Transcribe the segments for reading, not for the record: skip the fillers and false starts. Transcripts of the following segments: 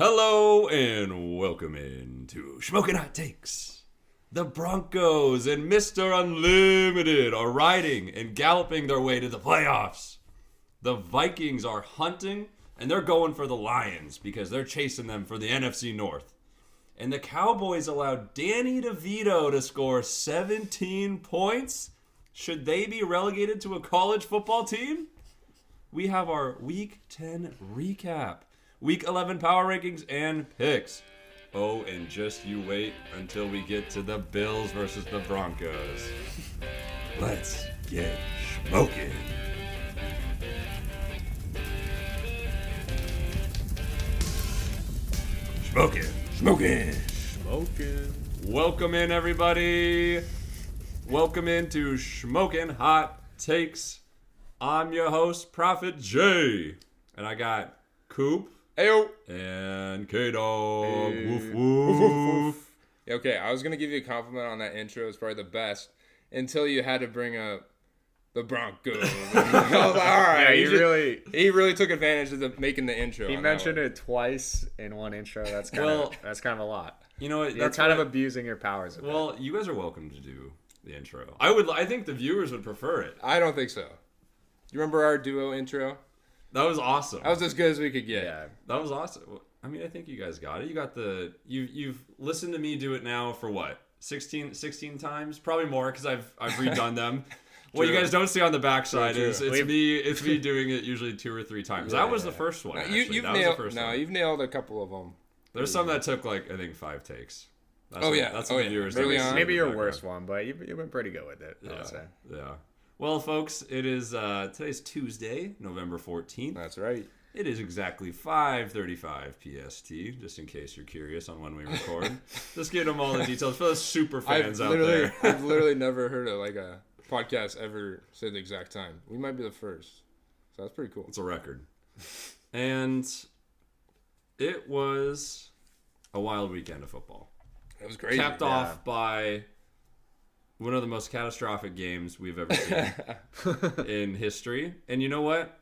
Hello and welcome in to Shmokin Hot Takes. The Broncos and Mr. Unlimited are riding and galloping their way to the playoffs. The Vikings are hunting and they're going for the Lions because they're chasing them for the NFC North. And the Cowboys allowed Danny DeVito to score 17 points. Should they be relegated to a college football team? We have our Week 10 recap. Week 11 power rankings and picks. Oh, and just you wait until we get to the Bills versus the Broncos. Let's get smoking. Smoking. Welcome in, everybody. Welcome into Shmokin Hot Takes. I'm your host, Prophet J. And I got Koop. Ayo. And KDawg. Hey. Woof, woof. Okay, I was going to give you a compliment on that intro. It's probably the best until you had to bring up the Broncos. I was like, all right. Yeah, he really took advantage of making the intro. He mentioned it twice in one intro. That's kind of a lot. You know what? You're kind of abusing your powers a bit. Well, you guys are welcome to do the intro. I think the viewers would prefer it. I don't think so. You remember our duo intro? That was awesome. That was as good as we could get. Yeah. That was awesome. I mean, I think you guys got it. You got you've listened to me do it now for what? 16 times? Probably more because I've redone them. What you guys don't see on the backside is it's me doing it usually 2 or 3 times. That was the first one. You've nailed a couple of them. There's some that took I think 5 takes. That's That's what the viewers really do. Maybe your worst one, but you've been pretty good with it. I Yeah. would say. Yeah. Well, folks, it is today's Tuesday, November 14th. That's right. It is exactly 5:35 PST, just in case you're curious on when we record. Just getting them all the details for those super fans out there. I've literally never heard of a podcast ever say the exact time. We might be the first. So that's pretty cool. It's a record. And it was a wild weekend of football. It was crazy. Capped off by one of the most catastrophic games we've ever seen in history. And you know what?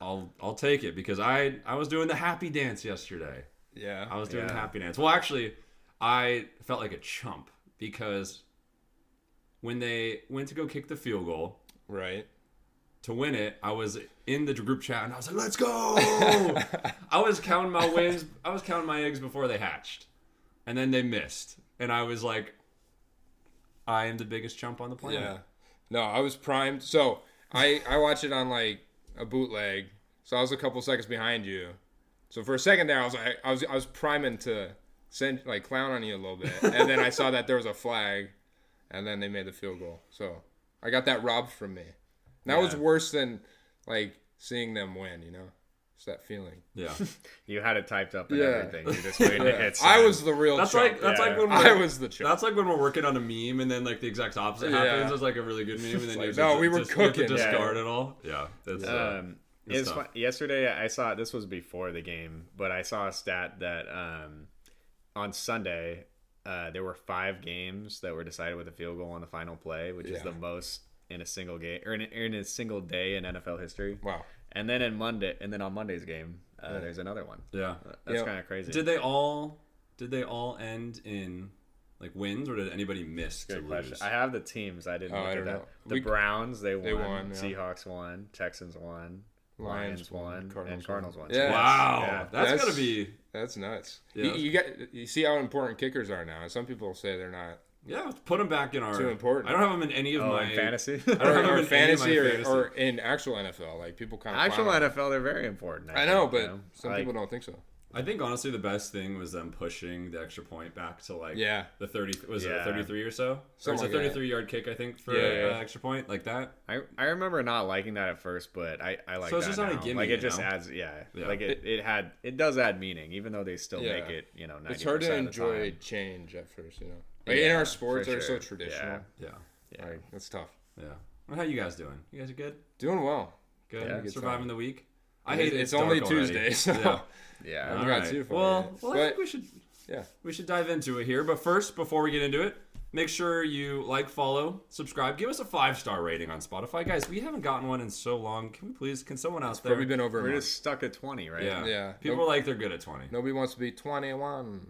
I'll take it because I was doing the happy dance yesterday. Yeah. I was doing the happy dance. Well, actually, I felt like a chump because when they went to go kick the field goal, right, to win it, I was in the group chat and I was like, "Let's go!" I was counting my wins. I was counting my eggs before they hatched, and then they missed, and I was like, "I am the biggest chump on the planet." Yeah. No, I was primed. So I watched it on a bootleg. So I was a couple seconds behind you. So for a second there, I was priming to send clown on you a little bit, and then I saw that there was a flag, and then they made the field goal. So I got that robbed from me. And that was worse than seeing them win. It's that feeling. Yeah. You had it typed up and everything. You just waited to hit I was the real That's chump. like when I was the chump. That's like when we're working on a meme and then the exact opposite happens. It's a really good meme and then we were cooking. You have to discard it all. Yeah. It's fun. Yesterday I saw, this was before the game, but I saw a stat that on Sunday there were 5 games that were decided with a field goal on the final play, which is the most in a single game or in a single day in NFL history. Wow. And then on Monday's game, there's another one. Yeah. That's kind of crazy. Did they all end in wins, or did anybody miss to lose? I have the teams. I didn't look at that. know. The Browns, they won. Yeah. Seahawks won. Texans won. Lions won. And Cardinals won. Yeah. Wow. Yeah. That's gotta be. That's nuts. Yeah. You see how important kickers are now. Some people say they're not. Yeah, let's put them back in our. Too important. I don't have them in any of my in fantasy. I don't have them or in fantasy any of my or in actual NFL. People kind of Actual NFL, they're very important. I know, but some people don't think so. I think honestly the best thing was them pushing the extra point back to the 30 was it a 33 or so? Or it's a 33-yard kick I think for extra point like that. I remember not liking that at first, but I like so it's that just not now. a gimme, it just adds it does add meaning, even though they still make it 90% it's hard to of the time. enjoy change at first, in our sports they're so sure. traditional. Yeah. It's tough. Yeah. Well, how you guys doing? You guys are good? Doing well. Good. Yeah, Surviving the week. I hate it's only Tuesday, so yeah. All right. Well, I think we should dive into it here. But first, before we get into it, Make sure you like, follow, subscribe. Give us a 5-star rating on Spotify. Guys, we haven't gotten one in so long. Can someone out there? Probably been over a We're month. just stuck at 20, right? Yeah. People are like they're good at 20. Nobody wants to be 21.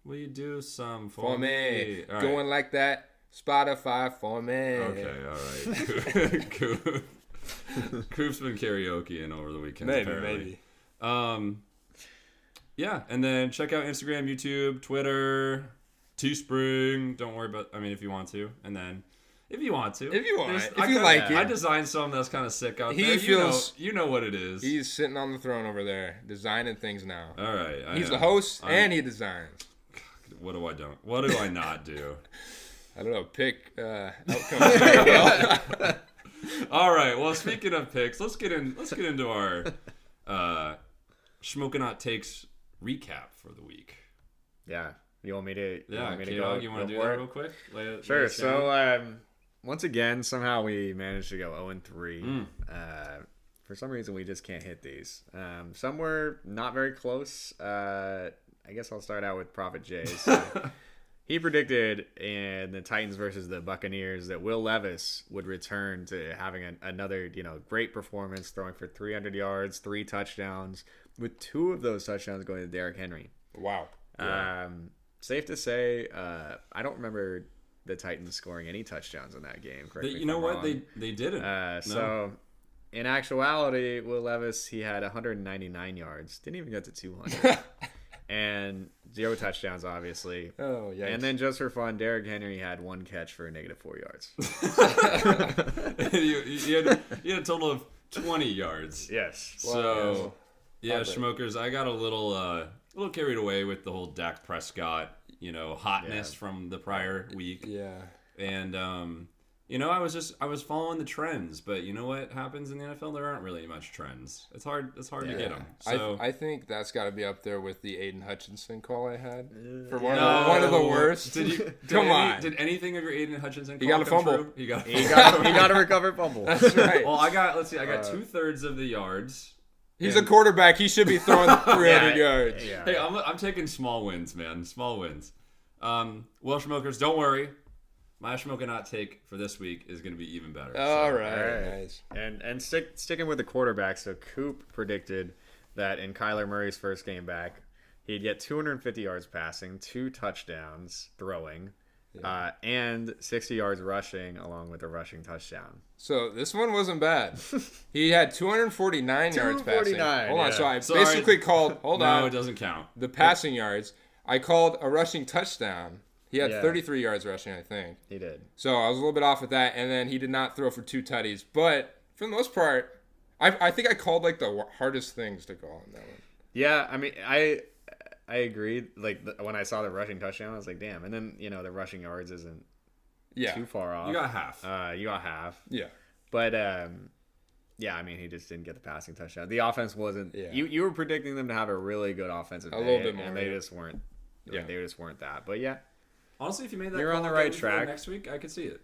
Will you do some For me. All right. Going like that. Spotify for me. Okay, all right. Koop's been karaokeing over the weekend. Maybe. Yeah, and then check out Instagram, YouTube, Twitter, Teespring. Don't worry about. If you want to, and then if you want to, If you want, there's- if you like I it. designed something that's kind of sick out He there. feels- you know what it is. He's sitting on the throne over there, designing things now. All right, He's the host and he designs. What do I not do? I don't know. Pick outcomes. All right. Well, speaking of picks, let's get into our Shmokin Hot Takes recap for the week. Yeah. You want me to? Yeah, KDawg, you want to do that real quick? Sure. So once again, somehow we managed to go 0-3. For some reason, we just can't hit these. Some were not very close. I guess I'll start out with Prophet J. So he predicted in the Titans versus the Buccaneers that Will Levis would return to having another, great performance, throwing for 300 yards, 3 touchdowns, with 2 of those touchdowns going to Derrick Henry. Wow. Safe to say, I don't remember the Titans scoring any touchdowns in that game. Correct me if You know I'm what? wrong. They didn't. No. So, in actuality, Will Levis, he had 199 yards. Didn't even get to 200. And 0 touchdowns, obviously. Oh, yeah. And then just for fun, Derrick Henry had 1 catch for -4 yards. you had a total of 20 yards. Yes. So, yeah, Wow. Schmokers, I got a little carried away with the whole Dak Prescott, hotness from the prior week. Yeah. And I was following the trends, but you know what happens in the NFL? There aren't really much trends. It's hard to get them. So I think that's got to be up there with the Aiden Hutchinson call I had for No. one of the worst. Come on. Did anything of your Aiden Hutchinson? He got a come fumble. true? He got a recovered fumble. That's right. Well, I got 2/3 of the yards. He's a quarterback. He should be throwing 300 yards. Yeah. Hey, I'm taking small wins, man. Small wins. Well, Schmokers, don't worry. My Shmokin Hot Take for this week is going to be even better. All right. All right. Nice. And sticking with the quarterback, so Koop predicted that in Kyler Murray's first game back, he'd get 250 yards passing, 2 touchdowns throwing, and 60 yards rushing, along with a rushing touchdown. So this one wasn't bad. He had 249 yards passing. 249, Hold on. yeah. So I Sorry. basically called. Hold No, on. it doesn't count. The passing yards. I called a rushing touchdown. He had Yeah. 33 yards rushing, I think. He did. So I was a little bit off with that, and then he did not throw for 2 tutties. But for the most part, I think I called like the hardest things to call in that one. Yeah, I agreed. Like when I saw the rushing touchdown, I was like, damn. And then the rushing yards isn't Yeah. too far off. You got half. You got half. Yeah. But he just didn't get the passing touchdown. The offense wasn't. Yeah. You were predicting them to have a really good offensive day, little bit more, and they yeah. just weren't. Yeah. They just weren't that. But yeah, Honestly, if you made that You're on call the right again track. next week, I could see it.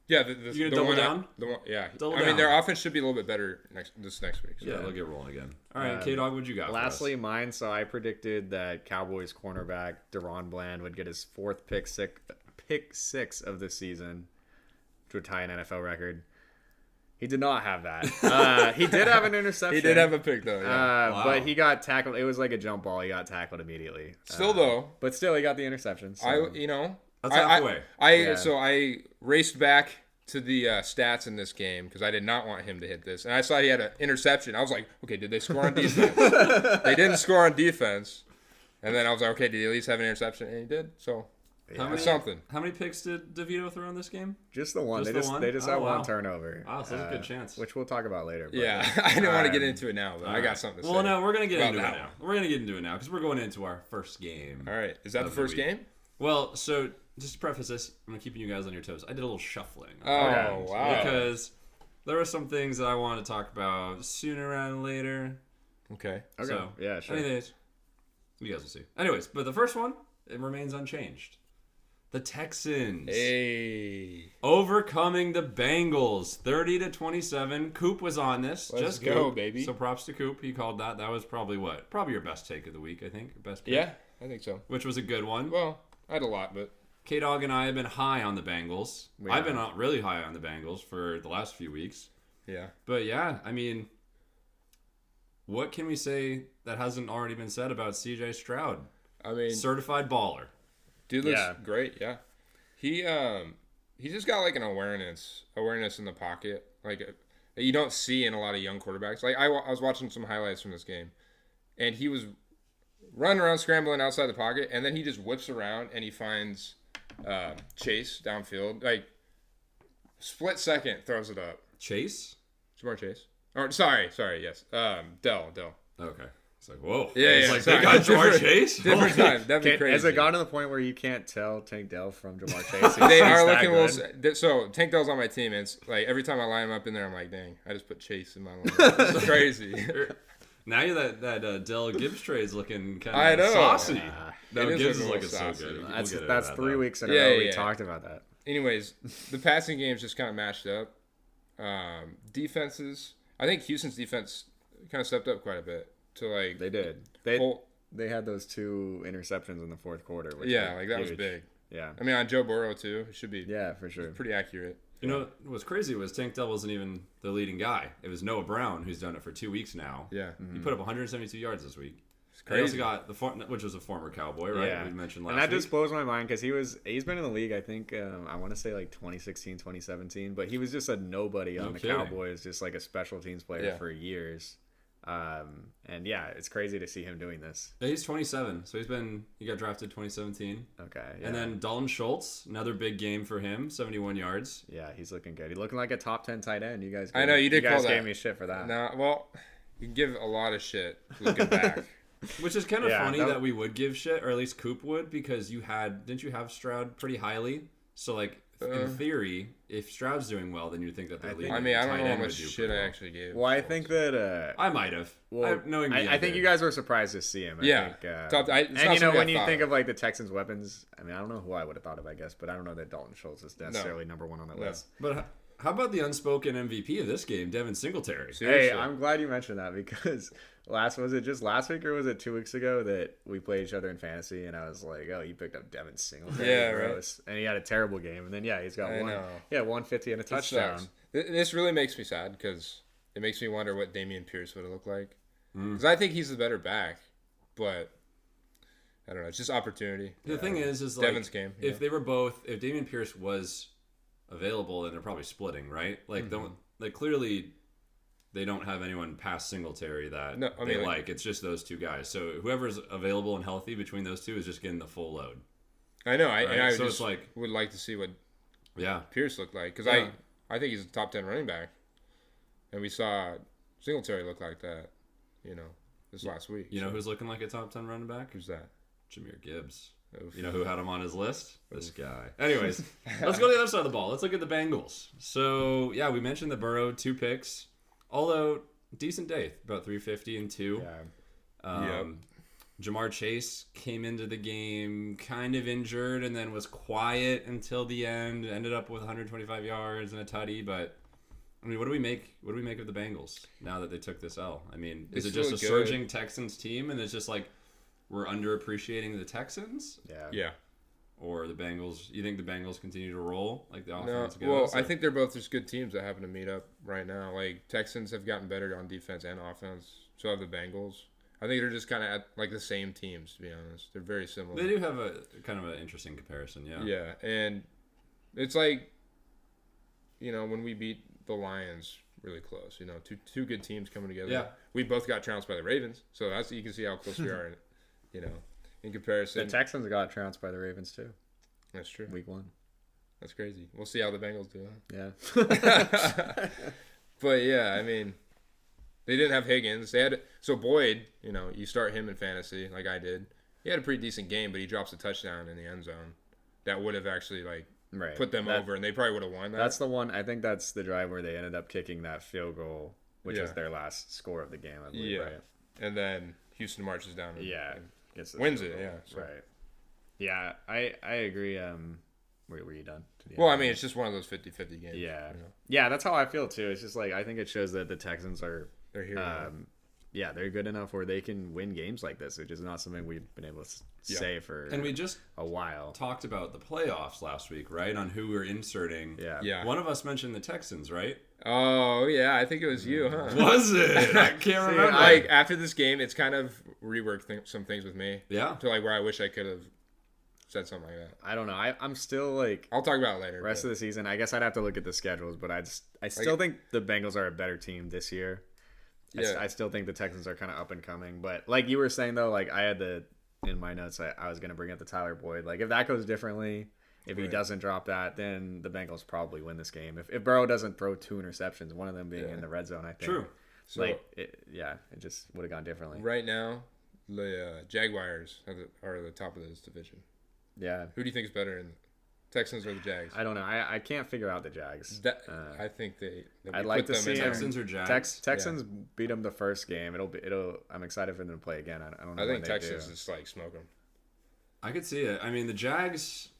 Yeah. You gonna the double one down? The one, yeah. Double I mean, down. their offense should be a little bit better this next week. So. Yeah, they'll get rolling again. All right, KDawg, what'd you got? lastly, mine. So I predicted that Cowboys cornerback Deron Bland would get his 4th pick six of the season to tie an NFL record. He did not have that. He did have an interception. He did have a pick though. Yeah. Wow. But he got tackled. It was like a jump ball. He got tackled immediately. Still though, But still, he got the interception. So. That's halfway. So I raced back to the stats in this game because I did not want him to hit this, and I saw he had an interception. I was like, okay, did they score on defense? They didn't score on defense, and then I was like, okay, did he at least have an interception? And he did. So Yeah. something. How many picks did DeVito throw in this game? Just the one. Just they the just one? they just Oh, had wow. one turnover. Wow, so that's a good chance. Which we'll talk about later. But, Yeah, I didn't want to get um, into it now, but I got something to say. Well, no, we're gonna get about into it that now. We're gonna get into it now because we're going into our first game. All right, is that the Of the first week. game? Well, so just to preface this, I'm keeping you guys on your toes. I did a little shuffling. Oh, Okay. wow. Because there were some things that I wanted to talk about sooner rather than later. Okay. Okay. So, Yeah, sure. anyways, you guys will see. Anyways, but the first one, it remains unchanged. The Texans Hey. overcoming the Bengals 30-27. Koop was on this. Let's Just go, Koop. baby. So props to Koop. He called that. That was probably your best take of the week, I think. Best pick. Yeah, I think so. Which was a good one. Well, I had a lot, but KDawg and I have been high on the Bengals. I've been really high on the Bengals for the last few weeks. Yeah. But yeah, I mean, what can we say that hasn't already been said about CJ Stroud? I mean, certified baller. Dude looks great. Yeah. He just got like an awareness in the pocket, like that you don't see in a lot of young quarterbacks. Like I was watching some highlights from this game, and he was running around scrambling outside the pocket, and then he just whips around and he finds Chase downfield, like split second throws it up. Chase? Jamar Chase. Or sorry, yes. Dell. Okay. It's like, whoa. Yeah, it's like sorry. they got Jamar Chase? Different time. That'd be crazy. Has it gotten to the point where you can't tell Tank Dell from Jamar Chase? They are looking a little. So Tank Dell's on my team, and it's like every time I line him up in there, I'm like, dang, I just put Chase in my line. It's crazy. Now that Dell Gibbs trade's looking kind of saucy. No, Gibbs is looking so good. That's 3 weeks in a row we talked about that. Anyways, the passing games just kind of matched up. Defenses, I think Houston's defense kind of stepped up quite a bit. To like they did. They had those 2 interceptions in the fourth quarter. Which like that was big. Yeah. I mean, on Joe Burrow too, it should be. Yeah, for sure. Pretty accurate. You know what's crazy was Tank Dell wasn't even the leading guy. It was Noah Brown who's done it for 2 weeks now. Yeah. He put up 172 yards this week. It's crazy. He also got which was a former Cowboy, right? Yeah. We mentioned last week. And that week. just blows my mind because he's been in the league, I think, I want to say like 2016, 2017, but he was just a nobody on the Cowboys, just like a special teams player for years. And yeah, it's crazy to see him doing this. Yeah, he's 27, so he got drafted 2017. Okay. Yeah. And then Dalton Schultz, another big game for him, 71 yards. Yeah, he's looking good. He's looking like a top 10 tight end. You guys. I know you did. You guys call gave me shit for that. No, well, you give a lot of shit looking back. Which is kind of funny that we would give shit, or at least Koop would, because didn't you have Stroud pretty highly? So like in theory, if Stroud's doing well, then you'd think that they're leading. I mean, I don't know how much shit I actually gave. Well, I think that I might have. Well, I think you guys were surprised to see him. I think, and when you think of like the Texans' weapons, I mean, I don't know who I would have thought of, I guess, but I don't know that Dalton Schultz is necessarily number 1 on that list. But how about the unspoken MVP of this game, Devin Singletary? Seriously. Hey, I'm glad you mentioned that because was it just last week or was it 2 weeks ago that we played each other in fantasy and I was like, oh, you picked up Devin Singletary. Yeah, right. And he had a terrible game. And then, he's got 150 and a touchdown. This really makes me sad because it makes me wonder what Damian Pierce would have looked like. Because I think he's the better back, but I don't know. It's just opportunity. The thing is Devin's game. If Damian Pierce was available, then they're probably splitting, right? Like, clearly they don't have anyone past Singletary that they like. It's just those 2 guys. So whoever's available and healthy between those 2 is just getting the full load. I know. Right? I just would like to see what Pierce looked like because I think he's a top 10 running back, and we saw Singletary look like that, this last week. You know who's looking like a top 10 running back? Who's that? Jahmyr Gibbs. Oof. You know who had him on his list? This guy. Anyways, let's go to the other side of the ball. Let's look at the Bengals. So, we mentioned the Burrow 2 picks. Although, decent day. About 350 and 2. Yeah. Jamar Chase came into the game kind of injured and then was quiet until the end. Ended up with 125 yards and a tutty. But, I mean, what do we make of the Bengals now that they took this L? I mean, is it just a surging Texans team and it's just like we're underappreciating the Texans? Yeah. Or the Bengals? You think the Bengals continue to roll like the offense goes? Well, I think they're both just good teams that happen to meet up right now. Like Texans have gotten better on defense and offense. So have the Bengals. I think they're just kind of at like the same teams, to be honest. They're very similar. They do have a kind of an interesting comparison, yeah. Yeah, and it's like, when we beat the Lions really close, two good teams coming together. Yeah. We both got trounced by the Ravens, so you can see how close we are, in comparison. The Texans got trounced by the Ravens too. That's true. Week 1. That's crazy. We'll see how the Bengals do. Yeah. But yeah, I mean, they didn't have Higgins. So Boyd, you start him in fantasy like I did. He had a pretty decent game, but he drops a touchdown in the end zone that would have actually put them over, and they probably would have won that. That's the one. I think that's the drive where they ended up kicking that field goal, which was their last score of the game, I believe. Yeah. Right? And then Houston marches down. And wins it. Yeah. So. Right. Yeah, I agree. Were you done? Well, I mean, it's just one of those 50-50 games. Yeah. Yeah, that's how I feel too. It's just like I think it shows that the Texans are they're here. yeah, they're good enough where they can win games like this, which is not something we've been able to say for And we just a while. talked about the playoffs last week, right? On who we're inserting. Yeah. One of us mentioned the Texans, right? Oh, yeah. I think it was you, huh? Was it? I can't remember. Like, after this game, it's kind of reworked some things with me. Yeah. To, like, where I wish I could have said something like that. I don't know. I'm still like I'll talk about it later. rest of the season. I guess I'd have to look at the schedules, but I still think the Bengals are a better team this year. Yeah. I still think the Texans are kind of up and coming. But like you were saying though, like I had in my notes, I was gonna bring up the Tyler Boyd. Like if that goes differently, if he doesn't drop that, then the Bengals probably win this game. If Burrow doesn't throw 2 interceptions, one of them being in the red zone, I think. True. So, like it just would have gone differently. right now, the Jaguars are the top of this division. Yeah. Who do you think is better, in Texans or the Jags? I don't know. I can't figure out the Jags. I think they I'd like to see in them. Texans or Jags? Texans beat them the first game. I'm excited for them to play again. I don't know. I think when they Texans do. just like smoke them. I could see it. I mean, the Jags.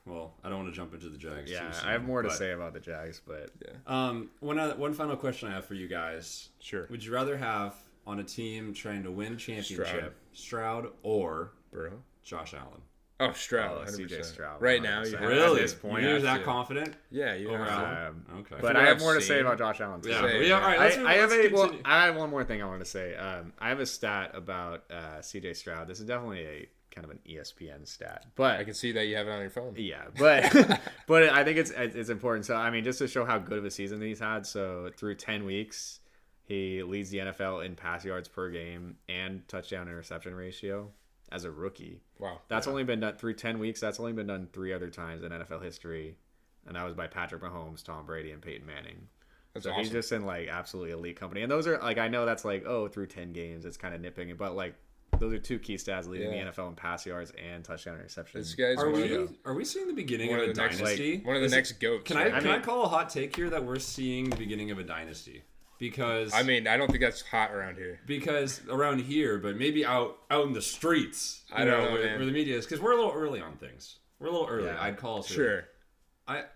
Well, I don't want to jump into the Jags. Yeah, too soon, I have more to say about the Jags, but One final question I have for you guys. Sure. Would you rather have on a team trying to win championship Stroud or Burrow? Josh Allen? Oh, Stroud. CJ 100%. Stroud. Right now, you 100%. have Really? At this point, You're have that to. confident? Yeah, you Over have to. Allen? Okay. But From I what have I've more to say seen- about Josh Allen. Too. Yeah. Same, Yeah. All right. Let's, I have let's a well. continue. I have one more thing I want to say. I have a stat about CJ Stroud. This is definitely a kind of an ESPN stat, but I can see that you have it on your phone. yeah, but but I think it's important. So I mean, just to show how good of a season he's had. So through 10 weeks, he leads the NFL in pass yards per game and touchdown interception ratio as a rookie. Wow. That's only been done through 10 weeks. That's only been done 3 other times in NFL history, and that was by Patrick Mahomes, Tom Brady, and Peyton Manning. That's So awesome. he's just in like absolutely elite company. And those are like, I know that's like, through 10 games, it's kind of nitpicking, but like those are 2 key stats leading the NFL in pass yards and touchdown interception. This guy's Are one of we the seeing the beginning one of a of the next, dynasty? one of the Is next it- goats. Can right? I call a hot take here that we're seeing the beginning of a dynasty? Because I mean, I don't think that's hot around here. because around here, but maybe out in the streets, I don't know, where, man. where the media is, because we're a little early on things. We're a little early. Yeah. I'd call us early. Sure.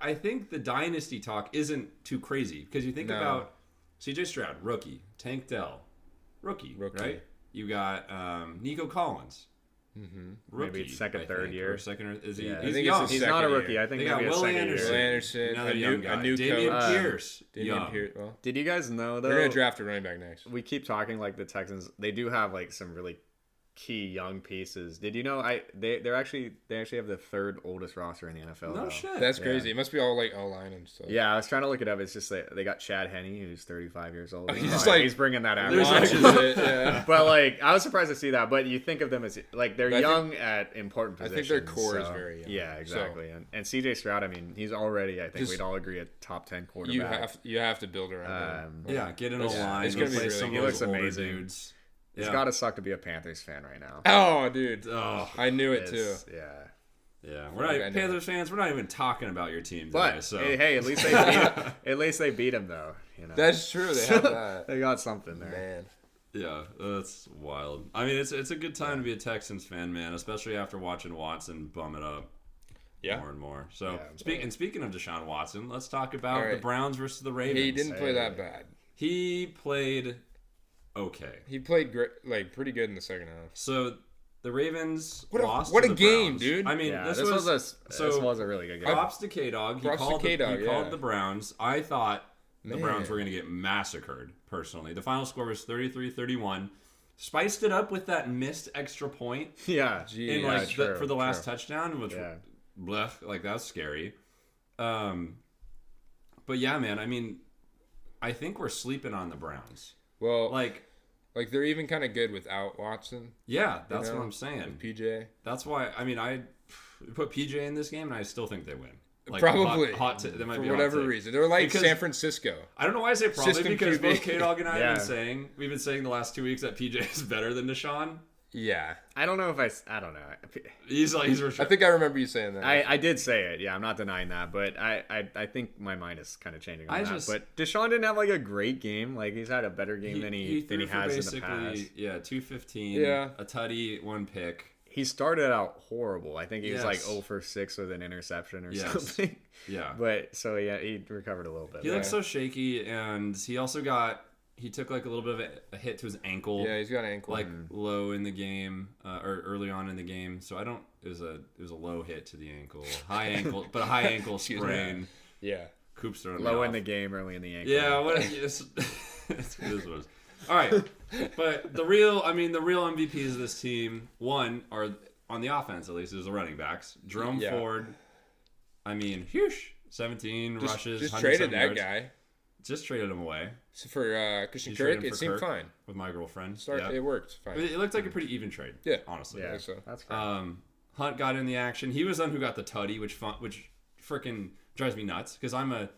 I think the dynasty talk isn't too crazy because you think No. about C.J. Stroud, rookie, Tank Dell, rookie, right? You got Nico Collins, rookie, Maybe second, I third think, year. or second. Or, is he? Yeah. He's I think young. it's He's second not a year. rookie. I think They got maybe a Will second Anderson. year. Will Anderson, Another a young guy. new Damian coach. Pierce, Damian young. Pierce. Well, Did you guys know though? they're gonna draft a running back next. We keep talking like the Texans. They do have like some really key young pieces. Did you know? They actually have the 3rd oldest roster in the NFL. No though. shit. That's crazy. It must be all like O-line and stuff. Yeah, I was trying to look it up. It's just like they got Chad Henne, who's 35 years old. He's just like- he's bringing that out. There's Launches it. Yeah. But like, I was surprised to see that. But you think of them as like they're I think- young at important I positions. think their core is so- very young. Yeah, exactly. And CJ Stroud, I mean, he's already. I think Just- we'd all agree a top 10 quarterback. You have to build around him. Yeah, get in a It's- line. it's gonna be replace really some good. of He those looks older amazing. dudes. It's Yeah. gotta suck to be a Panthers fan right now. Oh, dude. Oh, I knew it too. Yeah. yeah. We're not I know. Panthers fans. We're not even talking about your team today. But So hey, at least they beat him though. You know, That's true. They have that. they got something there. Man. yeah, that's wild. I mean, it's a good time to be a Texans fan, man, especially after watching Watson bum it up Yeah. more and more. So Yeah. speaking of Deshaun Watson, let's talk about All right. the Browns versus the Ravens. He didn't play that bad. He played okay. He played great, like pretty good in the second half. So the Ravens What a- lost. what to a the game, Browns. dude. I mean, Yeah, this this was a really good game. props to KDawg. He Props to called KDawg, he called yeah. the Browns. I thought the Man. Browns were going to get massacred. Personally, the final score was 33-31. Spiced it up with that missed extra point Yeah, Gee, in yeah, like true, for the last true. touchdown, which Yeah. blech, like that's scary. But yeah, man. I mean, I think we're sleeping on the Browns. Well, Like, they're even kind of good without Watson. yeah, that's you know, what I'm saying. With PJ. That's why. I mean, I put PJ in this game, and I still think they win. Like, Probably. that might For be a hot whatever take. reason. They're like Because- San Francisco. I don't know why I say probably System because QB. both KDawg and I Yeah. we've been saying the last 2 weeks that PJ is better than Deshaun. Yeah. I don't know if I don't know. He's for I sure. think I remember you saying that. I did say it. Yeah, I'm not denying that, but I think my mind is kind of changing on that. But Deshaun didn't have like a great game. Like he's had a better game than he threw for has in the past. Yeah, 215. Yeah. A tutty, 1 pick. He started out horrible. I think he was like Yes. 0 for 6 with an interception or Yes. something. Yeah. But so yeah, he recovered a little bit. He looks so shaky, and he also got he took like a little bit of a hit to his ankle. Yeah, he's got an ankle. Like low in the game, or early on in the game. So I don't. It was a low hit to the ankle, high ankle, but a high ankle sprain. Yeah. Koop's throwing low in the game, early in the ankle. Yeah, what it is what it is. All right, but the real MVPs of this team, one are on the offense at least, is the running backs. Jerome Ford. I mean, 17 rushes. Just 107 traded that yards. guy. Just traded him away. So for Christian You traded Kirk, him it for seemed Kirk fine. with my girlfriend. It worked fine. It looked like a pretty even trade. Yeah, honestly. Yeah, so that's great. Hunt got in the action. He was the one who got the tutty, which freaking drives me nuts because I'm a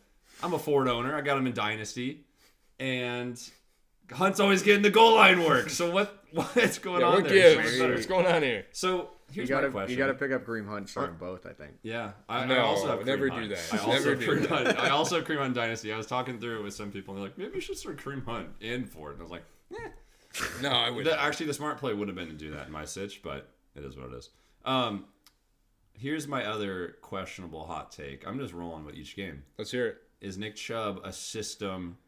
Ford owner. I got him in Dynasty, and Hunt's always getting the goal line work. So what's going on there? What's going on here? So here's my question. You got to pick up Kareem Hunt, start them both. I think. Yeah, I also have never do that. I also have Kareem Hunt Dynasty. I was talking through it with some people, and they're like, maybe you should start Kareem Hunt and Ford. And I was like, no, I wouldn't. Actually, the smart play would have been to do that in my sitch, but it is what it is. Here's my other questionable hot take. I'm just rolling with each game. Let's hear it. Is Nick Chubb a system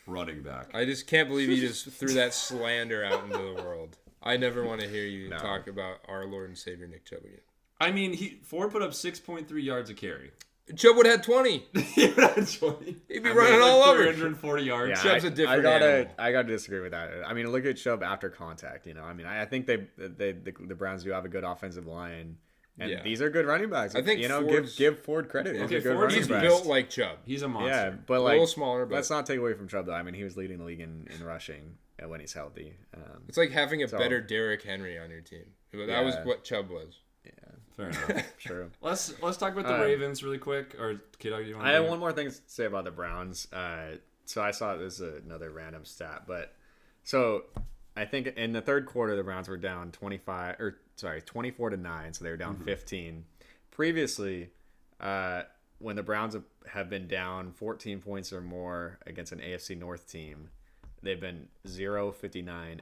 running back? I just can't believe you just threw that slander out into the world. I never want to hear you talk about our Lord and Savior Nick Chubb again. I mean, Ford put up 6.3 yards a carry. Chubb would have had 20. He would have 20. He'd be running all over. 340 yards. Yeah, Chubb's a different animal. I gotta disagree with that. I mean, look at Chubb after contact. I mean, I think the Browns do have a good offensive line. And these are good running backs. I think give Ford credit. Okay, He's a good Ford's running back. built like Chubb. He's a monster. Yeah, but a little smaller. But let's not take away from Chubb though. I mean, he was leading the league in rushing when he's healthy. It's like having a better Derrick Henry on your team. That was what Chubb was. Yeah, fair enough. True. Let's talk about the Ravens really quick. Or KDawg, do you want? I have one more thing to say about the Browns. So I saw this is another random stat, but so I think in the third quarter the Browns were down 24-9, so they were down 15. Previously, when the Browns have been down 14 points or more against an AFC North team, they've been 0-59-1.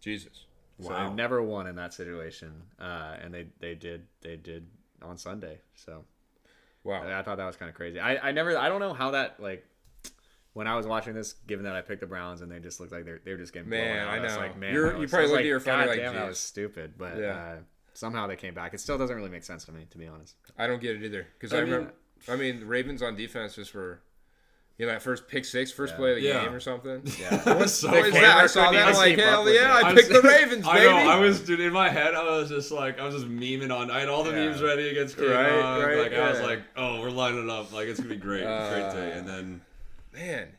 Jesus. So they've never won in that situation, and they did on Sunday. So wow, I thought that was kind of crazy. I don't know how that when I was watching this, given that I picked the Browns and they just looked like they're just getting blown out. I know. I was like, man, You probably looked at your phone like, damn, that was stupid. But somehow they came back. It still doesn't really make sense to me, to be honest. I don't get it either because I mean, the Ravens on defense just were. That first pick six, first play of the game or something. Yeah. What is that? I saw that. I'm like, hell yeah, I picked the Ravens, baby. I know. Dude, in my head, I was just memeing on. I had all the memes ready against KDawg. Right. I was like, oh, we're lining up. Like, it's going to be great. Great day. And then. Man,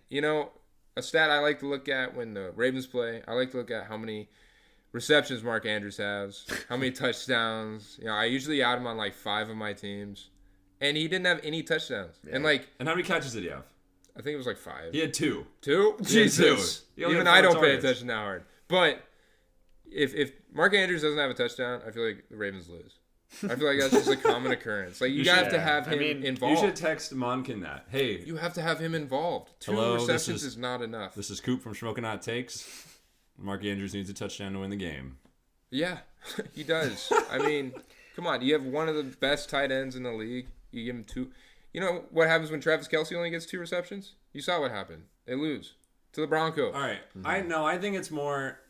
a stat I like to look at when the Ravens play, I like to look at how many receptions Mark Andrews has, how many touchdowns. I usually add him on like 5 of my teams. And he didn't have any touchdowns. Yeah. And how many catches did he have? I think it was like 5. He had 2. 2? Jesus. Even I don't pay attention that hard. But if Mark Andrews doesn't have a touchdown, I feel like the Ravens lose. I feel like that's just a common occurrence. Like you have to have him involved. You should text Monken that. Hey, you have to have him involved. 2 receptions is not enough. This is Koop from Shmokin Hot Takes. Mark Andrews needs a touchdown to win the game. Yeah, he does. I mean, come on. You have one of the best tight ends in the league. You give him 2. You know what happens when Travis Kelce only gets 2 receptions? You saw what happened. They lose to the Broncos. All right. I think it's more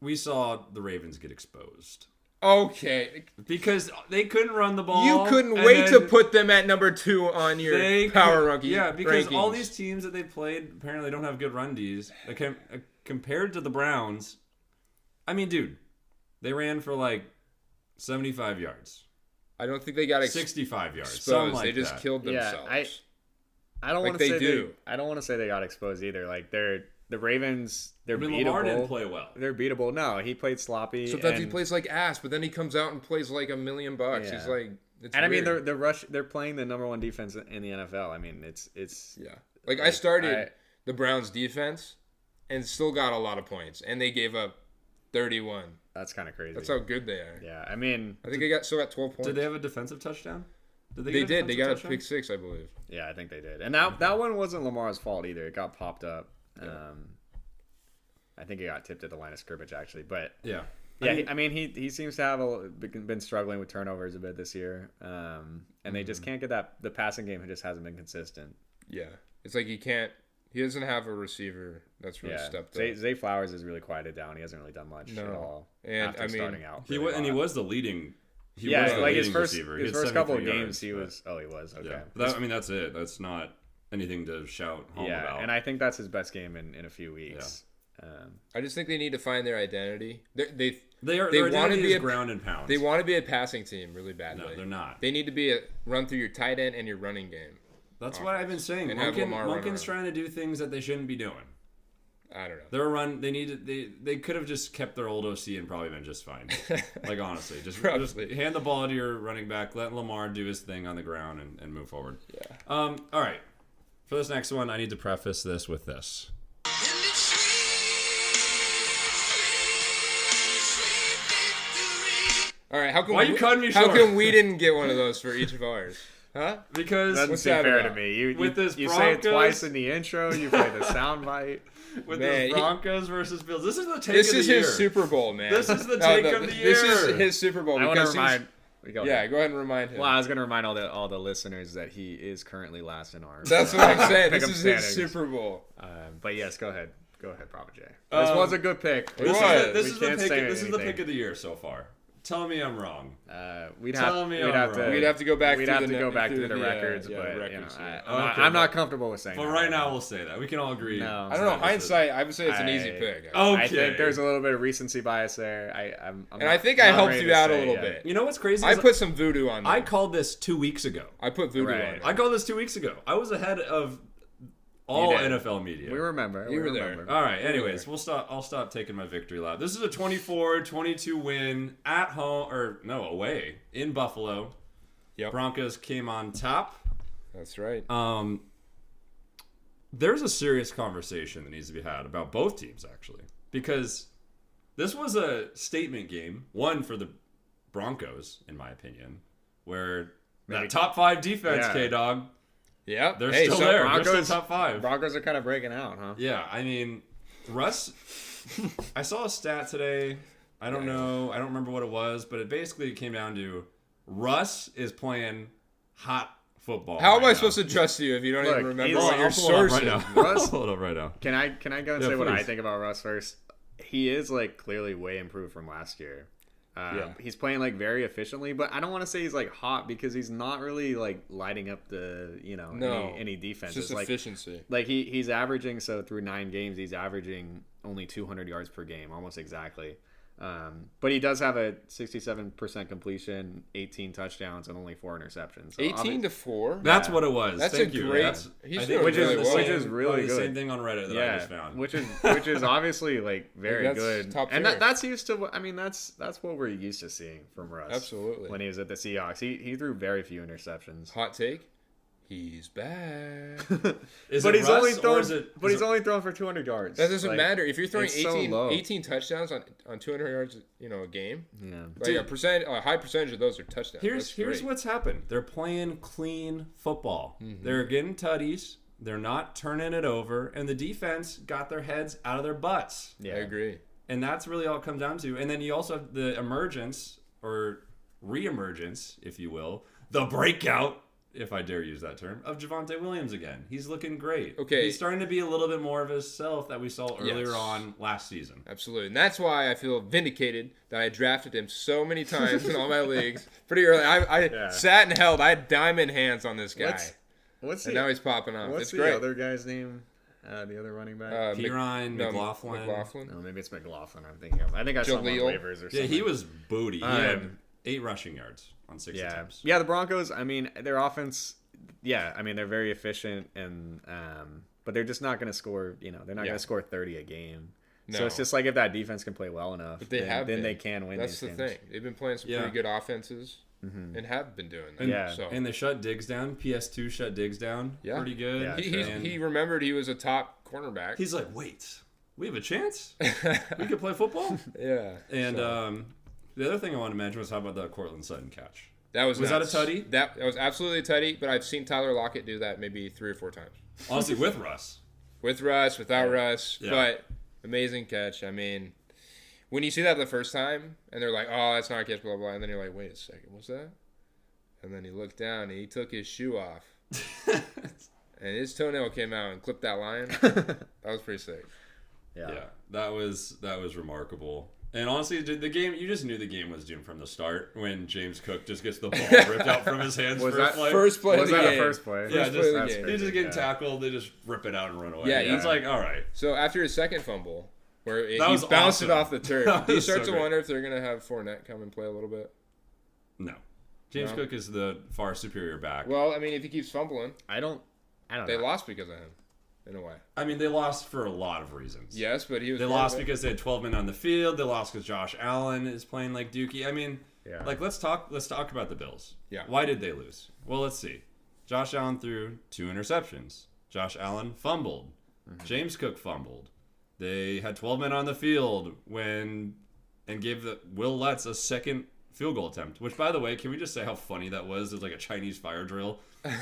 we saw the Ravens get exposed. Okay. Because they couldn't run the ball. You couldn't wait to put them at number 2 on your power ranking. Yeah, because all these teams that they played apparently don't have good run Ds. Compared to the Browns, I mean, dude, they ran for like 75 yards. I don't think they got 65 yards. Exposed. They just killed themselves. Yeah, I don't want to say I don't want to say they got exposed either. Like the Ravens, they're beatable. Lamar didn't play well. They're beatable. No, he played sloppy. Sometimes he plays like ass, but then he comes out and plays like $1 million. Yeah. He's like, it's and weird. I mean, they're playing the number 1 defense in the NFL. I mean, it's Like I started the Browns defense and still got a lot of points, and they gave up 31. That's kind of crazy. That's how good they are. Yeah, I mean, I think they still got 12 points. Did they have a defensive touchdown? They did. They got a pick 6, I believe. Yeah, I think they did. And that one wasn't Lamar's fault either. It got popped up. I think it got tipped at the line of scrimmage actually, but yeah. I mean, he seems to have been struggling with turnovers a bit this year, and they just can't get the passing game just hasn't been consistent. Yeah, it's like you can't He doesn't have a receiver that's really stepped up. Zay Flowers has really quieted down. He hasn't really done much at all. And after starting out. He was the leading. His first couple of games, he was. Oh, he was. Okay. Yeah. That's it. That's not anything to shout home about. Yeah, and I think that's his best game in a few weeks. Yeah. I just think they need to find their identity. They want to be a ground and pound. They want to be a passing team really badly. No, they're not. They need to be a run through your tight end and your running game. That's what I've been saying. Monken's trying to do things that they shouldn't be doing. I don't know. They're a run. They could have just kept their old OC and probably been just fine. Like honestly, just hand the ball to your running back. Let Lamar do his thing on the ground and move forward. Yeah. All right. For this next one, I need to preface this with this. All right. How come Why you cutting me short? How come we didn't get one of those for each of ours? Huh? Because doesn't seem fair to me. You say it twice in the intro. You play the soundbite. With the Broncos versus Bills. This is the take of the year. This is his Super Bowl, man. This is the take of the year. This is his Super Bowl. I want to remind. Go ahead and remind him. Well, I was going to remind all the listeners that he is currently last in ours. That's what I'm saying. This is his Super Bowl. But yes, go ahead. Go ahead, Papa J. This was a good pick. This is the pick of the year so far. Tell me I'm wrong. We'd have to go back. We'd have to go back through the records, but I'm not comfortable with saying. But right now we'll say that we can all agree. No, I don't know. Hindsight, I would say it's an easy pick. Okay. I think there's a little bit of recency bias there. I think I helped you out a little bit. You know what's crazy? I put some voodoo on there. I called this 2 weeks ago. I put voodoo on there. I called this 2 weeks ago. I was ahead of all NFL media. We remember. You were there. All right. Anyways, I'll stop taking my victory lap. This is a 24-22 win at home away in Buffalo. Yep. Broncos came on top. That's right. There's a serious conversation that needs to be had about both teams actually, because this was a statement game. One for the Broncos, in my opinion, where that top 5 defense, KDawg. Yeah, they're still there. They're still top 5. Broncos are kind of breaking out, huh? Yeah, I mean, Russ. I saw a stat today. I don't know. I don't remember what it was, but it basically came down to Russ is playing hot football. How am I supposed to trust you if you don't even remember what your sources? Russ, hold up right now. Can I go and say what I think about Russ first? He is clearly way improved from last year. He's playing very efficiently, but I don't want to say he's hot because he's not really lighting up the any defense. It's just efficiency. He's averaging through 9 games he's averaging only 200 yards per game, almost exactly. But he does have a 67% completion, 18 touchdowns, and only 4 interceptions. So 18-4. That's what it was. That's Thank a you. great. Which is really good. Same thing on Reddit that I just found. Which is obviously very good. Top and that's used to. I mean, that's what we're used to seeing from Russ. Absolutely. When he was at the Seahawks, he threw very few interceptions. Hot take. He's back. He's only throwing for 200 yards. That doesn't matter. If you're throwing 18 touchdowns on 200 yards, a game. Yeah. A high percentage of those are touchdowns. Here's what's happened. They're playing clean football. Mm-hmm. They're getting tutties. They're not turning it over, and the defense got their heads out of their butts. Yeah, I agree. And that's really all it comes down to. And then you also have the emergence or re-emergence, if you will, the breakout, if I dare use that term, of Javonte Williams again. He's looking great. Okay. He's starting to be a little bit more of himself that we saw earlier on last season. Absolutely. And that's why I feel vindicated that I drafted him so many times in all my leagues. Pretty early. I sat and held. I had diamond hands on this guy. Now he's popping off. What's it's the great. other guy's name? The other running back? Piran, McLaughlin. No, maybe it's McLaughlin I'm thinking of. I think I saw him on waivers or something. Yeah, he was booty. He had 8 rushing yards on 6 attempts. Yeah, the Broncos, I mean, their offense... Yeah, I mean they're very efficient, and but they're just not going to score. They're not going to score 30 a game. No. So it's just if that defense can play well enough, but then they can win. That's these the games. thing. They've been playing some pretty good offenses, and have been doing that. And they shut Diggs down. PS2 shut Diggs down. Yeah. Pretty good. Yeah, he remembered he was a top cornerback. He's like, wait, we have a chance. We could play football. Yeah. And the other thing I wanted to mention was how about the Cortland Sutton catch? Was that a tutty? That was absolutely a tutty, but I've seen Tyler Lockett do that maybe 3 or 4 times. Honestly, with Russ. With Russ, without Russ. Yeah. But amazing catch. I mean, when you see that the first time, and they're like, oh, that's not a catch, blah, blah, and then you're like, wait a second, what's that? And then he looked down, and he took his shoe off. and his toenail came out and clipped that line. That was pretty sick. Yeah, that was remarkable. And honestly, the game, you just knew the game was doomed from the start when James Cook just gets the ball ripped out from his hands. Was that first play of the game? Was that a first play? Yeah, First play of the game. He's just getting tackled. They just rip it out and run away. Yeah, It's like, all right. So after his second fumble, where he was bounced it awesome. off the turf, That do you was start so to great. wonder if they're going to have Fournette come and play a little bit? No. James No? Cook is the far superior back. Well, I mean, if he keeps fumbling, I don't they know. lost because of him, in a way. I mean, they lost for a lot of reasons. Yes, but he was. They part lost of it. because they had 12 men on the field. They lost because Josh Allen is playing like Dookie. I mean, Yeah. like let's talk about the Bills. Yeah. Why did they lose? Well, let's see. Josh Allen threw 2 interceptions. Josh Allen fumbled. James Cook fumbled. They had 12 men on the field and gave Will Lutz a second field goal attempt. Which, by the way, can we just say how funny that was? It was like a Chinese fire drill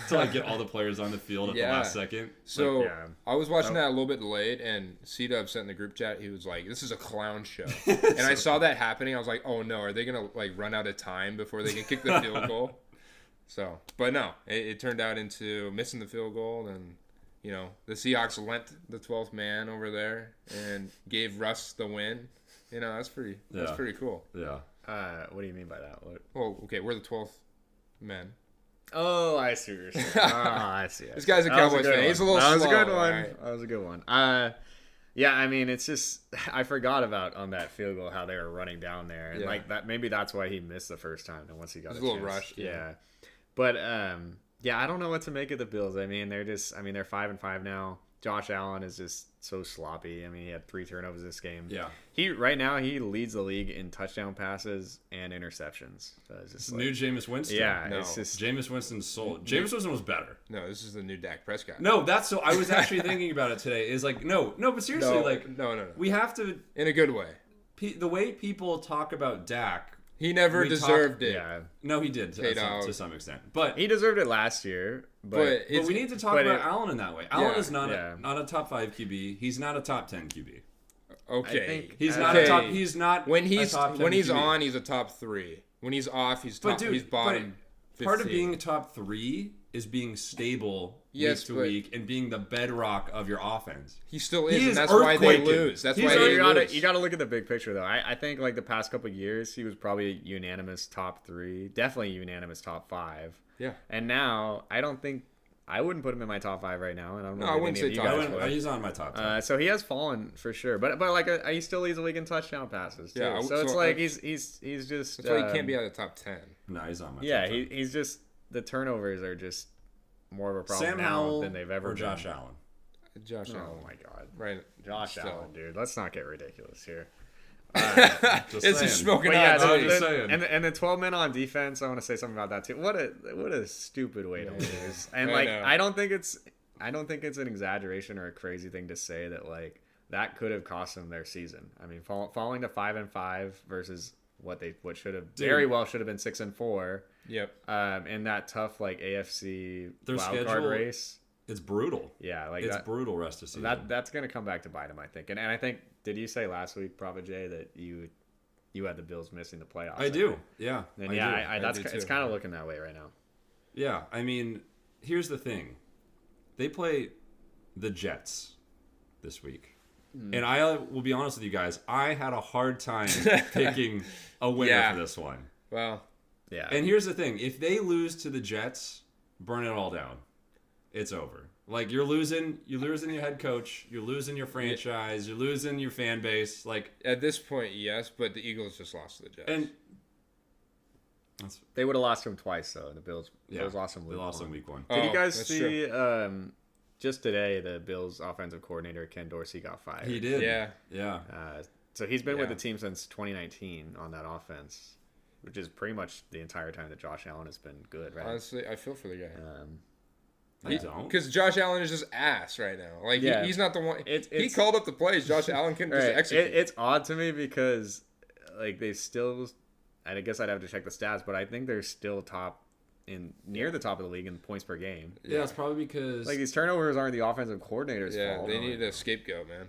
to like get all the players on the field at the last second. So Like, yeah. I was watching that a little bit delayed, and C-Dub sent in the group chat. He was like, "This is a clown show," and I saw that happening. I was like, "Oh no, are they gonna like run out of time before they can kick the field goal?" So, but no, it turned out into missing the field goal, and you know the Seahawks lent the 12th man over there and gave Russ the win. You know that's pretty cool. Yeah. What do you mean by that? What? Well, okay, we're the 12th men. Oh, I see what you're saying. I see. This guy's a That was Cowboys good fan. one. He's a little That was slow, a good one. right? That was a good one. Yeah, I mean, it's just I forgot about on that field goal how they were running down there, and Yeah. like that maybe that's why he missed the first time. And once he got It was a a little chance. rushed, Yeah. But yeah, I don't know what to make of the Bills. I mean, they're 5-5 now. Josh Allen is just so sloppy. I mean, he had 3 turnovers this game. Yeah. Right now he leads the league in touchdown passes and interceptions. So it's just like, New Jameis Winston. yeah, No. it's just Jameis Winston's sold. Jameis Winston was better. No, this is the new Dak Prescott. No, that's so. I was actually thinking about it today. Is like no, but seriously, no, like no. we have to. In a good way. The way people talk about Dak, He never We deserved it. yeah. no, he did KDawg. to some extent, but He deserved it last year, But we need to talk but about it- Allen in that way. Allen Yeah, is not yeah. not a top 5 QB. He's not a top 10 QB. Okay. I think- He's Okay. not a top. He's not when a he's top 10 when he's QB. on, he's a top 3. When he's off, he's top. But dude, he's bottom. part of 15. being a top 3 is being stable Yes, week to but- week and being the bedrock of your offense. He still is, He and is that's why they earthquaking. lose. That's He's why already they you lose. gotta look at the big picture though. I think like the past couple of years he was probably a unanimous top 3, definitely unanimous top 5. Yeah. And now I wouldn't put him in my top 5 right now, and I don't know No, I if wouldn't any of say you top guys five. would. He's on my top 10. So he has fallen for sure, but like he still leads the league in touchdown passes too. Yeah, so so it's like I- he's just That's why he can't be out of the top 10. No, he's on my yeah top 10. he's just the turnovers are just more of a problem Sam now Howell than they've ever or been. Josh Allen. Josh Oh Allen. my god, Right. Josh Still. Allen, dude. Let's not get ridiculous here. Just It's a saying. smoking But yeah, hot I'm take. just saying. and the 12 men on defense. I want to say something about that too. What a stupid way to lose. And I like know. I don't think it's an exaggeration or a crazy thing to say that like that could have cost them their season. I mean, falling to 5-5 versus what should have very well should have been 6-4. Yep. In that tough like AFC Their wild card schedule- race. It's brutal. Yeah, like It's that, brutal rest of season. that's gonna come back to bite them, I think. And I think did you say last week, Prophet Jay, that you had the Bills missing the playoffs? I do. think? Yeah. And I yeah, do. I that's do it's too. kind of looking that way right now. Yeah, I mean, here's the thing. They play the Jets this week. And I will be honest with you guys, I had a hard time picking a winner Yeah. for this one. Well, Yeah. And here's the thing. If they lose to the Jets, burn it all down. It's over. Like you're losing your head coach, you're losing your franchise, you're losing your fan base. Like at this point, yes, but the Eagles just lost to the Jets. and that's They would have lost him twice though. The Bills yeah, lost him. they lost in week 1. Did you Oh, guys that's see just today the Bills offensive coordinator Ken Dorsey got fired? He did. Yeah. Yeah. So he's been with Yeah. the team since 2019 on that offense, which is pretty much the entire time that Josh Allen has been good, right? Honestly, I feel for the guy. I don't. Because Josh Allen is just ass right now. Like, Yeah. he's not the one. He It's- called up the plays. Josh Allen couldn't just Right. execute. It's odd to me because like they still, and I guess I'd have to check the stats, but I think they're still near the top of the league in points per game. Yeah, it's probably because Like these turnovers aren't the offensive coordinator's yeah, fault. they needed a scapegoat, man.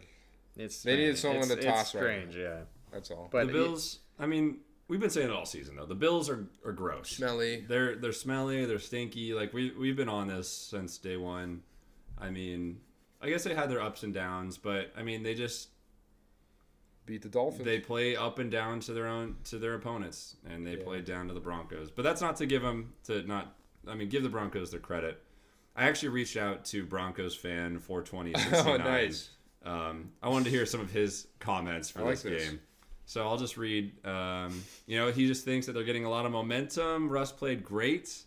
It's they needed strange. someone to It's toss right strange, yeah. That's all. But the Bills, I mean, we've been saying it all season though. The Bills are gross. Smelly. They're smelly, they're stinky. Like we've been on this since day one. I mean, I guess they had their ups and downs, but I mean, they just beat the Dolphins. They play up and down to their opponents, and they played down to the Broncos. But that's not to give give the Broncos their credit. I actually reached out to Broncos fan 42069. Oh, nice. I wanted to hear some of his comments for this game. So I'll just read. He just thinks that they're getting a lot of momentum. Russ played great.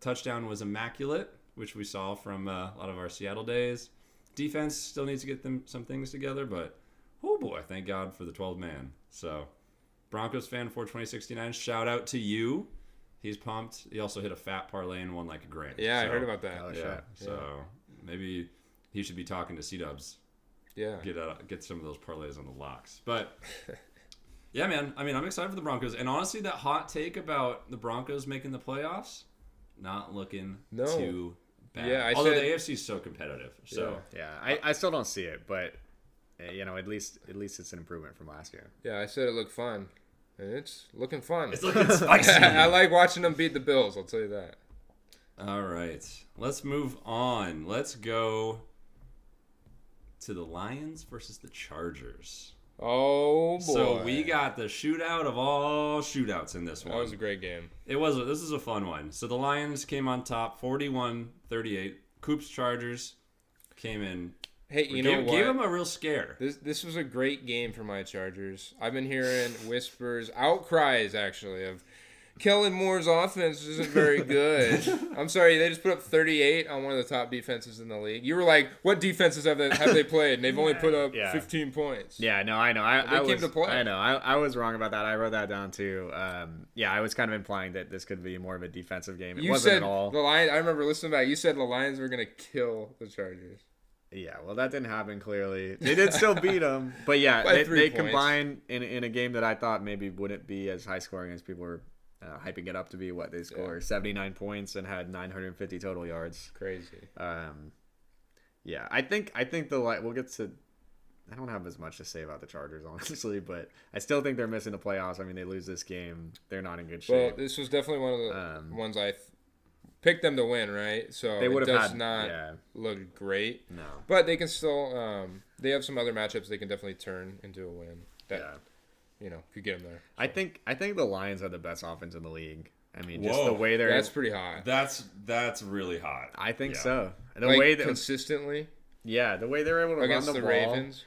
Touchdown was immaculate, which we saw from a lot of our Seattle days. Defense still needs to get some things together, but oh boy, thank God for the 12 man. So Broncos fan 42069, shout out to you. He's pumped. He also hit a fat parlay and won like a grand. Yeah, I heard about that. So maybe he should be talking to C-Dubs. Yeah. Get some of those parlays on the locks. But yeah, man. I mean, I'm excited for the Broncos. And honestly, that hot take about the Broncos making the playoffs, not looking too bad. Yeah, although the AFC is so competitive. So I still don't see it, but at least it's an improvement from last year. Yeah, I said it looked fun. And it's looking fun. It's looking spicy. I like watching them beat the Bills, I'll tell you that. All right. Let's move on. Let's go to the Lions versus the Chargers. Oh, boy. So we got the shootout of all shootouts in this one. That was a great game. This is a fun one. So the Lions came on top 41-38. Koop's Chargers came in. Hey, you know what? Gave them a real scare. This was a great game for my Chargers. I've been hearing whispers, outcries actually, of Kellen Moore's offense isn't very good. I'm sorry, they just put up 38 on one of the top defenses in the league. You were like, what defenses have they played? And they've only put up 15 points. Yeah, no, I know. They came to play. I know. I was wrong about that. I wrote that down too. I was kind of implying that this could be more of a defensive game. It wasn't at all. The Lions. I remember listening back. You said the Lions were going to kill the Chargers. Yeah, well, that didn't happen, clearly. They did still beat them. But, yeah, they combined in a game that I thought maybe wouldn't be as high-scoring as people were hyping it up to be. They scored 79 points and had 950 total yards. Crazy. I think we'll get to – I don't have as much to say about the Chargers, honestly, but I still think they're missing the playoffs. I mean, they lose this game. They're not in good shape. Well, this was definitely one of the ones I picked them to win, right? So they it does not look great. No. But they can still they have some other matchups they can definitely turn into a win. Could get them there. So. I think the Lions are the best offense in the league. I mean, just the way they're... That's pretty hot. That's really hot. I think so. The way that consistently? Yeah, the way they're able to against run the the ball. Ravens?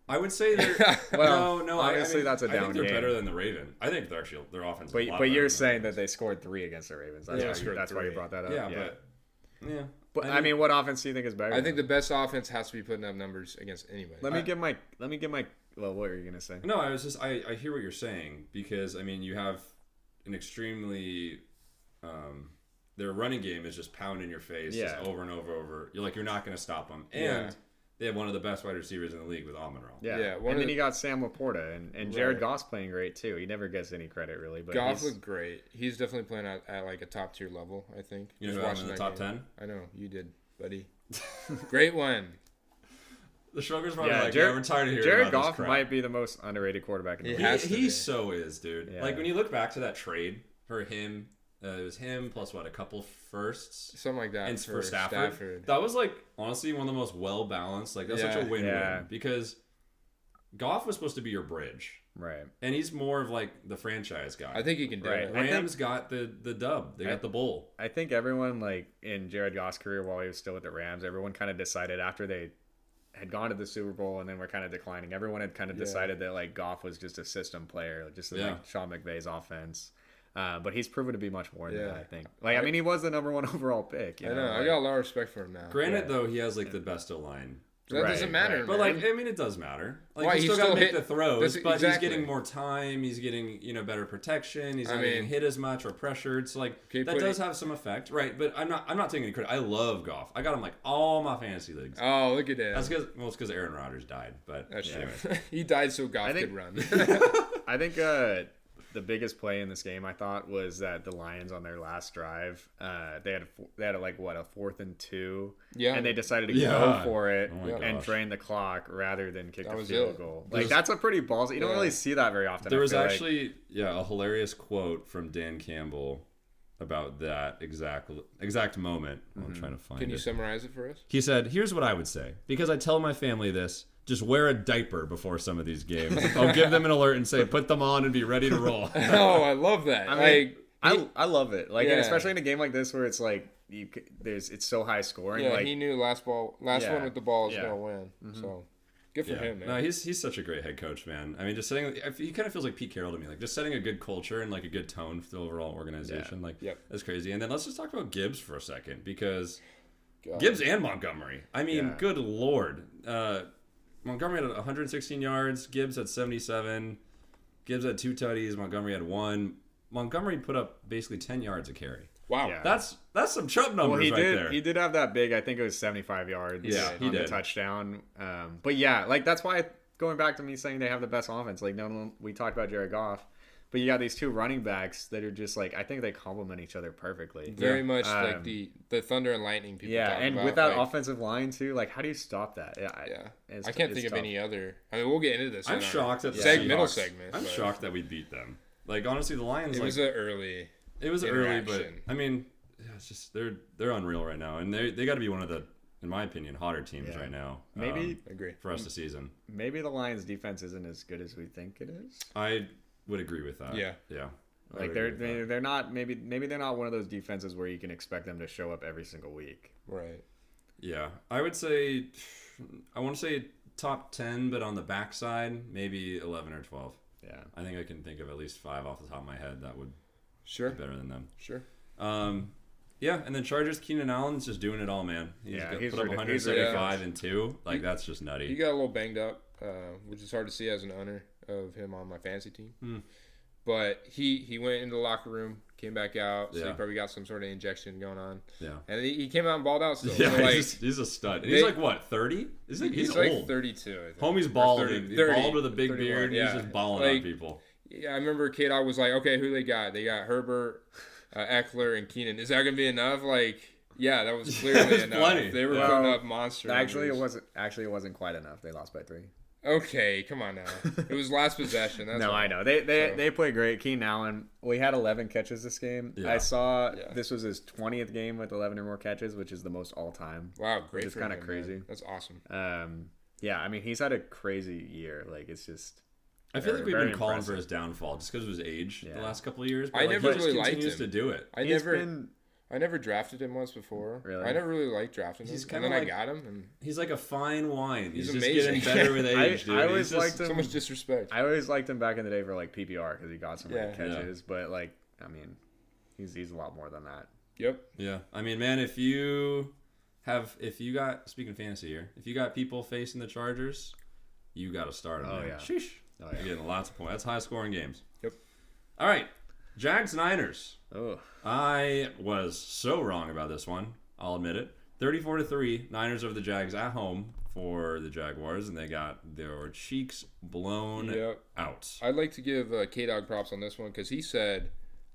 I would say they're no. Obviously, that's a down game. I think they're better than the Raven. I think they're actually their offense. But you're saying that they scored 3 against the Ravens. That's why you brought that up. Yeah, but I mean, what offense do you think is better? I think the best offense has to be putting up numbers against anybody. Let me get my. Well, what were you gonna say? No, I hear what you're saying because I mean you have an extremely their running game is just pounding your face just over and over. You're not gonna stop them and. They have one of the best wide receivers in the league with Almonroe. Yeah. And then you got Sam Laporta and Jared Goff's playing great too. He never gets any credit really. But Goff looked great. He's definitely playing at like a top tier level, I think. You know who I'm in the top 10? I know you did, buddy. Great one. The Shruggers were we're tired of hearing Jared about Goff might be the most underrated quarterback in the league. He so is, dude. Yeah. Like when you look back to that trade for him. It was him plus a couple firsts, something like that, and for Stafford. That was honestly one of the most well balanced. That's such a win-win because Goff was supposed to be your bridge, right? And he's more of the franchise guy. I think he can do it. Rams got the dub. They got the bowl. I think everyone in Jared Goff's career while he was still with the Rams, everyone kind of decided after they had gone to the Super Bowl and then were kind of declining. Everyone had kind of decided that Goff was just a system player, just like Sean McVay's offense. But he's proven to be much more than that, I think. I mean, he was the number 1 overall pick. I know. I got a lot of respect for him now. Granted, though, he has the best O-line. That doesn't matter, But it does matter. He's still got to make the throws, but he's getting more time. He's getting better protection. He's not getting hit as much or pressured. So that does have some effect, right? But I'm not taking any credit. I love Goff. I got him all my fantasy leagues. Oh, look at that. That's because it's because Aaron Rodgers died. But that's true. He died so Goff could run. I think. The biggest play in this game, I thought, was that the Lions on their last drive, they had a 4th and 2, and they decided to go for it and drain the clock rather than kick the field goal. That's a pretty ballsy. You don't really see that very often. There was actually a hilarious quote from Dan Campbell about that exact moment. I'm trying to find it. Can you summarize it for us? He said, "Here's what I would say. Because I tell my family this, just wear a diaper before some of these games. I'll give them an alert and say, put them on and be ready to roll." Oh, I love that. I love it. Like, and especially in a game like this where it's like it's so high scoring. Yeah, like, he knew last one with the ball is gonna win. So good for him, man. No, he's such a great head coach, man. I mean, just setting, he kind of feels like Pete Carroll to me, like just setting a good culture and like a good tone for the overall organization. Like, that's crazy. And then let's just talk about Gibbs for a second, because Gibbs and Montgomery. I mean, good lord. Montgomery had 116 yards. Gibbs had 77. Gibbs had 2 tutties. Montgomery had 1. Montgomery put up basically 10 yards a carry. Wow. Yeah. That's some Chubb numbers there. He did have that big, I think it was 75 yards on the touchdown. But yeah, like that's why, going back to me saying they have the best offense, like we talked about Jared Goff, but you got these 2 running backs that are just like, I think they complement each other perfectly. Very much like the Thunder and Lightning people talk and about. with that offensive line too, like how do you stop that? I can't think of any other. I mean, we'll get into this. I'm shocked at the middle segment. I'm shocked that we beat them. Like, honestly, the Lions. It was early. It was early, but I mean, it's just they're unreal right now, and they got to be one of the, in my opinion, hotter teams right now. Maybe agree for us this season. Maybe the Lions' defense isn't as good as we think it is. I would agree with that. Yeah. Like they're not maybe they're not one of those defenses where you can expect them to show up every single week. Right. Yeah, I would say, I want to say top 10, but on the backside, maybe 11 or 12. Yeah, I think I can think of at least 5 off the top of my head that would be better than them. Sure. Yeah, and then Chargers, Keenan Allen's just doing it all, man. He's put up 175 and 2. Like, that's just nutty. He got a little banged up, which is hard to see as an owner of him on my fantasy team. But he went into the locker room, came back out, so he probably got some sort of injection going on. Yeah. And he came out and balled out still. Yeah, so he's a stud. He's like, what, 30? He's like old. 32, I think. Homie's bald. He's bald with a big 31, beard. He's just balling on people. Yeah, I remember KDawg was like, okay, who they got? They got Herbert, Eckler, and Keenan. Is that going to be enough? Like, yeah, that was clearly enough. Plenty. They were putting up monster numbers. It wasn't quite enough. They lost by 3. Okay, come on now. It was last possession. That's I know. They play great. Keenan Allen, we had 11 catches this game. Yeah. I saw this was his 20th game with 11 or more catches, which is the most all time. Wow, great. It's kind of crazy. Man. That's awesome. Yeah, I mean, he's had a crazy year. Like, it's just. I feel like we've been calling for his downfall just because of his age the last couple of years. But I never really liked him. He continues to do it. I never drafted him once before. Really? I never really liked drafting him. And then I got him. And he's like a fine wine. He's just amazing. getting better with age, dude. I always liked him. So much disrespect. I always liked him back in the day for like PPR because he got some catches. Yeah. But like, I mean, he's a lot more than that. Yep. Yeah. I mean, man, if you got, speaking of fantasy here, if you got people facing the Chargers, you got to start them. Oh, man. yeah. Sheesh. Oh, yeah. You're getting lots of points. That's high scoring games. Yep. All right. Jags Niners. Oh. I was so wrong about this one. I'll admit it. 34-3, Niners over the Jags at home for the Jaguars, and they got their cheeks blown out. I'd like to give KDawg props on this one because he said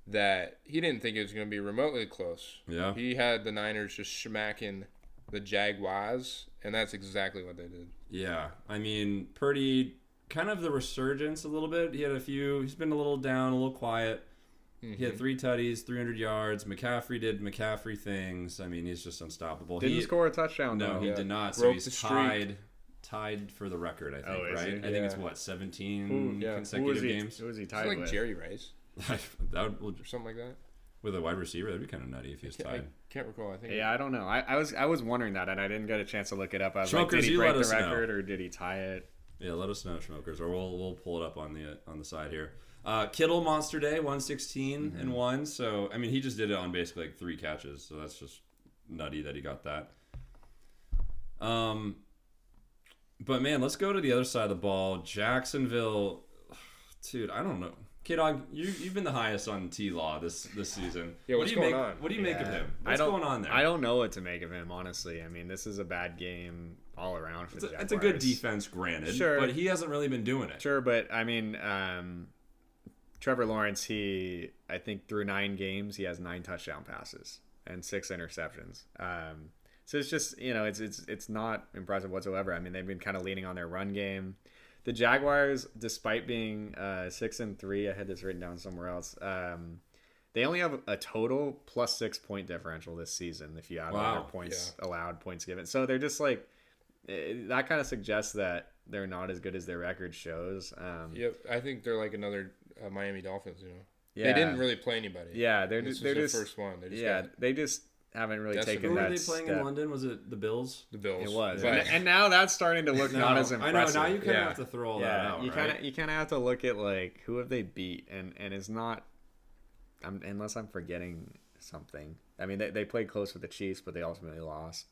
that he didn't think it was going to be remotely close. Yeah. He had the Niners just smacking the Jaguars, and that's exactly what they did. Yeah. I mean, Purdy, kind of the resurgence a little bit. He's been a little down, a little quiet. He had 3 tutties, 300 yards. McCaffrey did McCaffrey things. I mean, he's just unstoppable. Didn't score a touchdown, though. No, he did not. So he's tied for the record, I think, right? I think it's, 17 consecutive games? Who was he tied with? Like Jerry Rice. Or something like that. With a wide receiver? That'd be kind of nutty if he was tied. I can't recall. I think. Yeah, I don't know. I was wondering that, and I didn't get a chance to look it up. I was Schmokers, like, did he break the record, or did he tie it? Yeah, let us know, Schmokers, or we'll pull it up on the side here. Kittle Monster Day 116 and 1. So I mean, he just did it on basically like 3 catches. So that's just nutty that he got that. But man, let's go to the other side of the ball. Jacksonville, dude, I don't know. KDawg, you've been the highest on T-Law this season. Yeah, what's going on? What do you make of him? What's going on there? I don't know what to make of him, honestly. I mean, this is a bad game all around for the Jaguars. It's a good defense, granted. Sure. But he hasn't really been doing it. Sure, but I mean, Trevor Lawrence, I think through 9 games, he has 9 touchdown passes and 6 interceptions. So it's just, it's not impressive whatsoever. I mean, they've been kind of leaning on their run game. The Jaguars, despite being 6-3, I had this written down somewhere else. They only have a total +6 point differential this season if you add all their points allowed, points given. So they're just like that kind of suggests that they're not as good as their record shows. Yep, I think they're like another Miami Dolphins. They didn't really play anybody. Yeah, they're this just their first one. They just haven't really taken Who that were they playing in London? Was it the Bills? The Bills. It was, but, and now that's starting to look not as impressive. I know. Now you kind of have to throw all that out. You kind of have to look at like who have they beat, and it's not. Unless I'm forgetting something. I mean, they played close with the Chiefs, but they ultimately lost.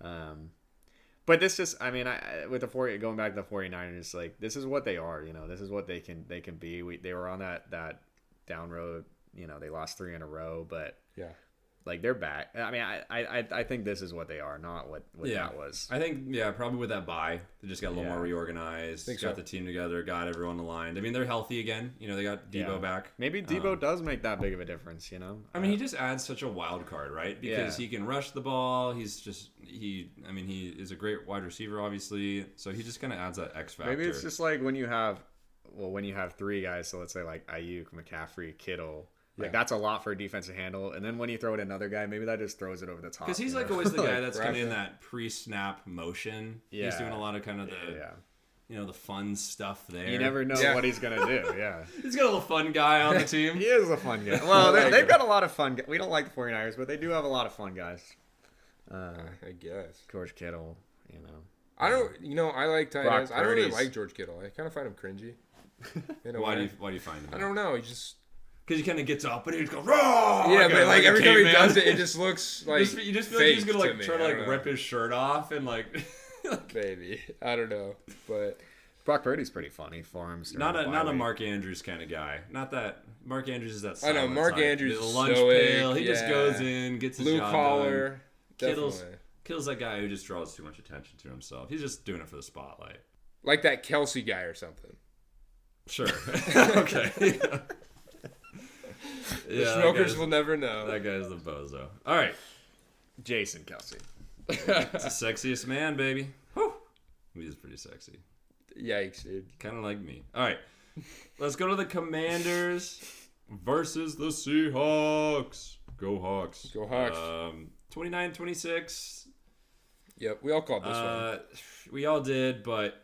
But this just, I mean, with going back to the 49ers, like this is what they are. This is what they can be. They were on that down road. They lost 3 in a row, but like they're back. I mean, I think this is what they are, not what that was. I think probably with that bye, they just got a little more reorganized. Got the team together, got everyone aligned. I mean, they're healthy again. They got Debo back. Maybe Debo does make that big of a difference. I mean, he just adds such a wild card, right? Because he can rush the ball. He is a great wide receiver, obviously. So he just kind of adds that X factor. Maybe it's just like when you have 3 guys. So let's say like Ayuk, McCaffrey, Kittle. Like that's a lot for a defense to handle, and then when you throw in another guy, maybe that just throws it over the top. Because he's like always the guy that's kind of in that pre-snap motion. Yeah. He's doing a lot of kind of the the fun stuff there. You never know what he's gonna do. Yeah, he's got a little fun guy on the team. He is a fun guy. Well, they've got a lot of fun. We don't like the 49ers, but they do have a lot of fun guys. I guess George Kittle. I don't. I like tight ends. I don't really like George Kittle. I kind of find him cringy. Why do you find him? I don't know. He just. Because he kind of gets up and he just goes, raw! Yeah, but like every time he does it, it just looks like you just feel like he's gonna try to rip his shirt off and like maybe I don't know, but Brock Purdy's pretty funny for him. Not a Mark Andrews kind of guy. Not that Mark Andrews is that. I know Mark Andrews the is lunch pail. He just goes in, gets his blue job collar. Done. Kittle's that guy who just draws too much attention to himself. He's just doing it for the spotlight. Like that Kelsey guy or something. Sure. Okay. The smokers will never know. That guy's the bozo. All right. Jason Kelsey. It's the sexiest man, baby. Whew. He's pretty sexy. Yikes, dude. Kind of like me. All right. Let's go to the Commanders versus the Seahawks. Go Hawks. Go Hawks. 29-26. Yep, we all called this one. We all did, but...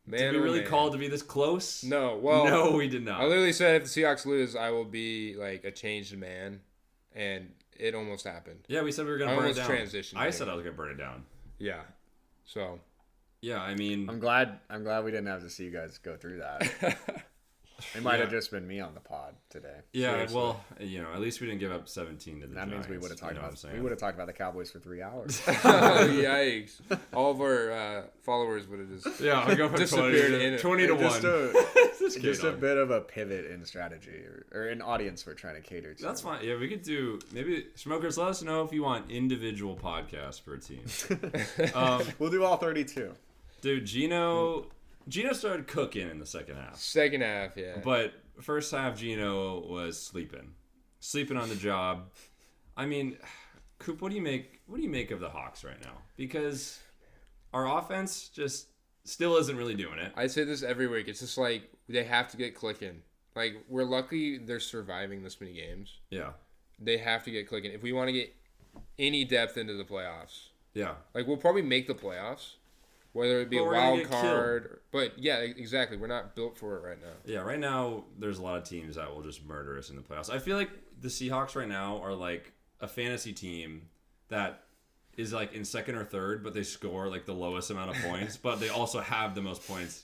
Did we really call it to be this close? No. Well, no, we did not. I literally said if the Seahawks lose, I will be like a changed man, and it almost happened. Yeah, we said we were going to burn it down. Transitioned. I said I was going to burn it down. Yeah. So. Yeah, I mean, I'm glad we didn't have to see you guys go through that. It might have just been me on the pod today. Yeah, seriously. Well, at least we didn't give up 17 to the Giants. That means we would have talked about the Cowboys for 3 hours. Oh, yikes! All of our followers would have just I'll go for disappeared 20 to 1. Just a bit of a pivot in strategy or an audience we're trying to cater to. That's fine. Yeah, we could do maybe smokers. Let us know if you want individual podcasts per team. We'll do all 32. Dude, Gino started cooking in the second half. Second half, yeah. But first half, Gino was sleeping on the job. I mean, Koop, what do you make of the Hawks right now? Because our offense just still isn't really doing it. I say this every week. It's just like they have to get clicking. Like, we're lucky they're surviving this many games. Yeah. They have to get clicking if we want to get any depth into the playoffs. Yeah. Like, we'll probably make the playoffs. Whether it be a wild card. But, yeah, exactly. We're not built for it right now. Yeah, right now, there's a lot of teams that will just murder us in the playoffs. I feel like the Seahawks right now are like a fantasy team that is like in second or third, but they score like the lowest amount of points, but they also have the most points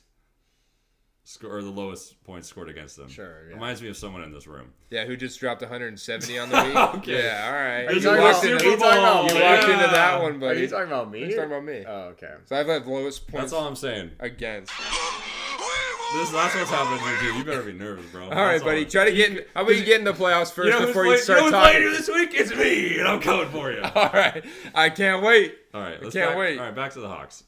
or the lowest points scored against them. Sure, yeah. Reminds me of someone in this room. Yeah, who just dropped 170 on the week. Okay. Yeah, all right. You walked into that one, buddy. Are you talking about me? He's talking about me. Oh, okay. So I've had lowest points. That's all I'm saying. Against. That's what's happening to you, dude. You better be nervous, bro. All right, buddy. Try to get. How about you get in the playoffs first before you start talking? Later this week, it's me, and I'm coming for you. All right. I can't wait. All right. Can't wait. All right, back to the Hawks.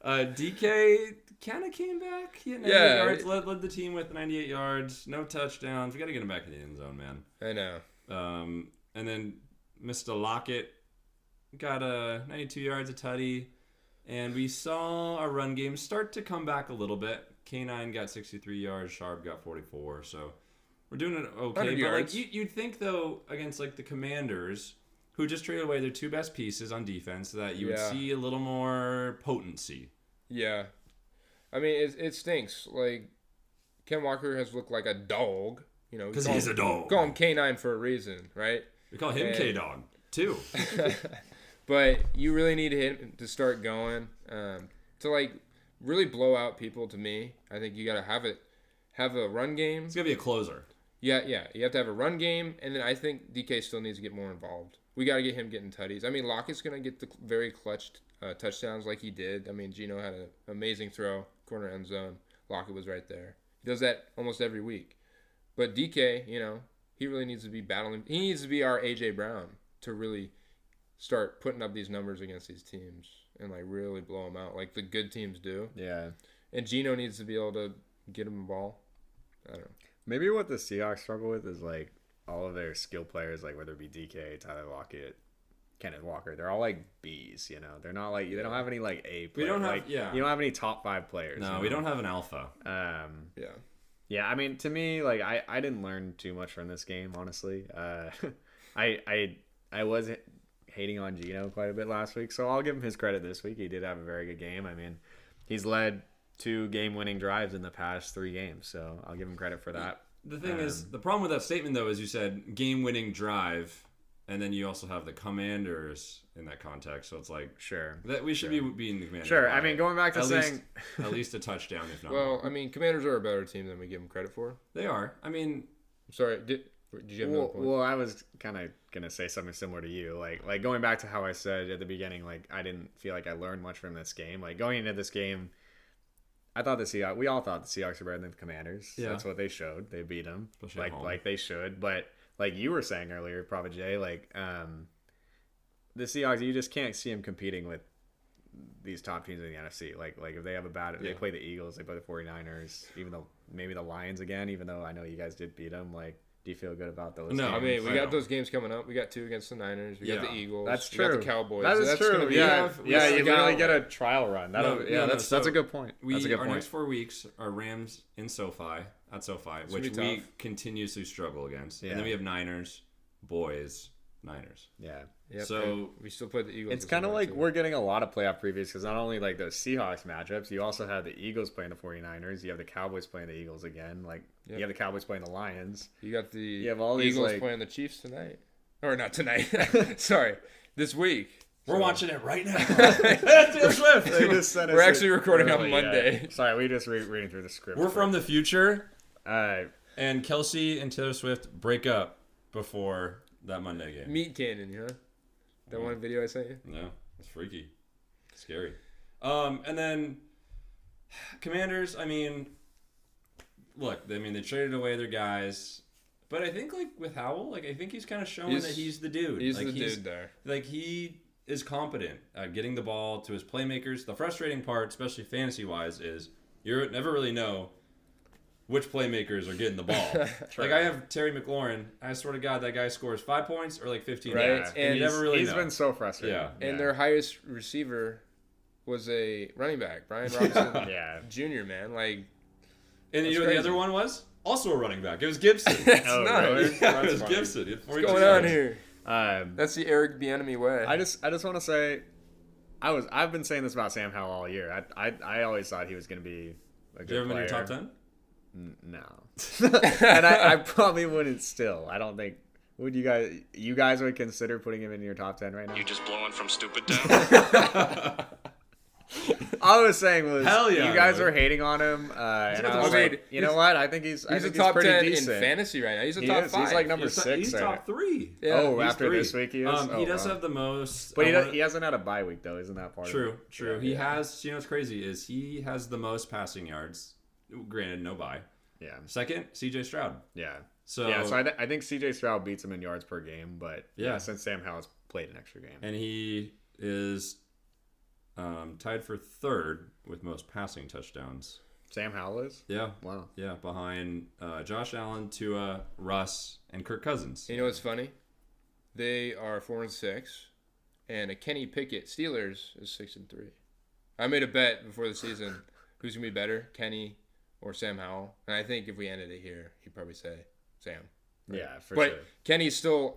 DK kind of came back. He had 98 yards, led the team with 98 yards, no touchdowns. We got to get him back in the end zone, man. I know. And then Mr. Lockett got 92 yards, a tutty. And we saw our run game start to come back a little bit. K9 got 63 yards. Sharp got 44. So we're doing it okay. 100 But yards. like you'd think though against like the Commanders, who just traded away their 2 best pieces on defense, that you would see a little more potency. Yeah. I mean, it stinks. Like, Ken Walker has looked like a dog. You know, Because he's a dog. Call him K9 for a reason, right? We call him KDawg, too. But you really need him to start going. To, like, really blow out people, to me, I think you got to have a run game. He's going to be a closer. Yeah. You have to have a run game, and then I think DK still needs to get more involved. We got to get him getting tutties. I mean, Lockett's going to get the very clutch touchdowns like he did. I mean, Geno had an amazing throw, corner end zone. Lockett was right there. He does that almost every week. But DK, you know, he really needs to be battling. He needs to be our A.J. Brown to really start putting up these numbers against these teams and, like, really blow them out like the good teams do. Yeah. And Geno needs to be able to get him the ball. I don't know. Maybe what the Seahawks struggle with is, like, all of their skill players, like whether it be DK, Tyler Lockett, Kenneth Walker, they're all like B's, you know. They're not like, they don't have any like A players. We don't have, like, you don't have any top 5 players. No, you know? we don't have an alpha. Yeah, I mean, to me, like, I didn't learn too much from this game, honestly. I was hating on Geno quite a bit last week, so I'll give him his credit this week. He did have a very good game. I mean, he's led 2 game-winning drives in the past 3 games, so I'll give him credit for that. The thing is, the problem with that statement, though, is you said game-winning drive, and then you also have the Commanders in that context. So it's like, sure, that we should be beating the Commanders. Sure, I mean, going back to at saying... at least a touchdown, if not. Well, I mean, Commanders are a better team than we give them credit for. They are. I mean... I'm sorry, did you have another point? Well, I was kind of going to say something similar to you. Like going back to how I said at the beginning, like, I didn't feel like I learned much from this game. Like, going into this game... I thought we all thought the Seahawks were better than the Commanders. Yeah. That's what they showed. They beat them, Especially at home. like they should. But like you were saying earlier, Prava J, like the Seahawks, you just can't see them competing with these top teams in the NFC. Like if they have they play the Eagles, they play the 49ers, even though maybe the Lions again. Even though I know you guys did beat them, like. Do you feel good about those? No, games? I mean, we got those games coming up. We got 2 against the Niners. We got the Eagles. That's true. true. We got the Cowboys. That is That's true. Gonna be, You literally get a trial run. That's a good point. That's a good Our point. next 4 weeks are Rams in SoFi, which be we tough. continuously struggle against. Yeah. And then we have Niners, Niners. Yeah. Yep, So and we still play the Eagles. It's this kind of week, like too. we're getting a lot of playoff previews because not only like those Seahawks matchups, you also have the Eagles playing the 49ers. You have the Cowboys playing the Eagles again. Like you have the Cowboys playing the Lions. You got the have all these, Eagles like- playing the Chiefs tonight. Or not tonight. Sorry. This week. we're watching it right now. Taylor Swift. They just sent us We're it actually recording on early, Monday. yeah. Sorry, we just reading through the script. We're from the future, Uh, and Kelsey and Taylor Swift break up before that Monday game. Meat cannon, huh? That one video I sent you? No, it's freaky. Scary. And then Commanders, I mean, look, they traded away their guys. But I think, like, with Howell, like, I think he's kind of showing that he's the dude. He's like, the dude there. Like, he is competent at getting the ball to his playmakers. The frustrating part, especially fantasy-wise, is you never really know which playmakers are getting the ball. Like, I have Terry McLaurin. I swear to God, that guy scores 5 points or, like, 15 Right, points. and you never really he's know. been so frustrating. Yeah. And their highest receiver was a running back, Brian Robinson Yeah. Jr., man. Like, And you know what crazy. the other one was? Also a running back. It was Gibson. Oh, nuts. really? Yeah, it That's was funny. Gibson. He had 42 what's going on yards. here? That's the Eric Bieniemy way. I just want to say, I've been saying this about Sam Howell all year. I always thought he was going to be a good Did you have him in player. your top 10? No, and I probably wouldn't still. I don't think. Would you guys would consider putting him in your top 10 right now? You just blowing from stupid down? All I was saying was, Hell yeah, you guys dude. were hating on him, and I was I like, mean, you know what? I think he's a top pretty 10 decent. in fantasy right now. He's a He top is. 5. He's like number He's 6. He's right? top 3. Yeah, Oh, He's after 3. this week he is. He does wow. have the most. But he hasn't had a bye week though, isn't that part of True, it? true. Yeah, He yeah. has. You know what's crazy is he has the most passing yards. Granted, no bye. Yeah, Second, C.J. Stroud. yeah. So I think C.J. Stroud beats him in yards per game, but Yeah. since Sam Howell's played an extra game. and he is tied for 3rd with most passing touchdowns. Sam Howell is? Yeah, Wow. yeah, behind Josh Allen, Tua, Russ, and Kirk Cousins. You know what's funny? They are 4-6, and a Kenny Pickett Steelers is 6-3. I made a bet before the season. Who's gonna be better, Kenny or Sam Howell. And I think if we ended it here, he'd probably say Sam. Right? Yeah, for but sure. Kenny still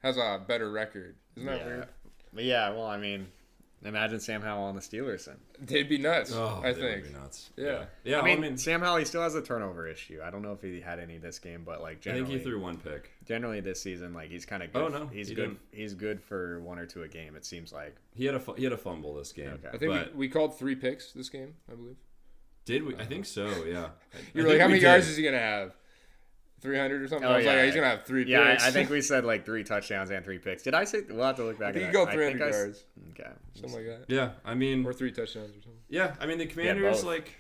has a better record. Isn't that weird? But yeah, well, I mean, imagine Sam Howell on the Steelers then. They'd be nuts. I they think. would be nuts. Yeah. Yeah. I mean, Sam Howell, he still has a turnover issue. I don't know if he had any this game, but like I generally, think he threw one pick. generally this season, like he's kind of good. Oh, no, he's he good. didn't. He's good for 1 or 2 a game. It seems like. He had a fumble this game. Okay. I think but we called 3 picks this game, I believe. did we? I think so. Yeah. You were like, how many yards is he going to have? 300 or something? I was like, he's going to have 3 picks. Yeah, I think we said like 3 touchdowns and 3 picks. Did I say? We'll have to look back. I think at you that. go 300 yards. Okay. Something like that. Yeah. I mean, Or 3 touchdowns or something. yeah. I mean, the Commanders both. like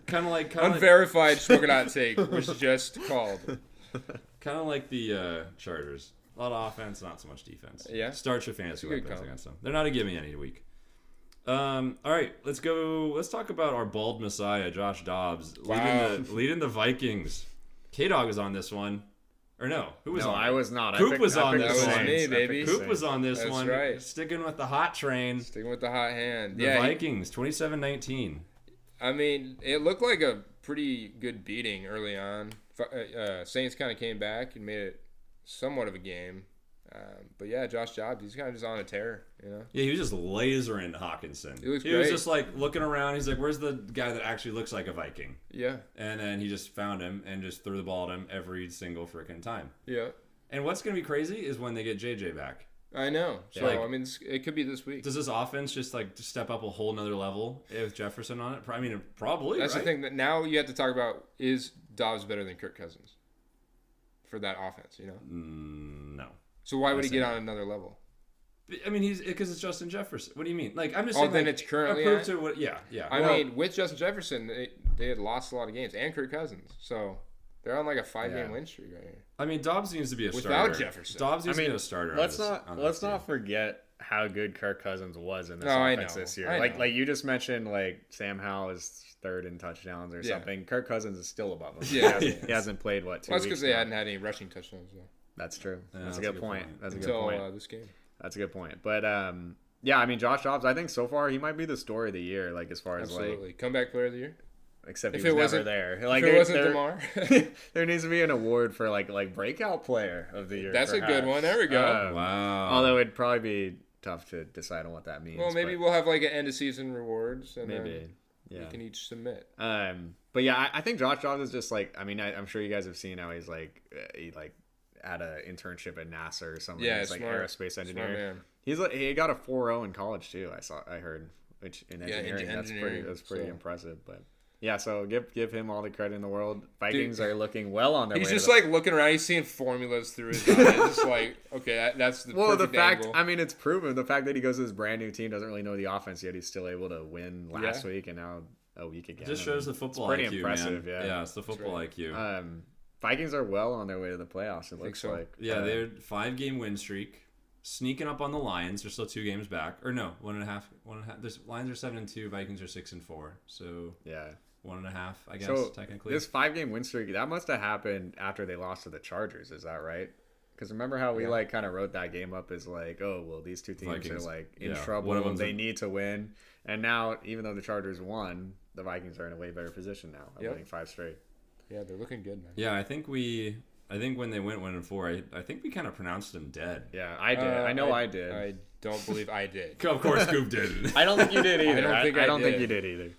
kind of like Unverified Shmokin Hot Take was just called. kind of like the Chargers. A lot of offense, not so much defense. Yeah. Start your fantasy That's a good weapons call. against them. They're not a gimme any week. All right, let's go. Let's talk about our bald messiah, Josh Dobbs, Wow. leading the Vikings. KDawg was on this one, or no? Who was No, on? I was not. Coop I picked, was I on picked this the one. Saints. Me, I picked baby. the Coop Saints. was on this That's one, right. sticking with the hot train. Sticking with the hot hand. The Yeah, Vikings, 27-19. I mean, it looked like a pretty good beating early on. Saints kind of came back and made it somewhat of a game. But yeah, Josh Dobbs, he's kind of just on a tear, you know? Yeah, he was just lasering Hawkinson. He looks was great. just like looking around. He's like, "Where's the guy that actually looks like a Viking?" Yeah, And then he just found him and just threw the ball at him every single freaking time. yeah. And what's going to be crazy is when they get JJ back. I know. So, Like- I mean, it could be this week. Does this offense just like step up a whole nother level with Jefferson on it? I mean, probably. That's right? the thing that now you have to talk about, is Dobbs better than Kirk Cousins for that offense, you know? No. So why would he get on another level? I mean, he's because it's Justin Jefferson. What do you mean? Like, I'm just Oh, saying. then like, it's currently approved at? to what? Yeah, yeah. I Well, mean, with Justin Jefferson, they had lost a lot of games, and Kirk Cousins. So they're on like a 5-game win streak right here. I mean, Dobbs needs to be a Without starter. Jefferson. Dobbs needs to be a starter. Let's on this let's team. not forget how good Kirk Cousins was in this No, I offense know. this year. I Like know. you just mentioned, like Sam Howell is 3rd in touchdowns or Yeah. something. Kirk Cousins is still above him. Yeah. He hasn't played 2 Well, that's weeks because they now. hadn't had any rushing touchdowns though, That's true. Yeah, That's a good point. That's a good until point. this game. That's a good point. But yeah, I mean Josh Dobbs, I think so far he might be the story of the year. Like as far as Absolutely, comeback player of the year. except If he it was never wasn't- there. Like if it wasn't there, Damar, there needs to be an award for like breakout player of the year. that's a good perhaps. one. There we go. Wow. Although it'd probably be tough to decide on what that means. Well, maybe but we'll have like an end of season rewards, and maybe. then Yeah. we can each submit. But yeah, I think Josh Dobbs is just like, I mean, I'm sure you guys have seen how he's like, he like had an internship at NASA or something. Yeah, he's like smart. aerospace Smart engineer. man. He's like, he got a 4.0 in college too. I heard, which in Yeah, engineering, into engineering, that's pretty so. impressive. But yeah, so give him all the credit in the world. Vikings are looking well on their He's way. just to the, like looking around. He's seeing formulas through his eyes. Just like, okay, that's the well, the perfect fact, angle. I mean, it's proven. The fact that he goes to this brand new team, doesn't really know the offense yet. He's still able to win last Yeah. week and now a week again. It just shows the football pretty IQ, impressive, man. yeah. It's the football right. IQ. Vikings are well on their way to the playoffs. It looks so. like. Yeah, they're 5-game win streak, sneaking up on the Lions. They're still 2 games back, or no, 1.5. There's Lions are 7-2, Vikings are 6-4. So Yeah. 1.5, I guess So technically. this 5-game win streak that must have happened after they lost to the Chargers. Is that right? Because remember how we like kind of wrote that game up as like, oh well, these two teams Vikings. are like in Yeah, one of trouble. them's They a- need to win. And now, even though the Chargers won, the Vikings are in a way better position now. Yep. Winning 5 straight. Yeah, they're looking good, man. Yeah, I think when they went 1-4, I think we kind of pronounced them dead. Yeah, I did. I know I did. I don't believe I did. Of course, Koop didn't. I don't think you did either. I don't think I I don't think did. you did either.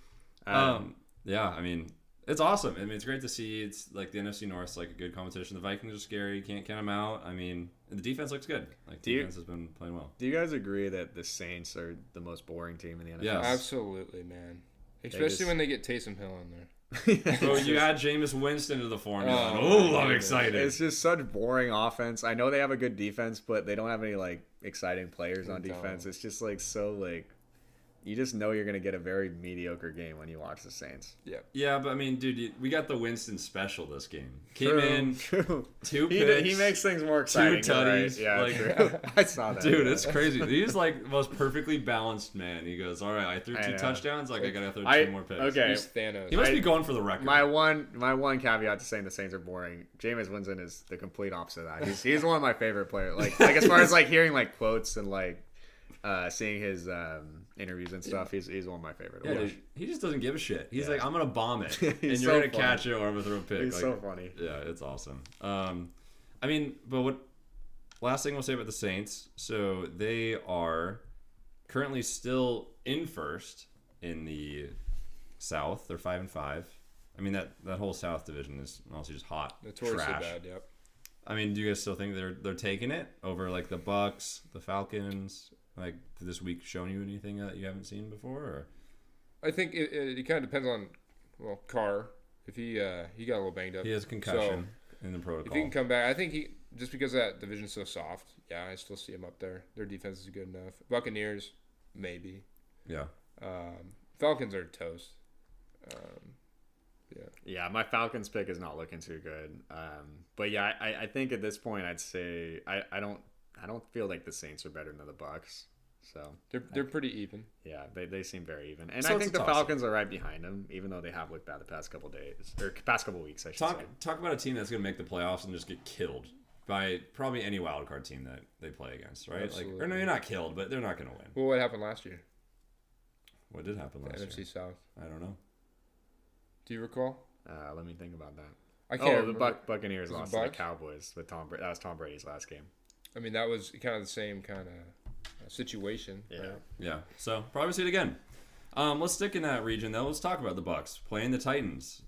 Yeah, I mean, it's awesome. I mean, it's great to see. It's like the NFC North's like a good competition. The Vikings are scary. You can't count them out. I mean, the defense looks good. Like, defense has been playing well. Do you guys agree that the Saints are the most boring team in the NFL? Yes. Absolutely, man. Especially just- when they get Taysom Hill in there. So you add Jameis Winston to the formula. Oh, Oh, I'm goodness. excited. It's just such boring offense. I know they have a good defense, but they don't have any like exciting players on They defense. don't. It's just like so like you just know you're gonna get a very mediocre game when you watch the Saints. Yeah, but I mean, dude, we got the Winston special this game. Came in, True. 2 He, picks. he makes things more exciting. you're right. tutties, Yeah, like- true. I saw that. Dude, yeah. it's crazy. He's like the most perfectly balanced man. He goes, all right, I threw I 2 know. touchdowns. Like, I got to throw 2 more picks. okay. He's Thanos. He must I- be going for the record. My one caveat to saying the Saints are boring. Jameis Winston is the complete opposite of that. He's one of my favorite players. Like as far as like hearing like quotes and like seeing his interviews and stuff. He's one of my favorite. Yeah, dude, he just doesn't give a shit. He's like, I'm gonna bomb it, and He's you're so gonna funny. catch it, or I'm gonna throw a pick. He's like, so funny. Yeah, it's awesome. I mean, but what? Last thing we'll say about the Saints. So they are currently still in first in the South. They're 5-5. I mean that whole South division is honestly just hot. Notoriously trash. bad. Yep. I mean, do you guys still think they're taking it over like the Bucks, the Falcons? Like, did this week shown you anything that you haven't seen before? Or? I think it kind of depends on Carr. If he got a little banged up. He has concussion in the protocol. If he can come back, I think just because that division's so soft. Yeah, I still see him up there. Their defense is good enough. Buccaneers, maybe. Yeah. Falcons are toast. Yeah, my Falcons pick is not looking too good. But yeah, I think at this point I'd say I don't feel like the Saints are better than the Bucks. So They're pretty even. yeah, they seem very even, and So I it's think a the toss-up. Falcons are right behind them, even though they have looked bad the past couple days or past couple weeks. I should say. Talk about a team that's going to make the playoffs and just get killed by probably any wild card team that they play against, right? Absolutely. Like, or no, you're not killed, but they're not going to win. Well, what happened last year? What did happen The last NFC year? South. I don't know. Do you recall? Let me think about that. I can't The remember. Buccaneers Was it lost to the Bucks? Cowboys with Tom Brady. That was Tom Brady's last game. I mean, that was kind of the same kind of situation. Yeah. Right? Yeah, so probably see it again. Let's stick in that region though. Let's talk about the Bucks playing the Titans.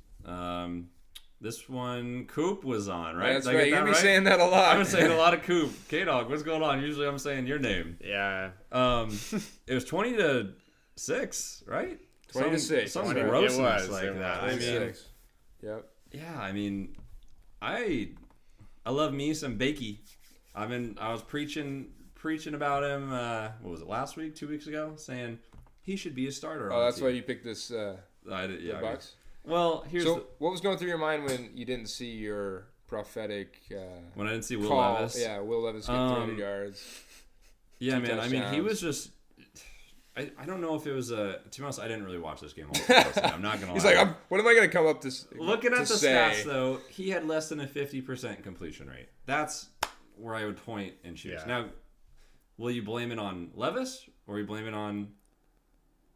This one, Koop was on, right? That's Did I right. get You're that gonna be right? saying that a lot. I've been saying a lot of Koop. KDawg, what's going on? Usually I'm saying your name. Yeah. It was 20-6, right? 20-6. Some 20 grossness it was, like it that. was. I mean, 26. Yep. yeah, I mean, I love me some Bakey. I was preaching about him. What was it, last week, 2 weeks ago, saying he should be a starter. Oh, on that's the why team. you picked this. I did, yeah. The Bucks. Well, here's So, what was going through your mind when you didn't see your prophetic when I didn't see Will call? Levis. Yeah, Will Levis get 300 yards. Yeah, 2 man. I mean, he touchdowns. was just. I don't know if it was a. To be honest, I didn't really watch this game all that closely. I'm not gonna. He's lie. like, what am I going to come up to Looking at to the say? stats, though, he had less than a 50% completion rate. That's where I would point and choose. Yeah. Now, will you blame it on Levis or you blame it on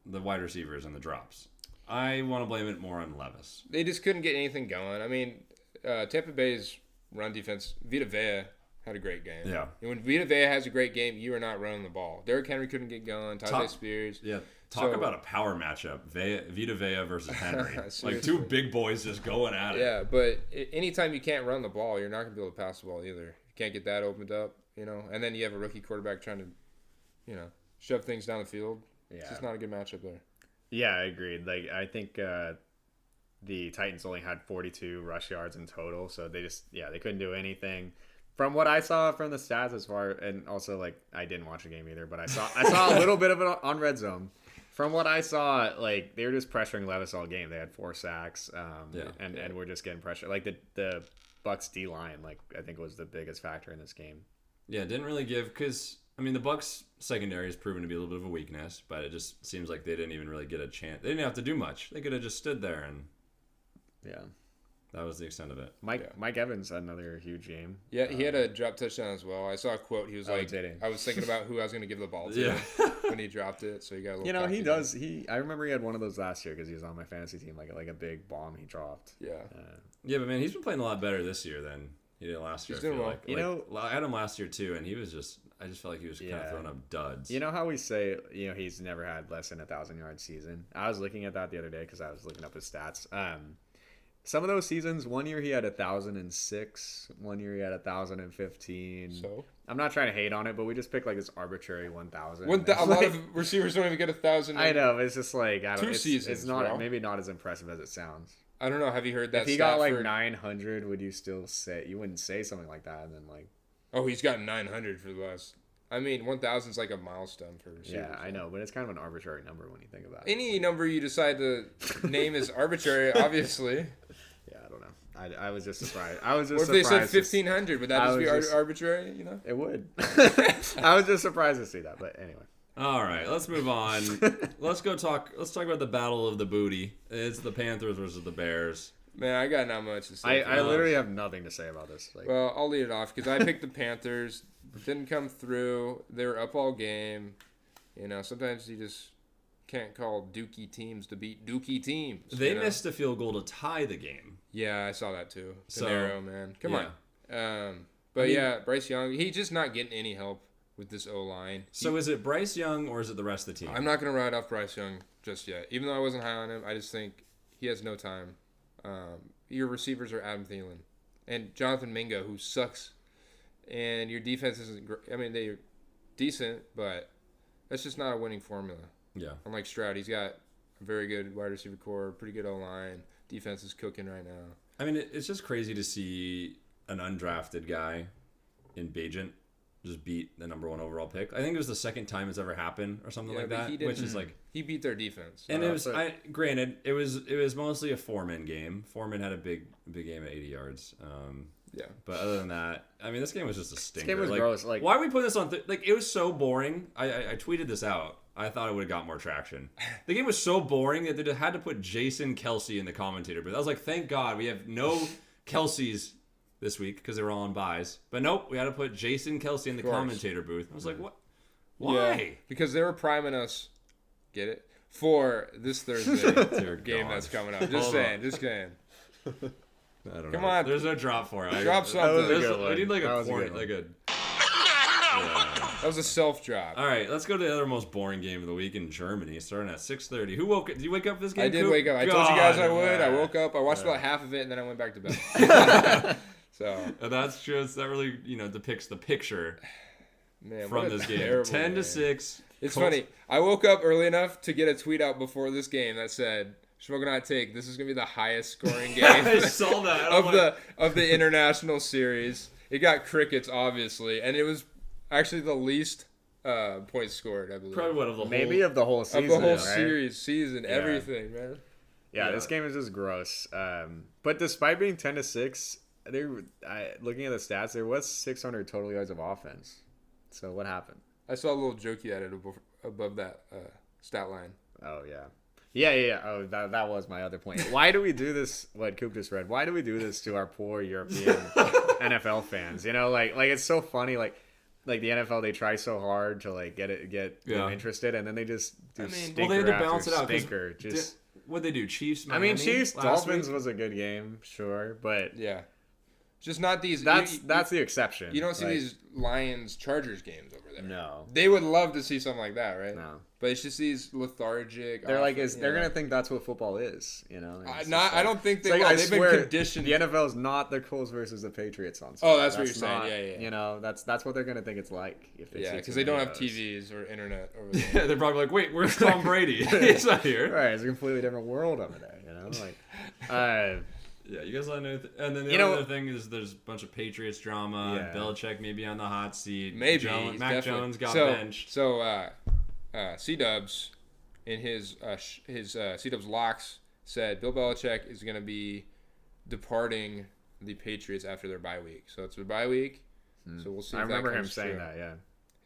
the wide receivers and the drops? I want to blame it more on Levis. They just couldn't get anything going. I mean, Tampa Bay's run defense, Vita Vea had a great game. Yeah. And when Vita Vea has a great game, you are not running the ball. Derrick Henry couldn't get going. Tajay Top- Spears. Yeah. Talk So- about a power matchup. Vita Vea versus Henry. Like Seriously. two big boys just going at it. Yeah, but anytime you can't run the ball, you're not going to be able to pass the ball either. You can't get that opened up, And then you have a rookie quarterback trying to, shove things down the field. It's Yeah. just not a good matchup there. Yeah, I agreed. Like, I think the Titans only had 42 rush yards in total, so they couldn't do anything. From what I saw from the stats, and also like I didn't watch the game either, but I saw a little bit of it on Red Zone. From what I saw, like they were just pressuring Levis all game. They had 4 sacks, and we're just getting pressure. Like the Bucks D line, like I think was the biggest factor in this game. Yeah, didn't really give because I mean the Bucks secondary has proven to be a little bit of a weakness, but it just seems like they didn't even really get a chance. They didn't have to do much. They could have just stood there and Yeah, that was the extent of it. Mike Evans had another huge game. Yeah, he had a drop touchdown as well. I saw a quote. He was like, did he? I was thinking about who I was going to give the ball to Yeah. when he dropped it, so he got a little He cocky does. I remember he had one of those last year because he was on my fantasy team, like a big bomb he dropped. there. Yeah. Yeah, but man, he's been playing a lot better this year than he did last year. He's I feel doing well. like. I had him last year too, and he was just. I just felt like he was kind of throwing up duds. You know how we say, he's never had less than 1,000-yard season? I was looking at that the other day because I was looking up his stats. Some of those seasons, one year he had 1,006, one year he had 1,015. So? I'm not trying to hate on it, but we just picked like this arbitrary 1,000. A lot of receivers don't even get 1,000. I know, it's just like, I don't 2 it's, seasons, it's not bro. maybe not as impressive as it sounds. I don't know. Have you heard that If he stat got like for- 900, would you still say, you wouldn't say something like that and then like, Oh, he's got 900 for the last. I mean, 1,000 is like a milestone for receivers. yeah, I know, but it's kind of an arbitrary number when you think about it. Any number you decide to name is arbitrary, obviously. Yeah, I don't know. I was just surprised. I was Or just if they said surprised. 1,500, would that I just be was just- arbitrary? It would. I was just surprised to see that, but anyway. All right, let's move on. Let's talk about the battle of the booty. It's the Panthers versus the Bears. Man, I got not much to say. I literally have nothing to say about this. Like, Well, I'll lead it off because I picked the Panthers. Didn't come through. They were up all game. You know, sometimes you just can't call dookie teams to beat dookie teams. They missed a field goal to tie the game. Yeah, I saw that too. So, Panero, man. Come on. But Bryce Young, he's just not getting any help with this O-line. So is it Bryce Young or is it the rest of the team? I'm not going to write off Bryce Young just yet. Even though I wasn't high on him, I just think he has no time. Your receivers are Adam Thielen and Jonathan Mingo, who sucks. And your defense isn't great. I mean, they're decent, but that's just not a winning formula. Yeah. Unlike Stroud, he's got a very good wide receiver core, pretty good O-line. Defense is cooking right now. I mean, it's just crazy to see an undrafted guy in Pungent just beat the number 1 overall pick. I think it was the second time it's ever happened or something like that, which is like he beat their defense. And it was granted it was mostly a Foreman game. Foreman had a big game at 80 yards. Yeah. But other than that, I mean, this game was just a stinker. This game was gross. Like, why are we putting this on? It was so boring. I tweeted this out. I thought it would have got more traction. The game was so boring that they had to put Jason Kelsey in the commentator booth. I was like, thank God we have no Kelseys this week because they were all on buys. But nope, we had to put Jason Kelsey in the commentator booth. I was like, what? Why? Yeah, because they were priming us. Get it? For this Thursday game that's coming up. Just saying. I don't know. Come on. There's no drop for it. Drop something. We need like a corner, like a. That was a self-drop. All right, let's go to the other most boring game of the week in Germany, starting at 6:30. Who woke up? Did you wake up for this game? I did Coop? wake up. I told you guys I would. I woke up. I watched about half of it, and then I went back to bed. So that's just that really depicts the picture from this game. Terrible 10-6. It's funny. I woke up early enough to get a tweet out before this game that said, "Shmokin Hot Take. This is gonna be the highest scoring game I saw that of the international series." It got crickets, obviously, and it was actually the least points scored, I believe. Probably of the whole season. Of the whole right? season, everything, man. Yeah, this game is just gross. But despite being 10-6, looking at the stats, there was 600 total yards of offense. So what happened? I saw a little jokey at it above that stat line. Oh, yeah. Yeah. Oh, that was my other point. Why do we do this? What Koop just read. Why do we do this to our poor European NFL fans? Like it's so funny. Like the NFL, they try so hard to like get them interested, and then they just do stinker they had to balance it out. Stinker. What'd they do? Chiefs. Miami, I mean, Chiefs Dolphins was a good game, sure, but yeah. Just not these. That's the exception. You don't see these Lions Chargers games over there. No. They would love to see something like that, right? No. But it's just these lethargic. They're they're gonna think that's what football is, I don't think they will. They've been conditioned. The NFL is not the Colts versus the Patriots on. Oh, that's what you're saying. Yeah. That's what they're gonna think it's like if they see because they don't have TVs or internet over there. Yeah, they're probably like, wait, where's Tom Brady? He's not here. Right, it's a completely different world over there. Yeah, you guys let know. And then the other thing is there's a bunch of Patriots drama. Yeah. Belichick maybe on the hot seat. Maybe. Mac Jones got benched. So C-Dubs in his C-Dubs locks said Bill Belichick is going to be departing the Patriots after their bye week. So it's their bye week. So we'll see. I remember him true. saying that. Yeah.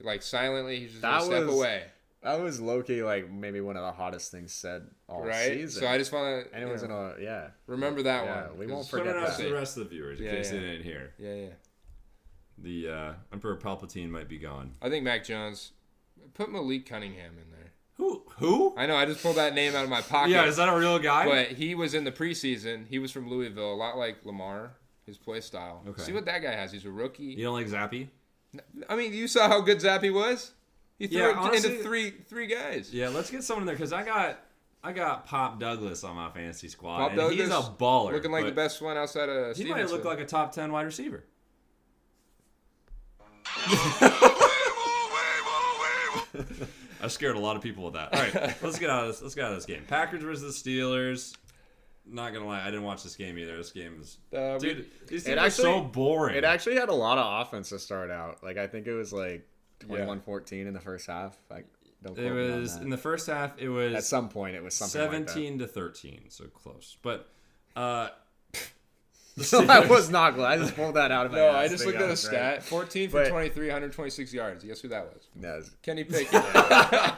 Like silently, he's just going to step away. That was low-key like maybe one of the hottest things said all season. So I just want to... And it was remember that one. We won't forget that. To the rest of the viewers in case they didn't hear. Yeah. The Emperor Palpatine might be gone. I think Mac Jones... Put Malik Cunningham in there. Who? I know, I just pulled that name out of my pocket. Yeah, is that a real guy? But he was in the preseason. He was from Louisville, a lot like Lamar, his play style. Okay. See what that guy has. He's a rookie. You don't like Zappy? I mean, you saw how good Zappy was? He threw it honestly, into three guys. Yeah, let's get someone in there because I got Pop Douglas on my fantasy squad. Pop Douglas, he's a baller. Looking like the best one outside of He Stevenson. might look like a top 10 wide receiver. I scared a lot of people with that. All right, let's get out of this game. Packers versus the Steelers. Not gonna lie, I didn't watch this game either. This game is these teams are so boring. It actually had a lot of offense to start out. Like I think it was like 21-14 in the first half. It was in the first half. It was at some point it was something 17 to 13, so close. But I was not glad. I just pulled that out of my No, ass. I just Think looked at the was stat. right. 14 for But- 23, 126 yards. Guess who that was? No, Kenny Pickett.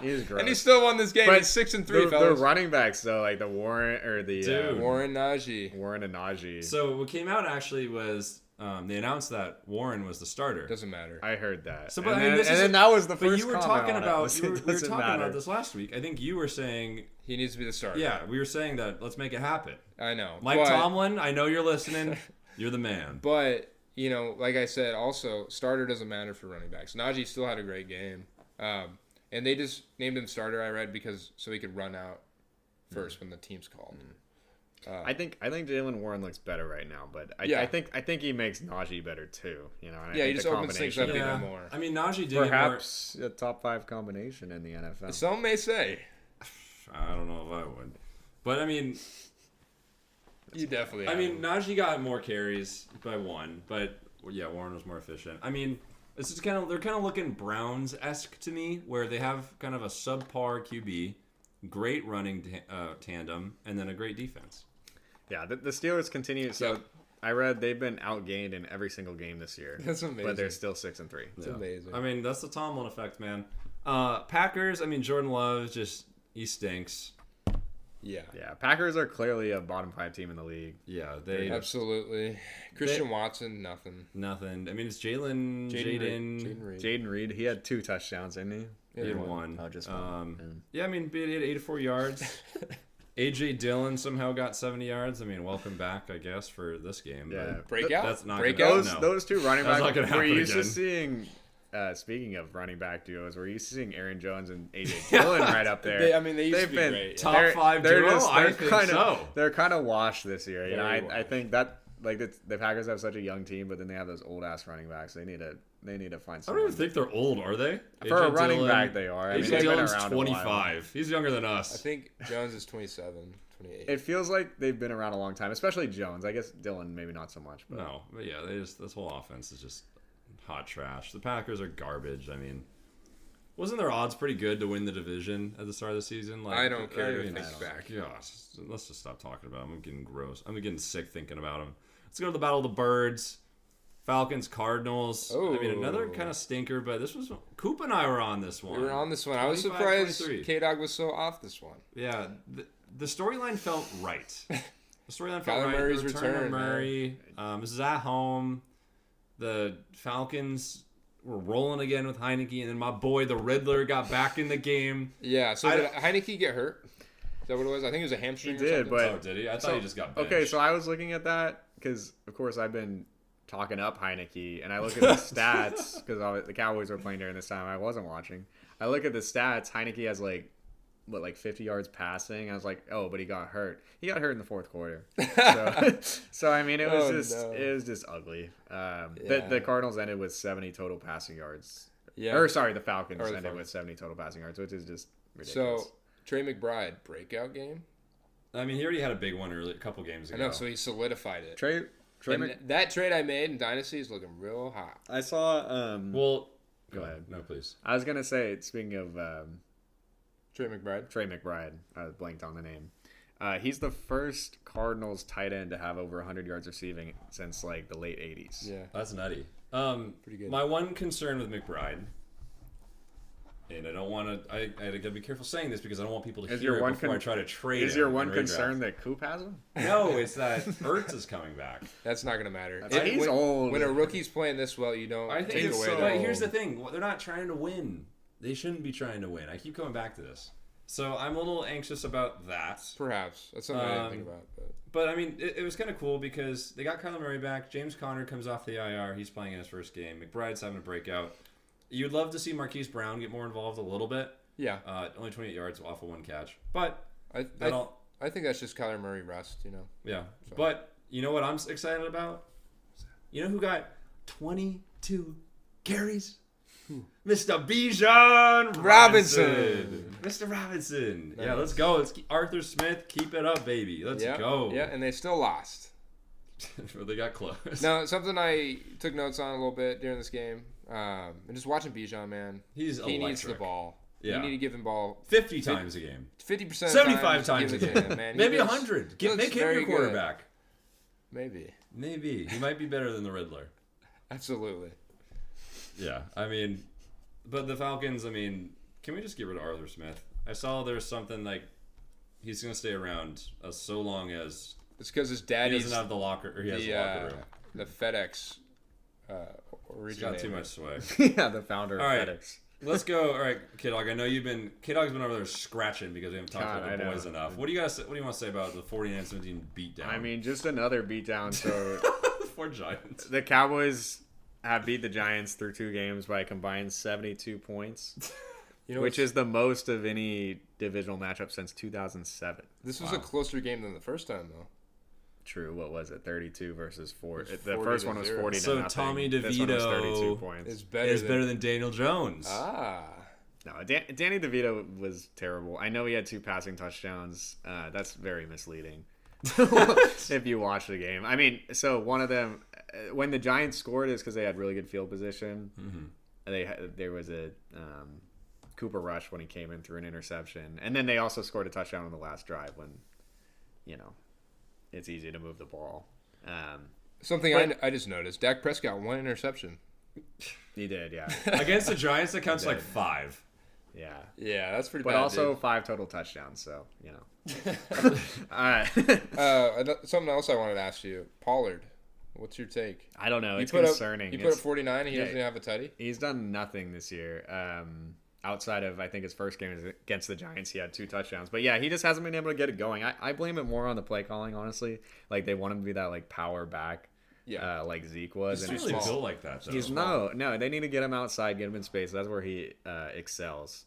he's gross. And he still won this game. But He's 6-3, the fellas. running backs though, like the Warren or the Dude. Warren Najee. Warren and Najee. So what came out actually was they announced that Warren was the starter. Doesn't matter. I heard that. So, and but I then, mean, this and is then that was the But first. you were comment talking on it, about was we were it doesn't talking matter. about this last week. I think you were saying, He needs to be the starter. yeah, we were saying that let's make it happen. I know. Mike but, Tomlin, I know you're listening. You're the man. But, you know, like I said, also, starter doesn't matter for running backs. Najee still had a great game. And they just named him starter, I read, because so he could run out first when the team's called. I think Jalen Warren looks better right now, but I think he makes Najee better too. You know, and I Yeah, think he just the opens things combination up of- even more. I mean, Najee did get more. Perhaps a top 5 combination in the NFL. Some may say. I don't know if I would, but I mean, You definitely Najee got more carries by one, but yeah, Warren was more efficient. I mean, this is they're kind of looking Browns-esque to me, where they have kind of a subpar QB, great running tandem, and then a great defense. Yeah, the Steelers continue. So I read they've been outgained in every single game this year. That's amazing. But they're still 6-3. It's amazing. I mean, that's the Tomlin effect, man. Packers, I mean, Jordan Love he stinks. Yeah. Yeah, Packers are clearly a bottom 5 team in the league. Yeah, they Absolutely. Christian Watson, nothing. nothing. I mean, it's Jaden. Reed. Jaden Reed, he had 2 touchdowns, didn't he? He had one. Oh, just one. Yeah, I mean, he had 84 yards. AJ Dillon somehow got 70 yards. I mean, welcome back, I guess, for this game. Yeah. But Breakout? that's not Breakout? gonna, no. Those 2 running That's not backs. gonna We're happen used to again. seeing. Speaking of running back duos, we're used to seeing Aaron Jones and AJ Dillon right up there. They used to be great. Top they're- 5 they're duo? just- I they're think kinda- so. They're kind of washed this year. You know, Very I washed. think that like the Packers have such a young team, but then they have those old ass running backs. They need to find I someone. don't even think they're old, are they? For a AJ running Dillon- back, they are. I mean, AJ they've been Dillon's around a while. 25. He's younger than us. I think Jones is 27, 28. It feels like they've been around a long time, especially Jones. I guess Dillon maybe not so much. But No, but yeah, this whole offense is just hot trash. The Packers are garbage. I mean, wasn't their odds pretty good to win the division at the start of the season? Like, I don't care to mean, think back. Gosh, let's just stop talking about them. I'm getting gross. I'm getting sick thinking about them. Let's go to the Battle of the Birds. Falcons, Cardinals. I mean, another kind of stinker, but this was Koop and I were on this one. We were on this one. I was 25, surprised 23. KDawg was so off this one. Yeah, the storyline felt right. The storyline felt Kyler right. Murray's The return of return, Murray. This is at home. The Falcons were rolling again with Heineke, and then my boy, the Riddler, got back in the game. Yeah, so did Heineke get hurt? Is that what it was? I think it was a hamstring He or did, something. but Oh, did he? I thought he just got benched. okay. So I was looking at that because, of course, I've been talking up Heineke, and I look at the stats because the Cowboys were playing during this time. I wasn't watching. I look at the stats. Heineke has like 50 yards passing. I was like, oh, but he got hurt. He got hurt in the fourth quarter. So I mean, it was just ugly. The Cardinals ended with 70 total passing yards. Yeah. Or sorry, the Falcons Or the ended Falcons. with 70 total passing yards, which is just ridiculous. So, Trey McBride, breakout game? I mean, he already had a big one a couple games I ago. know, so he solidified it. Trey And that trade I made in Dynasty is looking real hot. I saw. Well, Go ahead. No, please. I was gonna say, speaking of Trey McBride? Trey McBride, I blanked on the name. He's the first Cardinals tight end to have over 100 yards receiving since like the late 80s. Yeah. That's nutty. Pretty good. My one concern with McBride, and I don't want to. I gotta be careful saying this because I don't want people to Is hear your it one before I try to trade. Is him your in one redraft. concern that Koop has him? No, it's that Ertz is coming back. That's not going to matter. He's old. When a rookie's playing this well, you don't I think take it's away so. the But whole- here's the thing: they're not trying to win. They shouldn't be trying to win. I keep coming back to this, so I'm a little anxious about that. Perhaps. That's something I didn't think about. But I mean, it was kind of cool because they got Kyler Murray back. James Conner comes off the IR. He's playing in his first game. McBride's having a breakout. You'd love to see Marquise Brown get more involved a little bit. Yeah. Only 28 yards off of one catch. But I think that's just Kyler Murray rust, you know. yeah. But you know what I'm excited about? You know who got 22 carries? Mr. Bijan Robinson. Mr. Robinson. Nice. Yeah, let's go. Let's Arthur Smith, keep it up, baby. Let's go. Yeah, and they still lost. They got close. No, something I took notes on a little bit during this game. And just watching Bijan, man. He needs the electric. Ball. Yeah. You need to give him ball 50 times a game. 50%. 75 times a give it game. to him, man. Maybe He 100. looks Make him very your quarterback. Maybe. He might be better than the Riddler. Absolutely. Yeah, I mean, but the Falcons, I mean, can we just get rid of Arthur Smith? I saw there's something like he's going to stay around so long as it's because his he daddy's doesn't have the locker, or he has the locker room. The FedEx He's got too much sway. Yeah, the founder of FedEx. Let's go. All right, KDawg. I know KDawg's been over there scratching because we haven't talked about the boys enough. What do you want to say about the 49-17 beatdown? I mean, just another beatdown. So poor Giants. The Cowboys have beat the Giants through 2 games by a combined 72 points, which is the most of any divisional matchup since 2007. This was a closer game than the first time, though. True. What was it? 32 versus 4. The first one was 40 to so nothing. Tommy This one was 32 DeVito points. is better than Daniel Jones. No, Danny DeVito was terrible. I know he had 2 passing touchdowns. That's very misleading if you watch the game. I mean, so one of them, when the Giants scored, is because they had really good field position. Mm-hmm. There was a Cooper rush when he came in through an interception, and then they also scored a touchdown on the last drive when, it's easy to move the ball. I just noticed: Dak Prescott 1 interception. He did, yeah. Against the Giants, that counts like 5. Yeah, that's pretty bad. But also dude. 5 total touchdowns, so, All right. Something else I wanted to ask you. Pollard, what's your take? I don't know. It's concerning. He put up 49 and he doesn't have a tutty? He's done nothing this year. Outside of, I think, his first game against the Giants, he had 2 touchdowns. But, yeah, he just hasn't been able to get it going. I blame it more on the play calling, honestly. Like, they want him to be that, like, power back. Yeah, like Zeke was. He's really built like that. Though. He's no. They need to get him outside, get him in space. That's where he excels.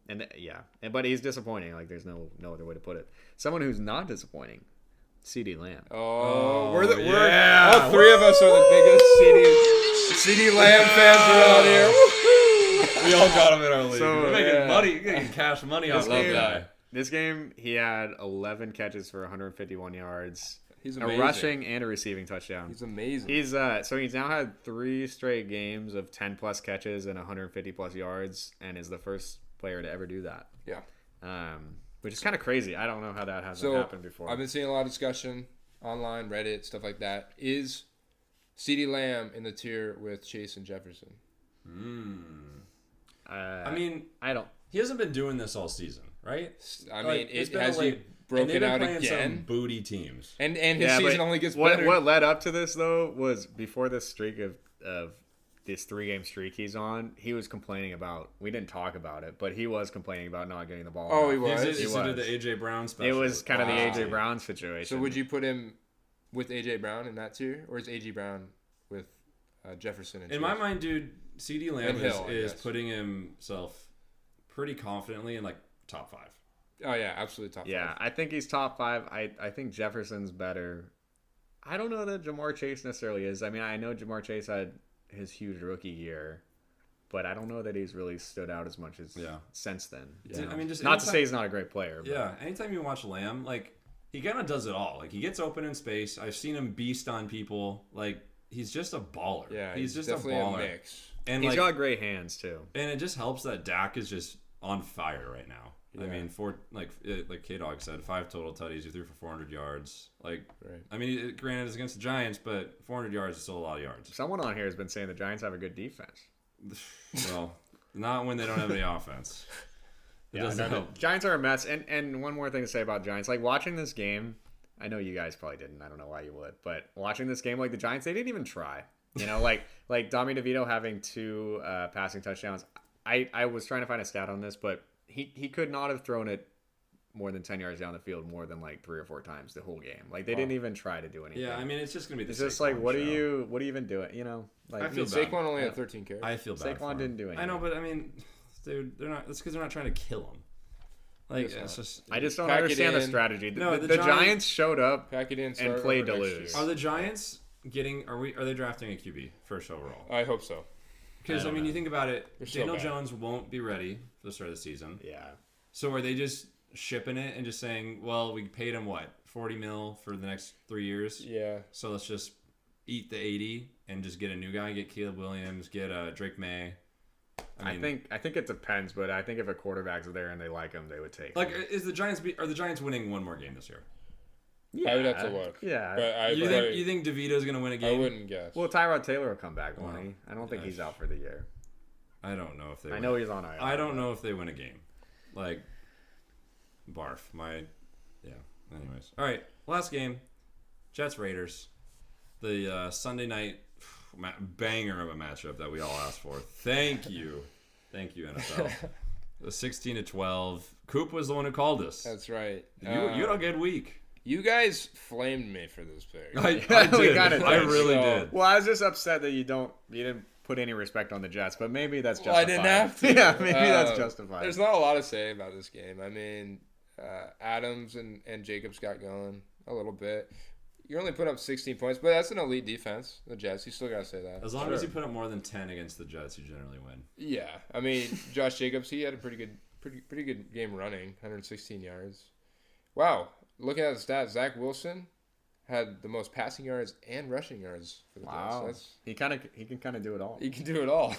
But he's disappointing. Like there's no other way to put it. Someone who's not disappointing, CD Lamb. We're all 3 of us are the biggest CD Lamb fans around here. We all got him in our league. So, we're making money, getting cash money off that guy. This game, he had 11 catches for 151 yards. He's amazing. A rushing and a receiving touchdown. He's amazing. He's now had 3 straight games of 10 plus catches and 150 plus yards, and is the first player to ever do that. Yeah. Which is kind of crazy. I don't know how that hasn't happened before. I've been seeing a lot of discussion online, Reddit, stuff like that. Is CeeDee Lamb in the tier with Chase and Jefferson? I mean, I don't. He hasn't been doing this all season, right? I mean, it has broken out again. Some booty teams, and his season only gets better. What led up to this though was before this streak of this 3-game streak he's on, he was complaining about. We didn't talk about it, but he was complaining about not getting the ball. Oh, he was. He did the AJ Brown special. It was kind of the AJ Brown situation. So would you put him with AJ Brown in that tier, or is AJ Brown with Jefferson? And in my mind, dude, CeeDee Lamb is putting himself pretty confidently in like top 5. Oh yeah, absolutely top 5. Yeah, I think he's top 5. I think Jefferson's better. I don't know that Jamar Chase necessarily is. I mean, I know Jamar Chase had his huge rookie year, but I don't know that he's really stood out as much as since then. Yeah. I mean, just not to say he's not a great player. But. Yeah, anytime you watch Lamb, like he kind of does it all. Like he gets open in space. I've seen him beast on people. Like he's just a baller. Yeah, he's just definitely a baller. A mix. And he's got great hands too. And it just helps that Dak is just on fire right now. Yeah. I mean, like KDawg said, 5 total tutties. He threw for 400 yards. Like, right. I mean, granted, it's against the Giants, but 400 yards is still a lot of yards. Someone on here has been saying the Giants have a good defense. Well, not when they don't have any offense. It doesn't help. Giants are a mess. And one more thing to say about Giants. Like, watching this game, I know you guys probably didn't. I don't know why you would. But watching this game, like, the Giants, they didn't even try. You know, like Tommy DeVito having 2 passing touchdowns. I was trying to find a stat on this, but he could not have thrown it more than 10 yards down the field more than like 3 or 4 times the whole game. Like they didn't even try to do anything. Yeah, I mean it's just gonna be. It's just like what are you even doing? You know, like I feel Saquon only had 13 carries. I feel bad. Saquon didn't do anything. I know, but I mean, dude, they're not. That's because they're not trying to kill him. Like it's just. I just don't understand the strategy. The Giants showed up and played to lose. Are the Giants getting? Are they drafting a QB first overall? I hope so. Because I mean, you think about it. Daniel Jones won't be ready for the start of the season. Yeah. So are they just shipping it and just saying, well, we paid him what, $40 million for the next 3 years? Yeah. So let's just eat the 80 and just get a new guy, get Caleb Williams, get Drake May. I think it depends, but I think if a quarterback's there and they like him, they would take. Like, are the Giants winning one more game this year? I would have to look. Yeah. But You think DeVito's gonna win a I game? wouldn't guess. Well, Tyrod Taylor will come back, won't Well, he? I don't think he's out for the year. I don't know if they. I know he's on IR. I don't know if they win a game. Like, barf. Anyways, all right. Last game, Jets Raiders, the Sunday night banger of a matchup that we all asked for. Thank you, NFL. The 16-12. Koop was the one who called us. That's right. You had a good week. You guys flamed me for this pick. I did. I really So- did. Well, I was just upset that you didn't put any respect on the Jets, but maybe that's justified. Well, I didn't have to. Yeah, maybe that's justified. There's not a lot to say about this game. I mean, Adams and Jacobs got going a little bit. You only put up 16 points, but that's an elite defense. The Jets, you still gotta say that. As long as you put up more than 10 against the Jets, you generally win. Yeah, I mean, Josh Jacobs, he had a pretty good game running, 116 yards. Wow, looking at the stats, Zach Wilson had the most passing yards and rushing yards for the Jets. He can kind of do it all. He can do it all.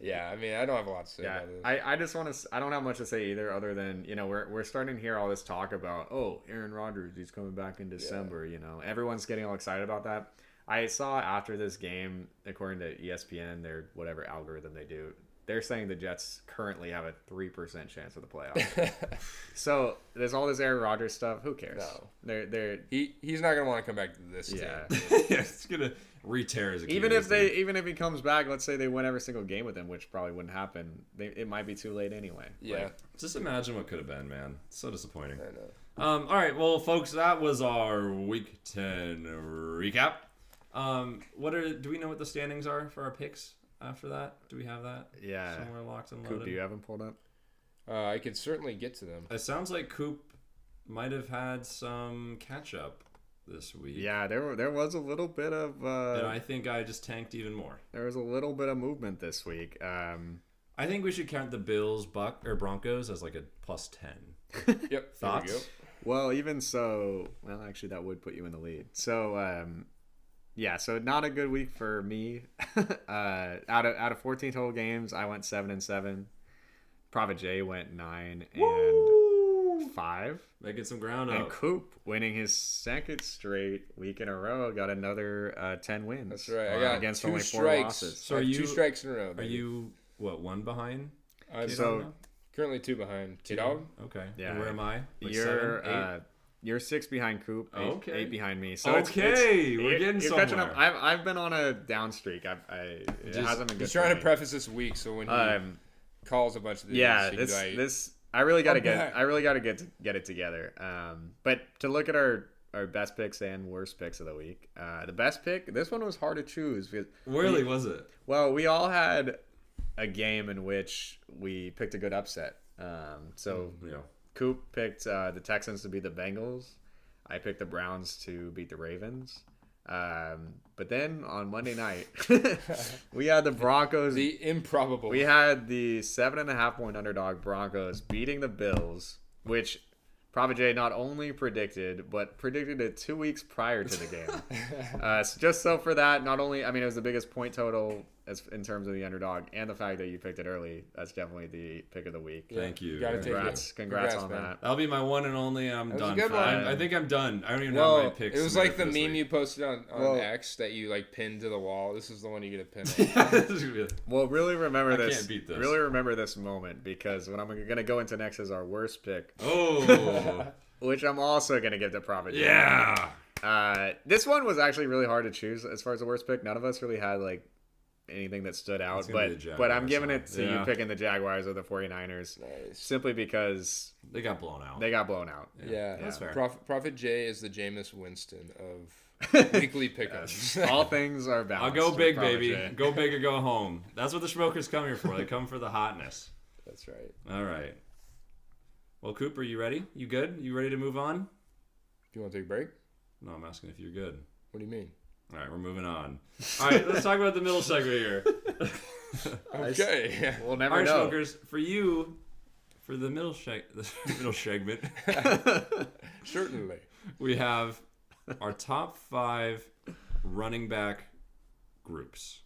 Yeah, I mean, I don't have a lot to say Yeah, about this. I just want to. I don't have much to say either, other than we're starting to hear all this talk about Aaron Rodgers, he's coming back in December. Everyone's getting all excited about that. I saw after this game, according to ESPN, their whatever algorithm they do, they're saying the Jets currently have a 3% chance of the playoffs. So there's all this Aaron Rodgers stuff. Who cares? No. They're He's not gonna want to come back to this team. It's gonna re-tear his Achilles. even if he comes back, let's say they win every single game with him, which probably wouldn't happen. It might be too late anyway. Yeah. Just imagine what could have been, man. So disappointing. I know. All right, well, folks, that was our Week 10 recap. Do we know what the standings are for our picks after that? Do we have that? Yeah. Somewhere locked and loaded. Coop, do you have them pulled up? I can certainly get to them. It sounds like Koop might have had some catch up this week. Yeah, there was a little bit of. And I think I just tanked even more. There was a little bit of movement this week. I think we should count the Bills, Broncos as like a +10. Yep. Thoughts? There we go. Well, even so, actually, that would put you in the lead. So, so not a good week for me. Out of 14 total games, I went 7-7. Prophet J went 9-5. Making some ground And up. Koop, winning his second straight week in a row, got another 10 wins. That's right. I got against 2 only 4 strikes. losses. So I are have you- 2 strikes in a row. Are baby. you, one behind? I'm So, currently 2 behind. KDawg? Okay. Yeah. And where am I? Like you're 7, 8? you're 6 behind Koop, 8, Okay. 8 behind me. So Okay, we're getting you're catching up. somewhere. I've been on a down streak. It hasn't been good. He's trying for to me. preface this week so when he calls a bunch of these, Yeah, he can be like, this I really got to I'm get back. I really got to get it together. But to look at our best picks and worst picks of the week, the best pick, this one was hard to choose because Really, was it? well, we all had a game in which we picked a good upset. So Yeah. Koop picked the Texans to beat the Bengals. I picked the Browns to beat the Ravens. But then on Monday night, we had the Broncos. the improbable. We had the 7.5 point underdog Broncos beating the Bills, which Prophet J not only predicted, but predicted it 2 weeks prior to the game. So just so for that, not only, I mean, it was the biggest point total as in terms of the underdog, and the fact that you picked it early, that's definitely the pick of the week. Yeah, Thank you. gotta take it. Congrats on man. that. That'll be my one and only, and I'm That was done. a good one. I think I'm done. I don't even have my picks. It was like the submitted for meme this you posted on Well- X that you like pinned to the wall. This is the one you get to pin. week. This is gonna be- Well, really remember I this. can't beat this. Really remember this moment, because what I'm going to go into next is our worst pick, Oh, which I'm also going to give to Prophet J. yeah. This one was actually really hard to choose as far as the worst pick. None of us really had like anything that stood out, It's gonna be the but I'm Jaguars, giving huh? it to Yeah. you picking the Jaguars or the 49ers Nice. simply because They got blown out. they got blown out. Yeah, that's fair. Prophet J is the Jameis Winston of weekly pickups. All things are I'll balanced. go with big, Prophet baby. J. Go big or go home. That's what the smokers come here for. They come for the hotness. That's right. All right. Well, Cooper, you ready? You good? You ready to move on? Do you want to take a break? No, I'm asking if you're good. What do you mean? All right, we're moving on. All right, let's talk about the middle segment here. Okay. We'll All never right, know. smokers, for you, for the middle segment, Certainly. we have our top 5 running back groups.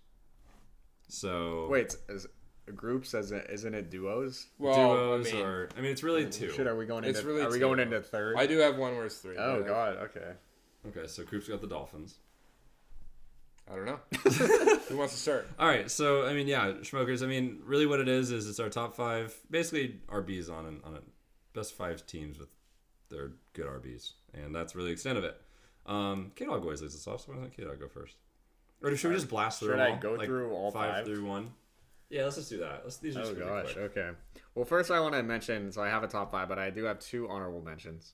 So Wait, groups, isn't it duos? Well, Duos it's really two. Shit, are we going It's into? really Are we two. going into third? I do have one where it's 3. Oh but God. Okay. Okay, so Koop's got the Dolphins. I don't know. Who wants to start? All right, so Schmokers. Really, what it is it's our top 5, basically RBs on a best 5 teams with their good RBs, and that's really the extent of it. KDawg always leads us off, so why doesn't KDawg go first? Or should we just blast through? Should them I all? go through all 5 through 1? Yeah, let's just do that. These are just gonna be quick. Okay. Well, first I want to mention. So I have a top 5, but I do have 2 honorable mentions.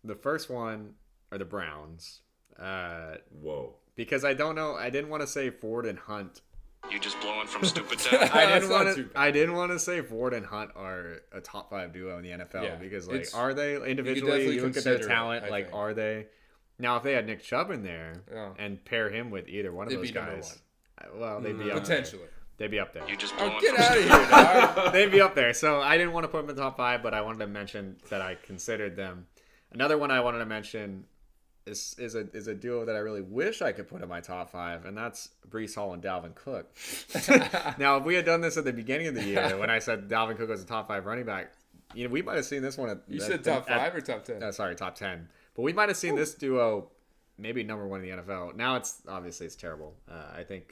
The first one are the Browns. Whoa. Because I didn't want to say Ford and Hunt. You just blowing from stupid town? I didn't want to say Ford and Hunt are a top 5 duo in the NFL because are they individually? You look at their talent, are they? Now, if they had Nick Chubb in there and pair him with either one of those guys, they'd be up potentially. They'd be up there. You just blowing Get from out of stupid here, dog. They'd be up there. So I didn't want to put them in the top 5, but I wanted to mention that I considered them. Another one I wanted to mention is a duo that I really wish I could put in my top 5, and that's Breece Hall and Dalvin Cook. Now, if we had done this at the beginning of the year, when I said Dalvin Cook was a top 5 running back, we might have seen this one. You said top 5 or top 10? Sorry, top 10. But we might have seen this duo maybe number 1 in the NFL. Now it's terrible. I think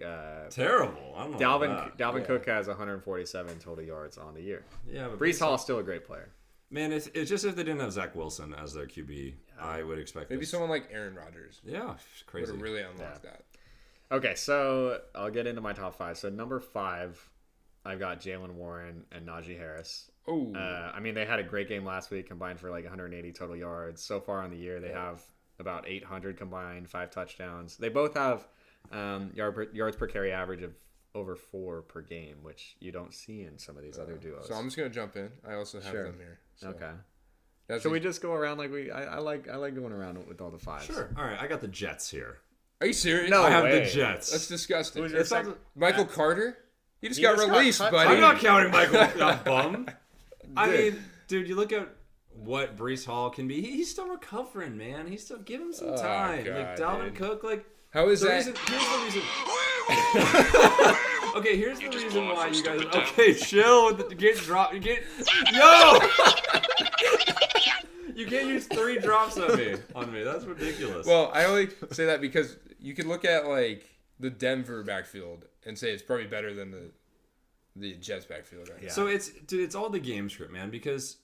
terrible. I don't know. Dalvin Cook has 147 total yards on the year. Yeah, but Breece Hall is still a great player. Man, it's just if they didn't have Zach Wilson as their QB, I would expect maybe someone like Aaron Rodgers. Yeah, it's crazy. Would have really unlocked that. Okay, so I'll get into my top 5. So number 5, I've got Jalen Warren and Najee Harris. Oh, they had a great game last week, combined for like 180 total yards. So far on the year, they have about 800 combined, 5 touchdowns. They both have yards per carry average of over 4 per game, which you don't see in some of these other duos. So I'm just gonna jump in. I also have them here. So. Okay. So we just go around like I like going around with all the 5s. Sure. All right, I got the Jets here. Are you serious? No. I have way. the Jets. That's disgusting. Who's your second? Michael Carter? He just got released, cut. buddy. I'm not counting Michael bum. Dude, you look at what Breece Hall can be. He's still recovering, man. He's still give him some time. God, like Dalvin Cook, like how is that? Here's the reason. Okay, here's the reason why you guys. Okay, chill with the get drop. You can't. Yo. You can't use 3 drops on me. That's ridiculous. Well, I only say that because you can look at like the Denver backfield and say it's probably better than the Jets backfield, right? Yeah. So it's all the game script, man, because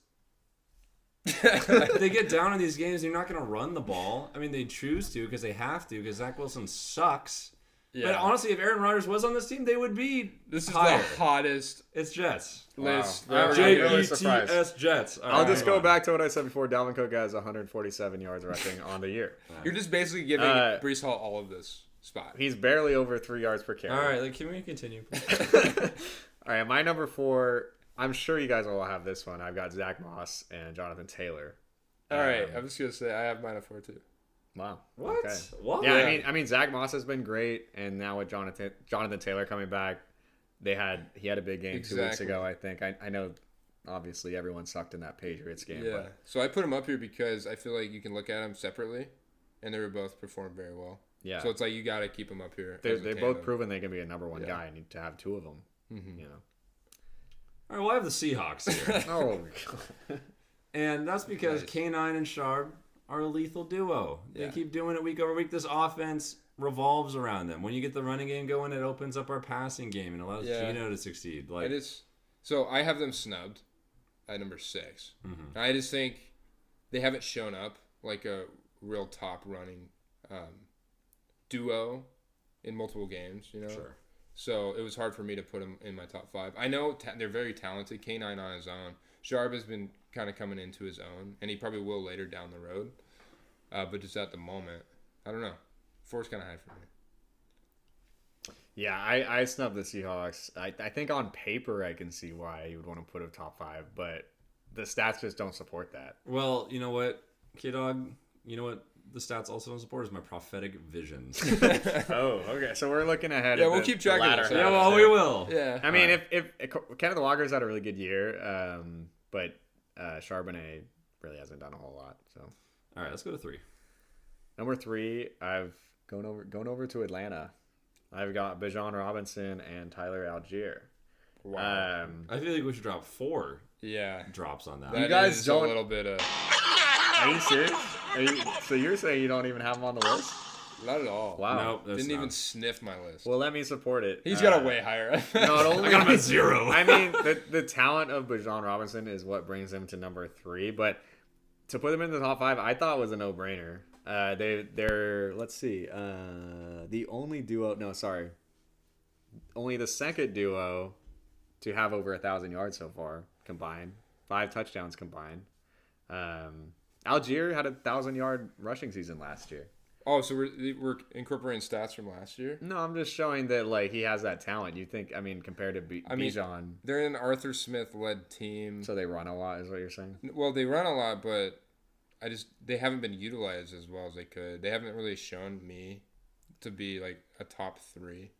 they get down in these games, you're not going to run the ball. They choose to because they have to because Zach Wilson sucks. Yeah. But honestly, if Aaron Rodgers was on this team, they would be This is higher. the hottest It's Jets. list. Wow. I've Really ever- surprised. Jets. Jets. All I'll right, just come go on. back to what I said before. Dalvin Cook has 147 yards rushing on the year. You're just basically giving Breece Hall all of this spot. He's barely over 3 yards per carry. All right, can we continue? All right, my number 4. I'm sure you guys all have this one. I've got Zach Moss and Jonathan Taylor. All right, I'm just gonna say I have mine at 4 too. Wow. What? Okay. What? Yeah, I mean, Zach Moss has been great, and now with Jonathan Taylor coming back, he had a big game 2 weeks ago. I think. I know, obviously, everyone sucked in that Patriots game. Yeah. But So I put them up here because I feel like you can look at them separately, and they were both performed very well. yeah, So it's like you got to keep them up here. they're as a both tandem. proven they can be a number 1 Yeah. guy. I need to have 2 of them. Mm-hmm. You know. All right, well, I have the Seahawks here. Oh. And that's because Nice. K9 and Sharp are a lethal duo. They Yeah. keep doing it week over week. This offense revolves around them. When you get the running game going, it opens up our passing game and allows Yeah. Gino to succeed. It is. So I have them snubbed at number 6. Mm-hmm. I just think they haven't shown up like a real top running duo in multiple games. Sure. So it was hard for me to put them in my top 5. I know they're very talented. K9 on his own. Sharp has been kind of coming into his own, and he probably will later down the road. But just at the moment, I don't know. 4's kind of high for me. Yeah, I snubbed the Seahawks. I think on paper I can see why you would want to put a top 5, but the stats just don't support that. Well, you know what, KDawg? You know what the stats also don't support is my prophetic visions. Oh, okay. So we're looking ahead. Yeah, at we'll the- keep track the of latter this. half. Yeah, well, we will. Yeah. I mean, if Kenneth Walker's had a really good year, but Charbonnet really hasn't done a whole lot. So All right, let's go to 3. number 3, I've going over to Atlanta. I've got Bijan Robinson and Tyler Algier. Wow. I feel like we should drop 4 Yeah. drops on that. That You guys is don't- a little bit of... Are you serious? So you're saying you don't even have him on the list? Not at all. Wow. Nope, that's Didn't not. even sniff my list. Well, let me support it. He's got a way higher. Not only I got him at 0. I mean, the talent of Bijan Robinson is what brings him to number 3, but to put him in the top 5, I thought was a no-brainer. They're let's see, the only duo. No, sorry, only the second duo to have over 1,000 yards so far combined, 5 touchdowns combined. Algier had 1,000-yard rushing season last year. Oh, so we're incorporating stats from last year? No, I'm just showing that like he has that talent. You think? I mean, compared to Bijan, They're an Arthur Smith-led team. so they run a lot, is what you're saying? Well, they run a lot, but they haven't been utilized as well as they could. They haven't really shown me to be like a top 3.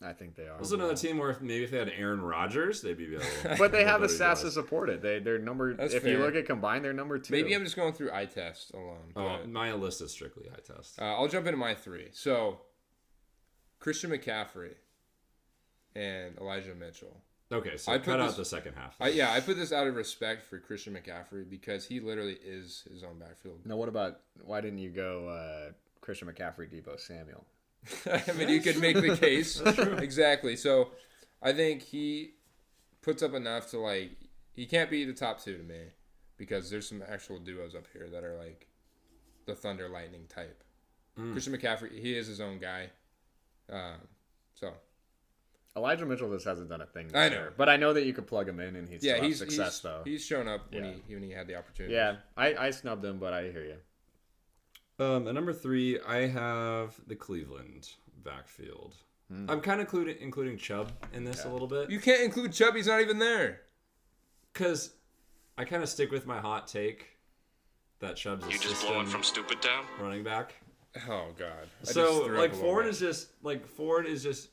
I think they are. Also another team where maybe if they had Aaron Rodgers, they'd be able. But they have the stats to support it. They're number. That's if fair. you look at combined, they're number 2. Maybe I'm just going through eye test alone. Oh, But, my list is strictly eye test. I'll jump into my 3. So, Christian McCaffrey and Elijah Mitchell. Okay, so I put cut out this- the second half. I put this out of respect for Christian McCaffrey because he literally is his own backfield. Now, what about why didn't you go Christian McCaffrey, Deebo Samuel? I mean, you could make the case. Exactly. So, I think he puts up enough to, like, he can't be the top 2 to me because there's some actual duos up here that are, like, the Thunder Lightning type. Christian McCaffrey, he is his own guy. So, Elijah Mitchell just hasn't done a thing. This I know. year. But I know that you could plug him in and he'd still have he's success though. He's shown up when Yeah. he had the opportunity. Yeah, I snubbed him, but I hear you. At number 3, I have the Cleveland backfield. I'm kind of including Chubb in this a little bit You can't include Chubb. He's not even there. because I kind of stick with my hot take that Chubb's a You just system blowing from stupid town? running back. Oh God. I just So threw like up a Ford little is just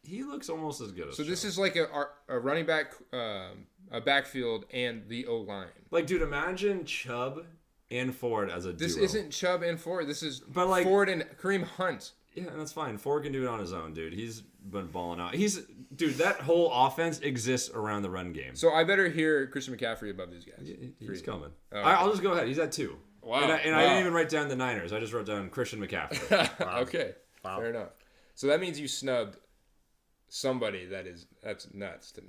he looks almost as good as So this Chubb. is like a running back, a backfield, and the O line. Like, dude, imagine Chubb and Ford as a This duo. isn't Chubb and Ford. This is But, like- Ford and Kareem Hunt. Yeah, and that's fine. Ford can do it on his own, dude. He's been balling out. Dude, that whole offense exists around the run game. So I better hear Christian McCaffrey above these guys. He's coming. Oh, I'll just go ahead. He's at 2. Wow. And I Wow. didn't even write down the Niners. I just wrote down Christian McCaffrey. Okay. Wow. Fair enough. So that means you snubbed somebody that's nuts to me.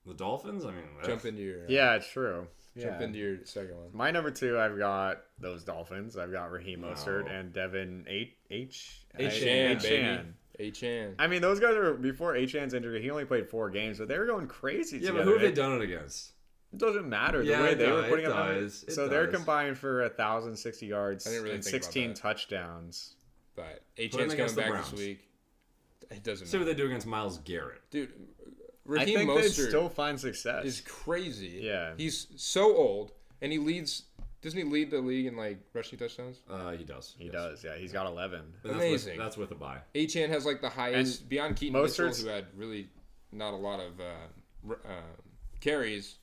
The Dolphins? I mean, Jump into your Yeah, it's true. jump Yeah. into your second one. My number 2, I've got those Dolphins. I've got Raheem Mostert and Devin H-Chan, baby. H-Chan. I mean, those guys are before H-Chan's injury. He only played 4 games, but they were going crazy. yeah, together. but who have they done it against? It doesn't matter the Yeah, way it they were does, putting it up. does, it So they're does. combined for 1,060 yards I didn't really and think about 16 that. touchdowns. But Put H-Chan's him coming against the back this Browns. week. It doesn't See what matter. they do against Myles Garrett. Dude, I Raheem think they'd Mostert still find success. is crazy. Yeah. He's so old, and he leads. Doesn't he lead the league in like rushing touchdowns? He does. He does, yeah. He's got 11. But Amazing. That's with a bye. H-Chan has like the highest beyond Keaton Mitchell, Mostert's- who had really not a lot of carries.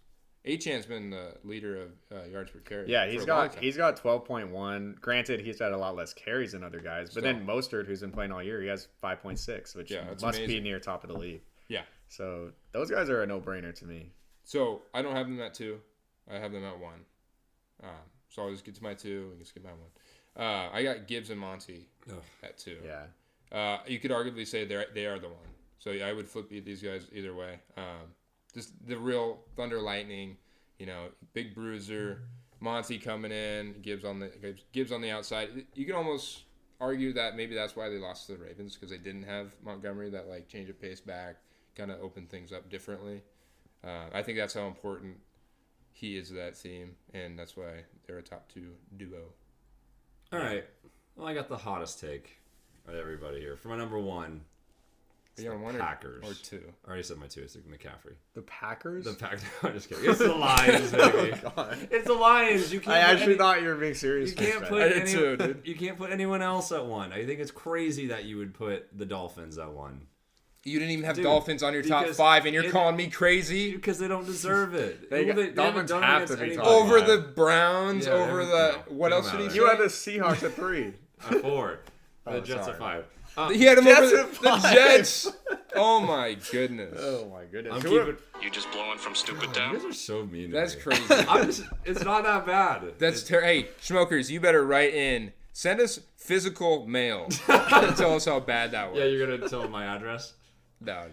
H-Chan's been the leader of yards per carry. Yeah, for he's a long got time. 12.1. Granted, he's had a lot less carries than other guys, but then Mostert, who's been playing all year, he has 5.6, which Yeah, that's must be amazing. near top of the league. Yeah. So those guys are a no-brainer to me. So I don't have them at 2. I have them at 1. So I'll just get to my 2 and just get my 1. I got Gibbs and Monty at 2. Yeah. You could arguably say they are the one. So yeah, I would flip these guys either way. Just the real Thunder Lightning, big bruiser, Monty coming in, Gibbs on the outside. You can almost argue that maybe that's why they lost to the Ravens, because they didn't have Montgomery, that like change of pace back, kind of open things up differently. I think that's how important he is to that team, and that's why they're a top 2 duo. All right. Well, I got the hottest take of everybody here. For my number 1, Are you on 1 Packers. or 2? I already said my 2 is McCaffrey. The Packers? The Packers. I'm just kidding. It's the Lions, baby. It's the Lions. You can't. I put actually any- thought you were being serious. You can't for put a I did any, too, dude. You can't put anyone else at 1. I think it's crazy that you would put the Dolphins at 1 You didn't even have Dude, Dolphins on your top because 5, and you're it- calling me crazy? because they don't deserve it. They got- haven't Dolphins done it have against to be anybody. top Over five. the Browns, Yeah, over the... no, What get else them did he out say? of You had the Seahawks at 3. At 4. The Jets at 5. He had him Jets over at the 5. Jets. Oh my goodness. Oh my goodness. I'm Who keeping. You just blowing from stupid You down? guys are so mean. That's to me. crazy. It's not that bad. That's hey, Smokers, you better write in. Send us physical mail. And tell us how bad that was. Yeah, you're gonna tell them my address. No.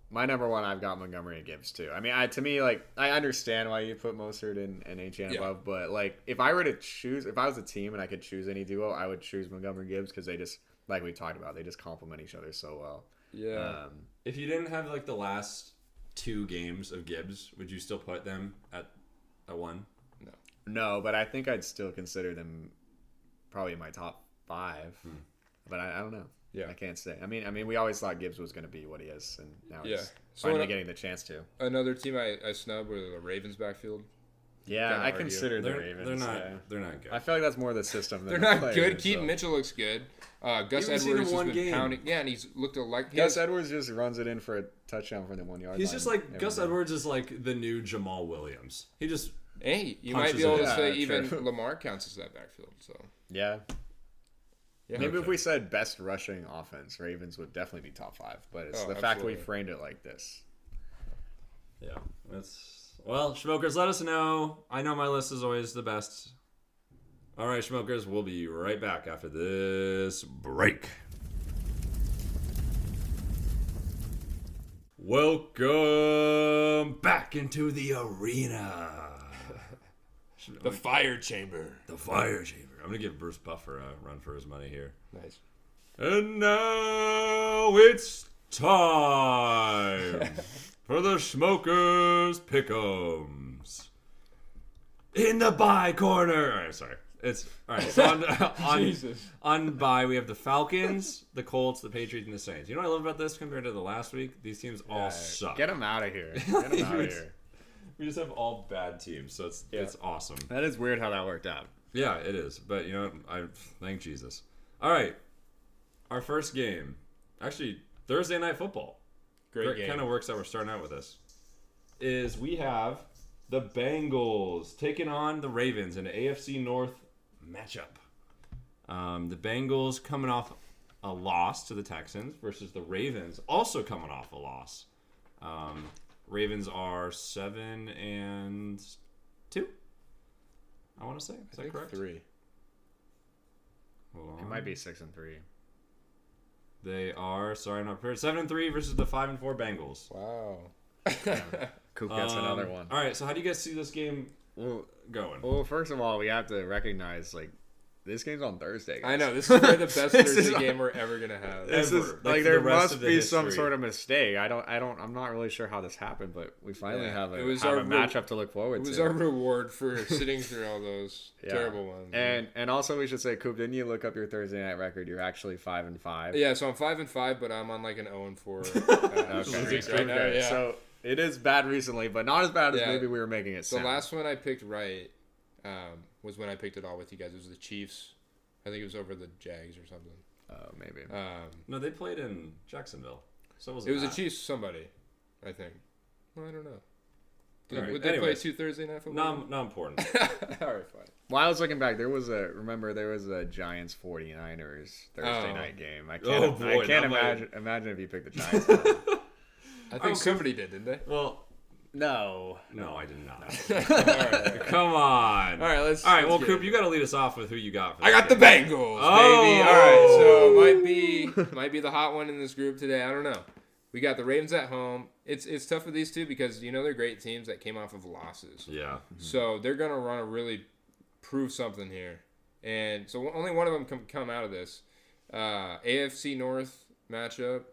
My number one, I've got Montgomery and Gibbs too. I mean, to me, like, I understand why you put Mostert and Etienne Yeah. above, but like, if I were to choose, if I was a team and I could choose any duo, I would choose Montgomery and Gibbs because they just, like we talked about, they just complement each other so well. Yeah. If you didn't have like the last 2 games of Gibbs, would you still put them at 1? No, but I think I'd still consider them probably in my top 5. But I don't know. Yeah. I can't say. I mean, we always thought Gibbs was going to be what he is, and now Yeah. he's So finally when getting the chance to. Another team I snubbed were the Ravens backfield. Yeah, Kinda I argue. consider the They're Ravens. not. yeah. They're not good. I feel like that's more the system than They're the not players, good. Keaton so. Mitchell looks good. Gus haven't seen Edwards him has one been game. pounding. Yeah, and he's looked like Gus Edwards just runs it in for a touchdown from the 1 yard line. He's just like every Gus day. Edwards is like the new Jamal Williams. He just Hey, you Punches might be able it. to say Yeah, even true. Lamar counts as that backfield. So Yeah. yeah, Maybe if we said best rushing offense, Ravens would definitely be top 5. But it's Oh, the fact we absolutely. framed it like this. yeah. Well, Smokers, let us know. I know my list is always the best. All right, Smokers, we'll be right back after this break. Welcome back into the arena. the fire chamber. The fire chamber. I'm going to give Bruce Buffer a run for his money here. Nice. And now it's time for the Smokers Pick'ems. In the bye corner. All right, sorry. It's all right. So on bye, we have the Falcons, the Colts, the Patriots, and the Saints. You know what I love about this compared to the last week? These teams all suck. Get him out of here. Get him out of here. We just have all bad teams, so it's awesome. That is weird how that worked out. Yeah, it is. But you know what? I thank Jesus. All right, our first game, actually Thursday night football. Great game. Kind of works out. We're starting out with this. Is we have the Bengals taking on the Ravens in an AFC North matchup. The Bengals coming off a loss to the Texans versus the Ravens also coming off a loss. Ravens are 7-2. I want to say. Is that correct? 3. Hold on. It might be 6-3. They are. Sorry, I'm not prepared. 7-3 versus the 5-4 Bengals. Wow. Coop gets another one. All right. So how do you guys see this game going? Well, first of all, we have to recognize, like, this game's on Thursday. Guys. I know this is probably the best This is- Thursday game we're ever gonna have. This is Ever. like for there the rest must of the be some history. sort of mistake. I'm not really sure how this happened, but we finally Yeah. have It was a our matchup to look It forward was to. our reward for sitting through all those Yeah. terrible ones. And also we should say, Coop, didn't you look up your Thursday night record? You're actually 5-5. yeah, so I'm 5-5, but I'm on like an 0-4 Okay. streak right now. Okay, Yeah. So it is bad recently, but not as bad as Yeah. maybe we were making it The sound. last one I picked right was when I picked it all with you guys. It was the Chiefs. I think it was over the Jags or something. Oh, maybe. No, they played in Jacksonville. So It was the Chiefs somebody, I think. Well, I don't know. All right, Would they play anyways. 2 Thursday night football? Not important. All right, fine. While I was looking back, there was a Giants 49ers Thursday Oh. night game. I Oh, can't, boy, I can't that might- imagine if you picked the Giants. I think somebody did, didn't they? Well, No. no, I did not. All right. Come on. All right, let's. All right. let's Well, get Coop, it. you got to lead us off with who you got. For I this got the game. Bengals, Oh! baby. All right, so might be the hot one in this group today. I don't know. We got the Ravens at home. It's tough with these two because they're great teams that came off of losses. Yeah. So they're gonna want to really prove something here, and so only one of them can come out of this. AFC North matchup.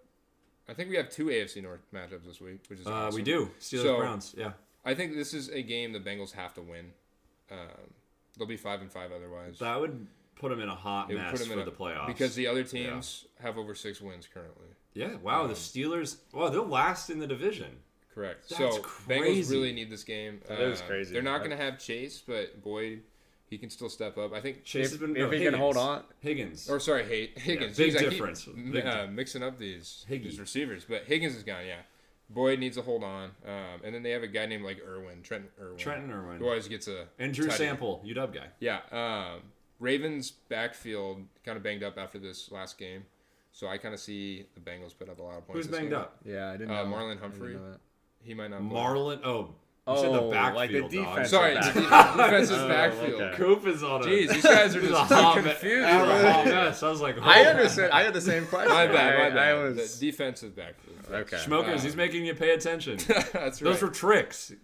I think we have 2 AFC North matchups this week, which is awesome. We do. Steelers So- Browns. Yeah. I think this is a game the Bengals have to win. They'll be 5-5 otherwise. That would put them in a hot It would mess put them for in the playoffs. because the other teams have over 6 wins currently. Yeah. Wow. The Steelers. Wow. They're last in the division. Correct. That's so crazy. Bengals really need this game. That is crazy. They're not going to have Chase, but Boyd, he can still step up. I think Chase has been. If he can Higgins. hold on. Higgins. Or sorry, Higgins. big Jeez, I keep, difference. Big mixing up these Higgy. receivers, but Higgins is gone. Yeah, Boyd needs to hold on, and then they have a guy named like Trenton Irwin, Trenton Irwin. who always gets a And Drew touchdown. Sample, UW guy. Yeah, Ravens backfield kind of banged up after this last game, so I kind of see the Bengals put up a lot of points. Who's banged up? Yeah, I didn't know. Marlon Humphrey. He might not. Marlon. You said the backfield. like the dog. defense. Sorry, backfield. defensive backfield. okay. Koop is on a. Jeez, these guys are he's just a hot confused. He's a hot mess. I was like, I oh. understood. I had the same question. My bad. I was The defensive backfield. okay. Smokers, he's making you pay attention. That's right. Those were tricks.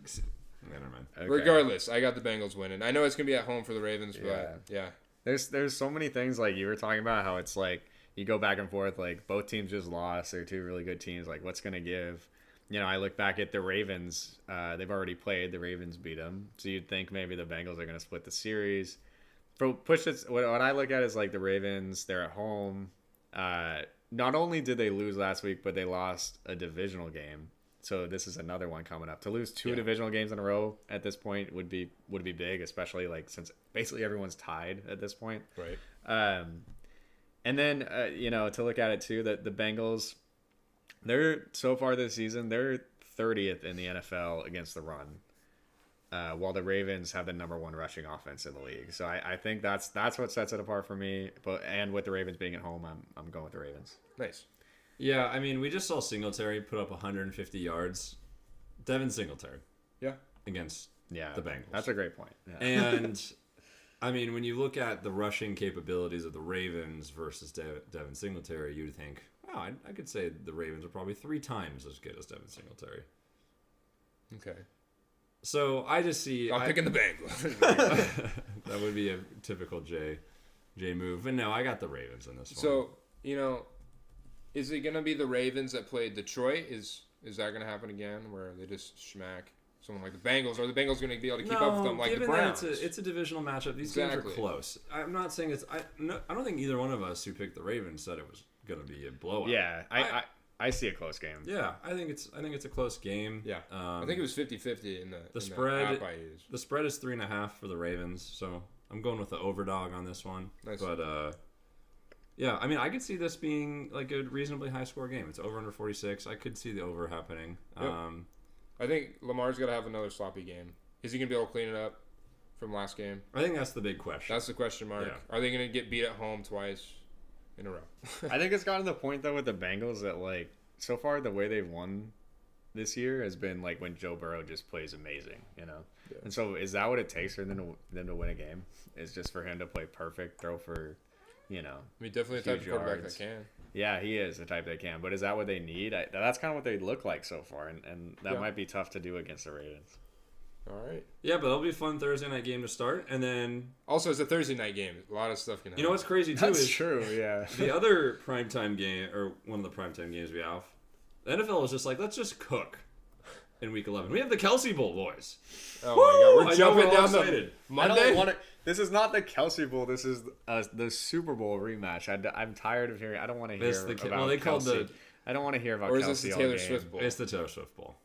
Never mind. Okay. Regardless, I got the Bengals winning. I know it's gonna be at home for the Ravens, but yeah. There's so many things like you were talking about how it's like you go back and forth, like both teams just lost. They're two really good teams. Like what's gonna give? I look back at the Ravens. They've already played. The Ravens beat them. So you'd think maybe the Bengals are going to split the series. What I look at is like the Ravens, they're at home. Not only did they lose last week, but they lost a divisional game. So this is another one coming up. To lose two divisional games in a row at this point would be big, especially like since basically everyone's tied at this point. Right. And then, to look at it too, that the Bengals, they're so far this season, they're 30th in the NFL against the run, while the Ravens have the number one rushing offense in the league. So I think that's what sets it apart for me. And with the Ravens being at home, I'm going with the Ravens. Nice. Yeah, I mean, we just saw Singletary put up 150 yards. Devin Singletary. Yeah. Against the Bengals. That's a great point. Yeah. And, I mean, when you look at the rushing capabilities of the Ravens versus Devin Singletary, you'd think, wow, I could say the Ravens are probably 3 times as good as Devin Singletary. Okay. So I just see... I'm picking the Bengals. That would be a typical Jay move. But no, I got the Ravens in this one. So, is it going to be the Ravens that played Detroit? Is that going to happen again where they just smack someone like the Bengals? Or are the Bengals going to be able to keep up with them like the Browns? It's a divisional matchup. These games are close. I'm not saying it's... I don't think either one of us who picked the Ravens said it was going to be a blowout. Yeah, I see a close game. Yeah, I think it's a close game. Yeah, I think it was 50-50 in the spread. app I used. The spread is 3.5 for the Ravens, so I'm going with the overdog on this one. Nice. But yeah, I mean, I could see this being like a reasonably high score game. It's over under 46. I could see the over happening. Yep. I think Lamar's got to have another sloppy game. Is he going to be able to clean it up from last game? I think that's the big question. That's the question mark. Yeah. Are they going to get beat at home twice in a row? I think it's gotten to the point though with the Bengals that like so far the way they've won this year has been like when Joe Burrow just plays amazing, Yeah. And so is that what it takes for them to win a game? Is just for him to play perfect, throw for, I mean, definitely the type of quarterback that can. Yeah, he is the type that can. But is that what they need? That's kind of what they look like so far, and that might be tough to do against the Ravens. All right. Yeah, but it'll be a fun Thursday night game to start, and then also it's a Thursday night game. A lot of stuff can happen. You know what's crazy too That's is true. Yeah. The other primetime game, or one of the primetime games we have, the NFL was just like, let's just cook in Week 11. We have the Kelsey Bowl, boys. Oh my God, we're jumping down excited. the Monday. This is not the Kelsey Bowl. This is the Super Bowl rematch. I'm tired of hearing. I don't want to hear about they Kelsey. called I don't want to hear about or is Kelsey this the Taylor all game. Swift Bowl? It's the Taylor Swift Bowl.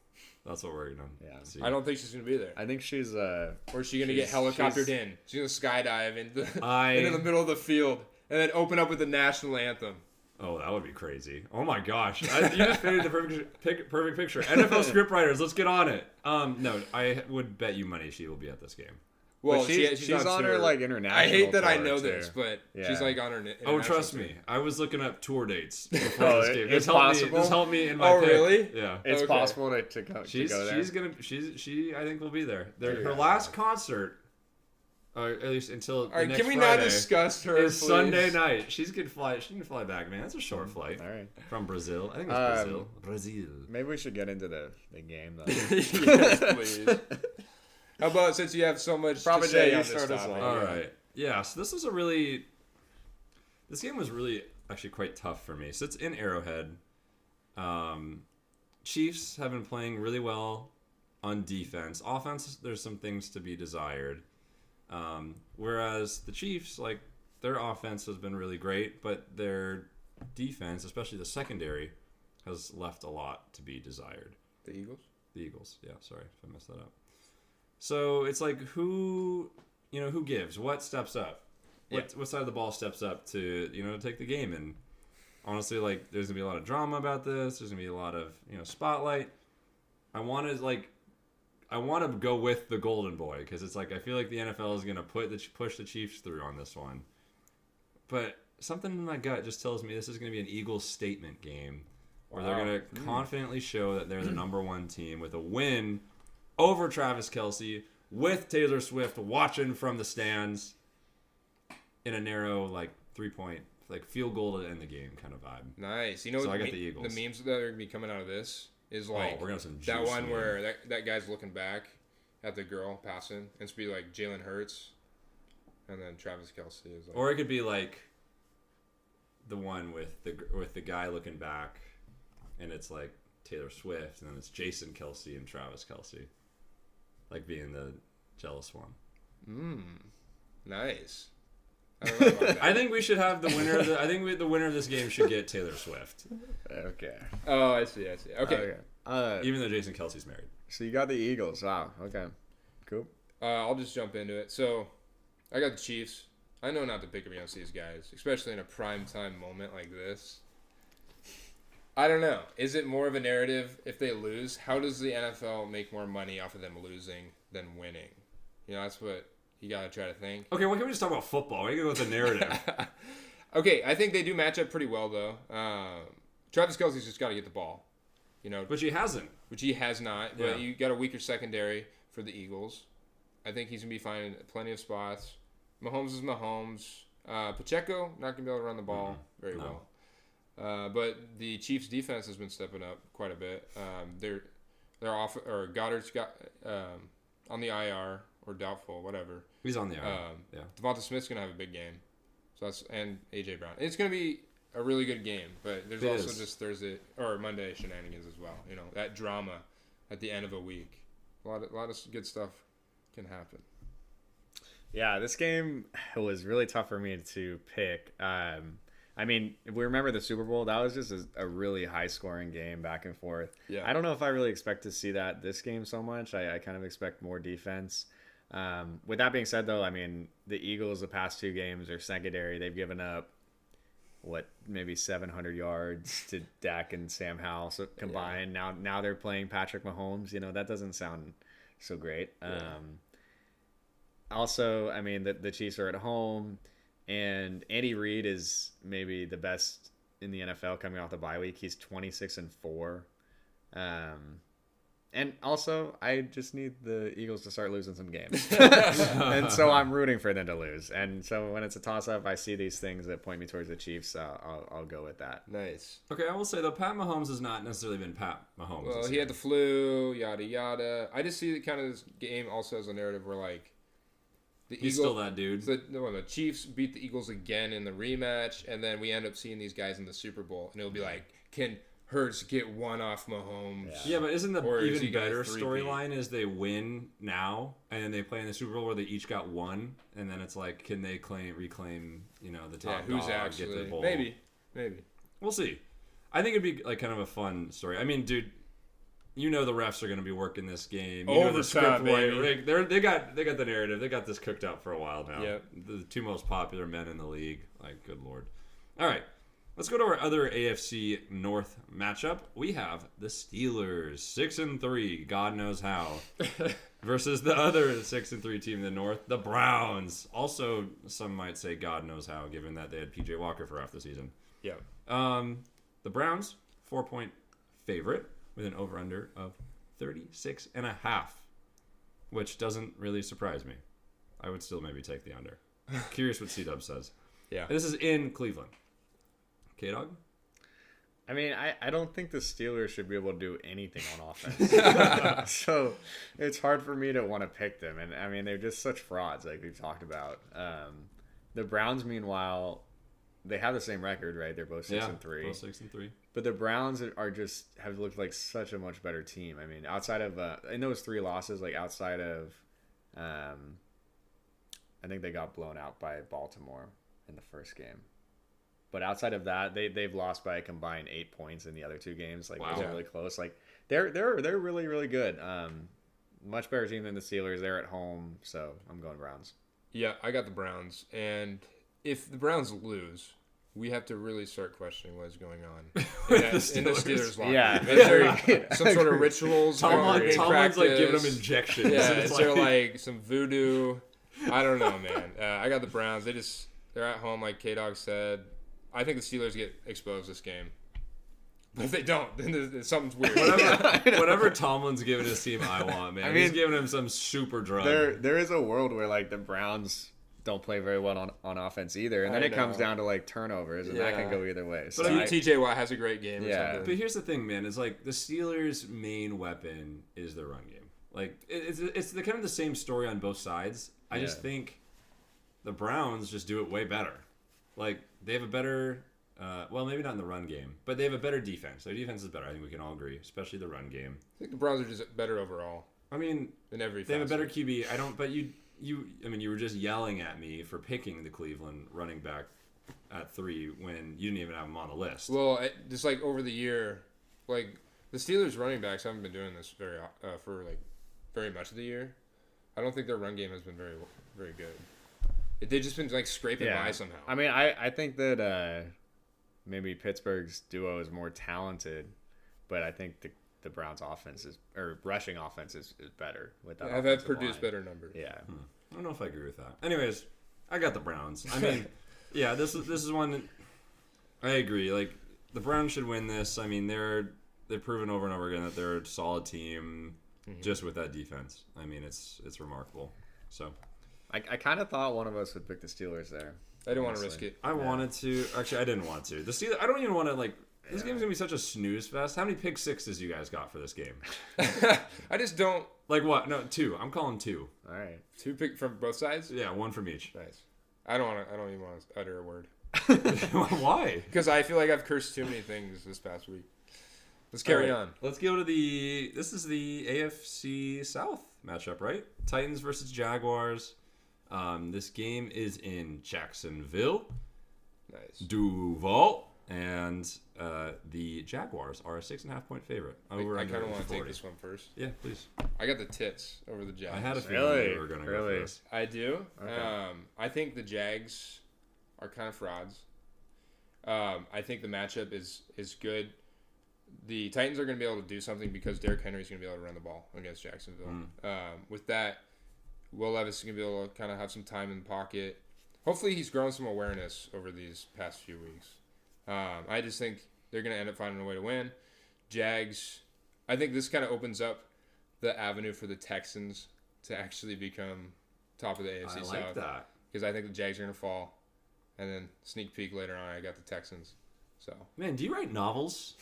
That's what we're gonna see. I don't think she's gonna be there. I think she's Or is she gonna get helicoptered in? She's gonna skydive into the middle of the field and then open up with the national anthem. Oh, that would be crazy. Oh my gosh. You just painted the perfect picture. NFL scriptwriters, let's get on it. No, I would bet you money she will be at this game. Well, she's on her like international. I hate that tour I know too. this, but she's like on her. Oh, trust me, I was looking up tour dates before this game. It's possible. This helped me in my pick. Really? Yeah, it's possible to go there. She I think will be there. Her last concert, at least until all right. next Can we Friday, not discuss her? Is please? Sunday night. She can fly back, man. It's a short flight. All right. From Brazil. I think it's Brazil. Maybe we should get into the game though. Yes, please. How about since you have so much to say on this topic? All right. Yeah, so this game was really actually quite tough for me. So it's in Arrowhead. Chiefs have been playing really well on defense. Offense, there's some things to be desired. Whereas the Chiefs, like, their offense has been really great, but their defense, especially the secondary, has left a lot to be desired. The Eagles? The Eagles, yeah, sorry if I messed that up. So it's like who gives? What steps up? What side of the ball steps up to take the game? And honestly, like, there's gonna be a lot of drama about this. There's gonna be a lot of spotlight. I wanted I want to go with the Golden Boy because it's like I feel like the NFL is going to push the Chiefs through on this one. But something in my gut just tells me this is going to be an Eagles statement game where they're going to confidently show that they're the number one team with a win over Travis Kelce with Taylor Swift watching from the stands in a narrow, like, 3-point, like, field goal to end the game kind of vibe. Nice. You know So what I got the Eagles. The memes that are going to be coming out of this is like we're gonna have some that juice, one man. where that guy's looking back at the girl passing, and it's be like Jalen Hurts, and then Travis Kelce is like. Or it could be like the one with the guy looking back, and it's like Taylor Swift, and then it's Jason Kelce and Travis Kelce, like being the jealous one. Nice. I don't know about that. I think we should have the winner. The winner of this game should get Taylor Swift, Okay. Oh, I see. Okay. even though Jason Kelce's married. So you got the Eagles. Wow. Okay. Cool. I'll just jump into it. So, I got the Chiefs. I know not to pick against these guys, especially in a primetime moment like this. I don't know. Is it more of a narrative if they lose? How does the NFL make more money off of them losing than winning? You know, that's what you got to try to think. Okay, why can't we just talk about football? We can go with the narrative. Okay, I think they do match up pretty well, though. Travis Kelce's just got to get the ball. You know, But she hasn't. which he has not. Yeah. But you got a weaker secondary for the Eagles. I think he's going to be finding plenty of spots. Mahomes is Mahomes. Pacheco, not going to be able to run the ball very No. well. But the Chiefs' defense has been stepping up quite a bit. They're off, or Goddard's got on the IR or doubtful, whatever. He's on the arm. Yeah. Devonta Smith's going to have a big game. So that's and AJ Brown. It's going to be a really good game, but there's It also is. just Thursday or Monday shenanigans as well. You know, that drama at the end of a week. A lot of good stuff can happen. Yeah, this game was really tough for me to pick. I mean, if we remember the Super Bowl, that was just a really high-scoring game, back and forth. Yeah. I don't know if I really expect to see that this game so much. I kind of expect more defense. With that being said, though, I mean, the Eagles, the past two games, their secondary, they've given up, maybe 700 yards to Dak and Sam Howell combined. Yeah. Now they're playing Patrick Mahomes. You know, that doesn't sound so great. Also, I mean, the Chiefs are at home, and Andy Reid is maybe the best in the NFL coming off the bye week. He's 26-4. And also, I just need the Eagles to start losing some games. And so I'm rooting for them to lose. And so when it's a toss-up, I see these things that point me towards the Chiefs. I'll go with that. Nice. Okay, I will say, though, Pat Mahomes has not necessarily been Pat Mahomes. Well, this he year. had the flu, yada yada. I just see kind of this game also as a narrative where like the He's still that dude. The Chiefs beat the Eagles again in the rematch, and then we end up seeing these guys in the Super Bowl, and it'll be like, can Hurts get one off Mahomes? Yeah, but isn't the Or is he even gonna better three-peat? storyline is they win now and then they play in the Super Bowl where they each got one, and then it's like, can they reclaim the Yeah, top who's dog, actually get the bowl? maybe. We'll see. I think it'd be like kind of a fun story. I mean, dude, you know the refs are going to be working this game. You know the Overtime, script baby. writing. They got the narrative. They got this cooked up for a while now. Yep. The two most popular men in the league. Like, good lord. All right. Let's go to our other AFC North matchup. We have the Steelers, 6-3, God knows how, versus the other 6-3 team in the North, the Browns. Also, some might say God knows how, given that they had PJ Walker for half the season. Yeah. The Browns, 4-point favorite with an over-under of 36.5, which doesn't really surprise me. I would still maybe take the under. Curious what C-Dub says. Yeah. This is in Cleveland. KDawg? I mean, I don't think the Steelers should be able to do anything on offense. So it's hard for me to want to pick them. And, I mean, they're just such frauds, like we've talked about. The Browns, meanwhile, they have the same record, right? They're both 6-3. Both 6-3. But the Browns have looked like such a much better team. I mean, outside of in those 3 losses, like outside of, I think they got blown out by Baltimore in the first game. But outside of that, they've lost by a combined 8 points in the other 2 games. Like, Wow. those are really close. Like, they're really, really good. Much better team than the Steelers. They're at home, so I'm going Browns. Yeah, I got the Browns, and if the Browns lose, we have to really start questioning what is going on in the Steelers locker room. Yeah. Is there some sort of rituals? Tomlin's practice? like giving them injections. Yeah, It's is there like some voodoo? I don't know, man. I got the Browns. They're at home, like KDawg said. I think the Steelers get exposed this game. But if they don't, then something's weird. Whatever Tomlin's giving his team, I want, man. I mean, he's giving him some super drug. There is a world where like the Browns don't play very well on offense either, and then it comes down to like turnovers, and that can go either way. So but TJ Watt has a great game. Yeah. But here's the thing, man. Is like the Steelers' main weapon is their run game. Like it's the kind of the same story on both sides. I just think the Browns just do it way better. Like they have a better. Well, maybe not in the run game, but they have a better defense. Their defense is better. I think we can all agree, especially the run game. I think the Browns are just better overall. I mean, in every they have a better QB. I don't. But you. I mean, you were just yelling at me for picking the Cleveland running back at 3 when you didn't even have him on the list. Well, just like over the year, like the Steelers running backs haven't been doing this very much of the year. I don't think their run game has been very very good. They've just been like scraping by somehow. I mean, I think that maybe Pittsburgh's duo is more talented, but I think the Browns' offense rushing offense is better with that. Have produced better numbers. Yeah, I don't know if I agree with that. Anyways, I got the Browns. I mean, yeah, this is one. I agree. Like the Browns should win this. I mean, they've proven over and over again that they're a solid team, just with that defense. I mean, it's remarkable. So, I kind of thought one of us would pick the Steelers there. I didn't want to risk it. I wanted to. Actually, I didn't want to. The Steelers. I don't even want to like. This game's gonna be such a snooze fest. How many pick sixes you guys got for this game? I just don't like what? No, 2. I'm calling 2. All right, 2 pick from both sides. Yeah, 1 from each. Nice. I don't even want to utter a word. Why? Because I feel like I've cursed too many things this past week. Let's carry on. Let's go to this is the AFC South matchup, right? Titans versus Jaguars. This game is in Jacksonville. Nice. Duval. And the Jaguars are a 6.5-point favorite. I kind of want to take this one first. Yeah, please. I got the Tits over the Jags. I had a feeling you were going to go for this. I do. Okay. I think the Jags are kind of frauds. I think the matchup is good. The Titans are going to be able to do something because Derrick Henry is going to be able to run the ball against Jacksonville. With that, Will Levis is going to be able to kind of have some time in the pocket. Hopefully he's grown some awareness over these past few weeks. I just think they're going to end up finding a way to win. Jags, I think this kind of opens up the avenue for the Texans to actually become top of the AFC South. I like that. Because I think the Jags are going to fall. And then sneak peek later on, I got the Texans. So, man, do you write novels?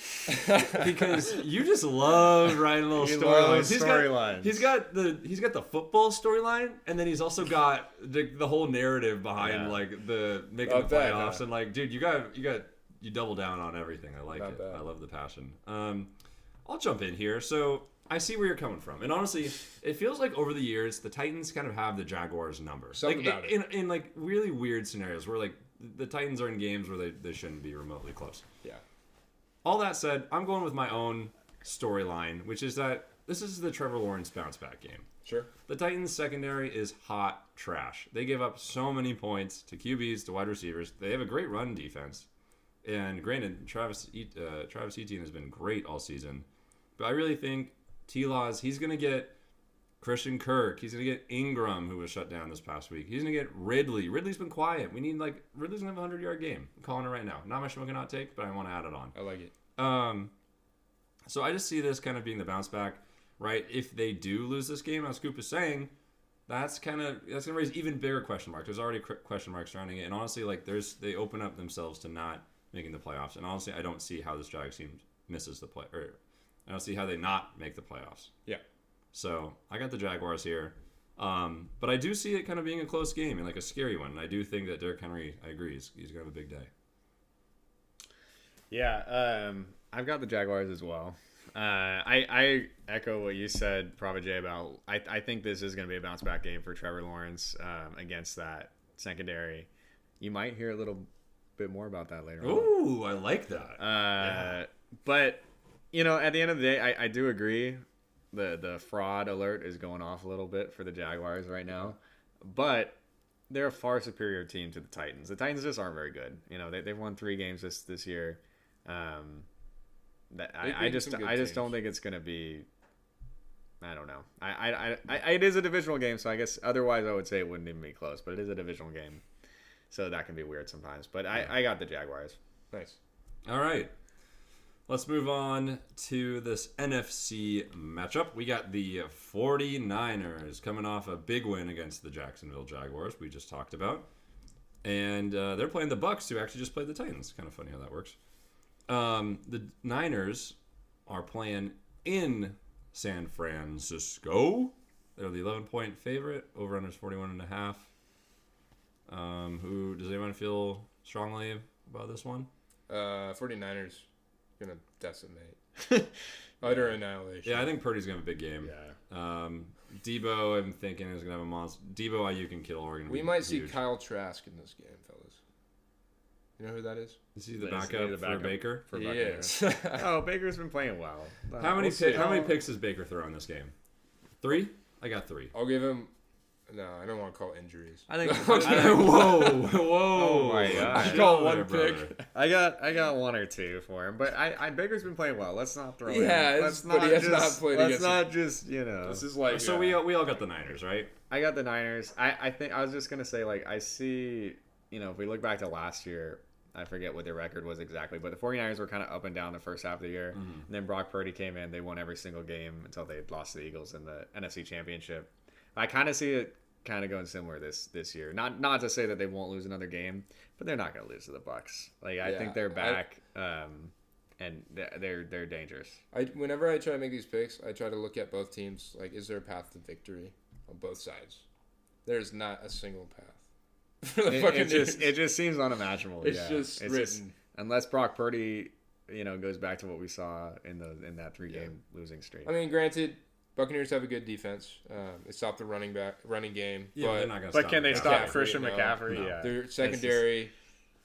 Because you just love writing little storylines. He's got the football storyline, and then he's also got the whole narrative behind like the making the playoffs and like, dude, you double down on everything. I like it. I love the passion. I'll jump in here. So I see where you're coming from, and honestly, it feels like over the years the Titans kind of have the Jaguars' number. Something about it. In like really weird scenarios where like the Titans are in games where they shouldn't be remotely close. Yeah. All that said, I'm going with my own storyline, which is that this is the Trevor Lawrence bounce back game. Sure. The Titans secondary is hot trash. They give up so many points to QBs, to wide receivers. They have a great run defense. And granted, Travis Etienne has been great all season. But I really think T-Laws, he's going to get Christian Kirk. He's going to get Ingram, who was shut down this past week. He's going to get Ridley. Ridley's been quiet. Ridley's going to have a 100-yard game. I'm calling it right now. Not my Shmokin Hot Take, but I want to add it on. I like it. So I just see this kind of being the bounce back, right? If they do lose this game, as Koop is saying, that's going to raise even bigger question marks. There's already question marks surrounding it. And honestly, like they open up themselves to not making the playoffs. And honestly, I don't see how this Jags team misses the play. Or I don't see how they not make the playoffs. Yeah. So I got the Jaguars here. But I do see it kind of being a close game and like a scary one. And I do think that Derrick Henry, I agree, he's going to have a big day. Yeah, I've got the Jaguars as well. I echo what you said, Prava J, about I think this is going to be a bounce back game for Trevor Lawrence against that secondary. You might hear a little bit more about that later on. Ooh, I like that. Yeah. But, you know, at the end of the day, I do agree. The fraud alert is going off a little bit for the Jaguars right now. But they're a far superior team to the Titans. The Titans just aren't very good. You know, they've won 3 games this year. I just don't think it's gonna be. I don't know. It is a divisional game, so I guess otherwise I would say it wouldn't even be close. But it is a divisional game, so that can be weird sometimes. But I got the Jaguars. Nice. All right. Let's move on to this NFC matchup. We got the 49ers coming off a big win against the Jacksonville Jaguars we just talked about. And they're playing the Bucs, who actually just played the Titans. Kind of funny how that works. The Niners are playing in San Francisco. They're the 11-point favorite. Over-under's 41.5. Does anyone feel strongly about this one? 49ers gonna decimate. Utter annihilation. Yeah, I think Purdy's gonna have a big game. Yeah. Debo, I'm thinking, is gonna have a monster. Debo, IU can kill Oregon. We might see Kyle Trask in this game, fellas. You know who that is? Is he the backup for Baker? He is. Oh, Baker's been playing well. How many picks does Baker throw in this game? 3? I got 3. I'll give him. No, I don't want to call injuries. I think. Whoa! Oh my gosh! I call one pick. I got 1 or 2 for him, but I Baker's been playing well. Let's not throw. Yeah, but he has not played Let's against. not just This is like. So we all got the Niners, right? I got the Niners. I think I was just gonna say, like, I see. You know, if we look back to last year, I forget what their record was exactly, but the 49ers were kind of up and down the first half of the year. Mm-hmm. And then Brock Purdy came in. They won every single game until they lost to the Eagles in the NFC Championship. I kind of see it kind of going similar this year. Not to say that they won't lose another game, but they're not going to lose to the Bucs. Like, I think they're back, and they're dangerous. Whenever I try to make these picks, I try to look at both teams. Like, is there a path to victory on both sides? There's not a single path for the Buccaneers. It just seems unimaginable. It's just written. Just, unless Brock Purdy, goes back to what we saw in that 3-game losing streak. I mean, granted, Buccaneers have a good defense. They stopped the running game. Yeah, but they're not gonna but stop can they stop McCaffrey? Christian No. McCaffrey? No. Yeah. Their secondary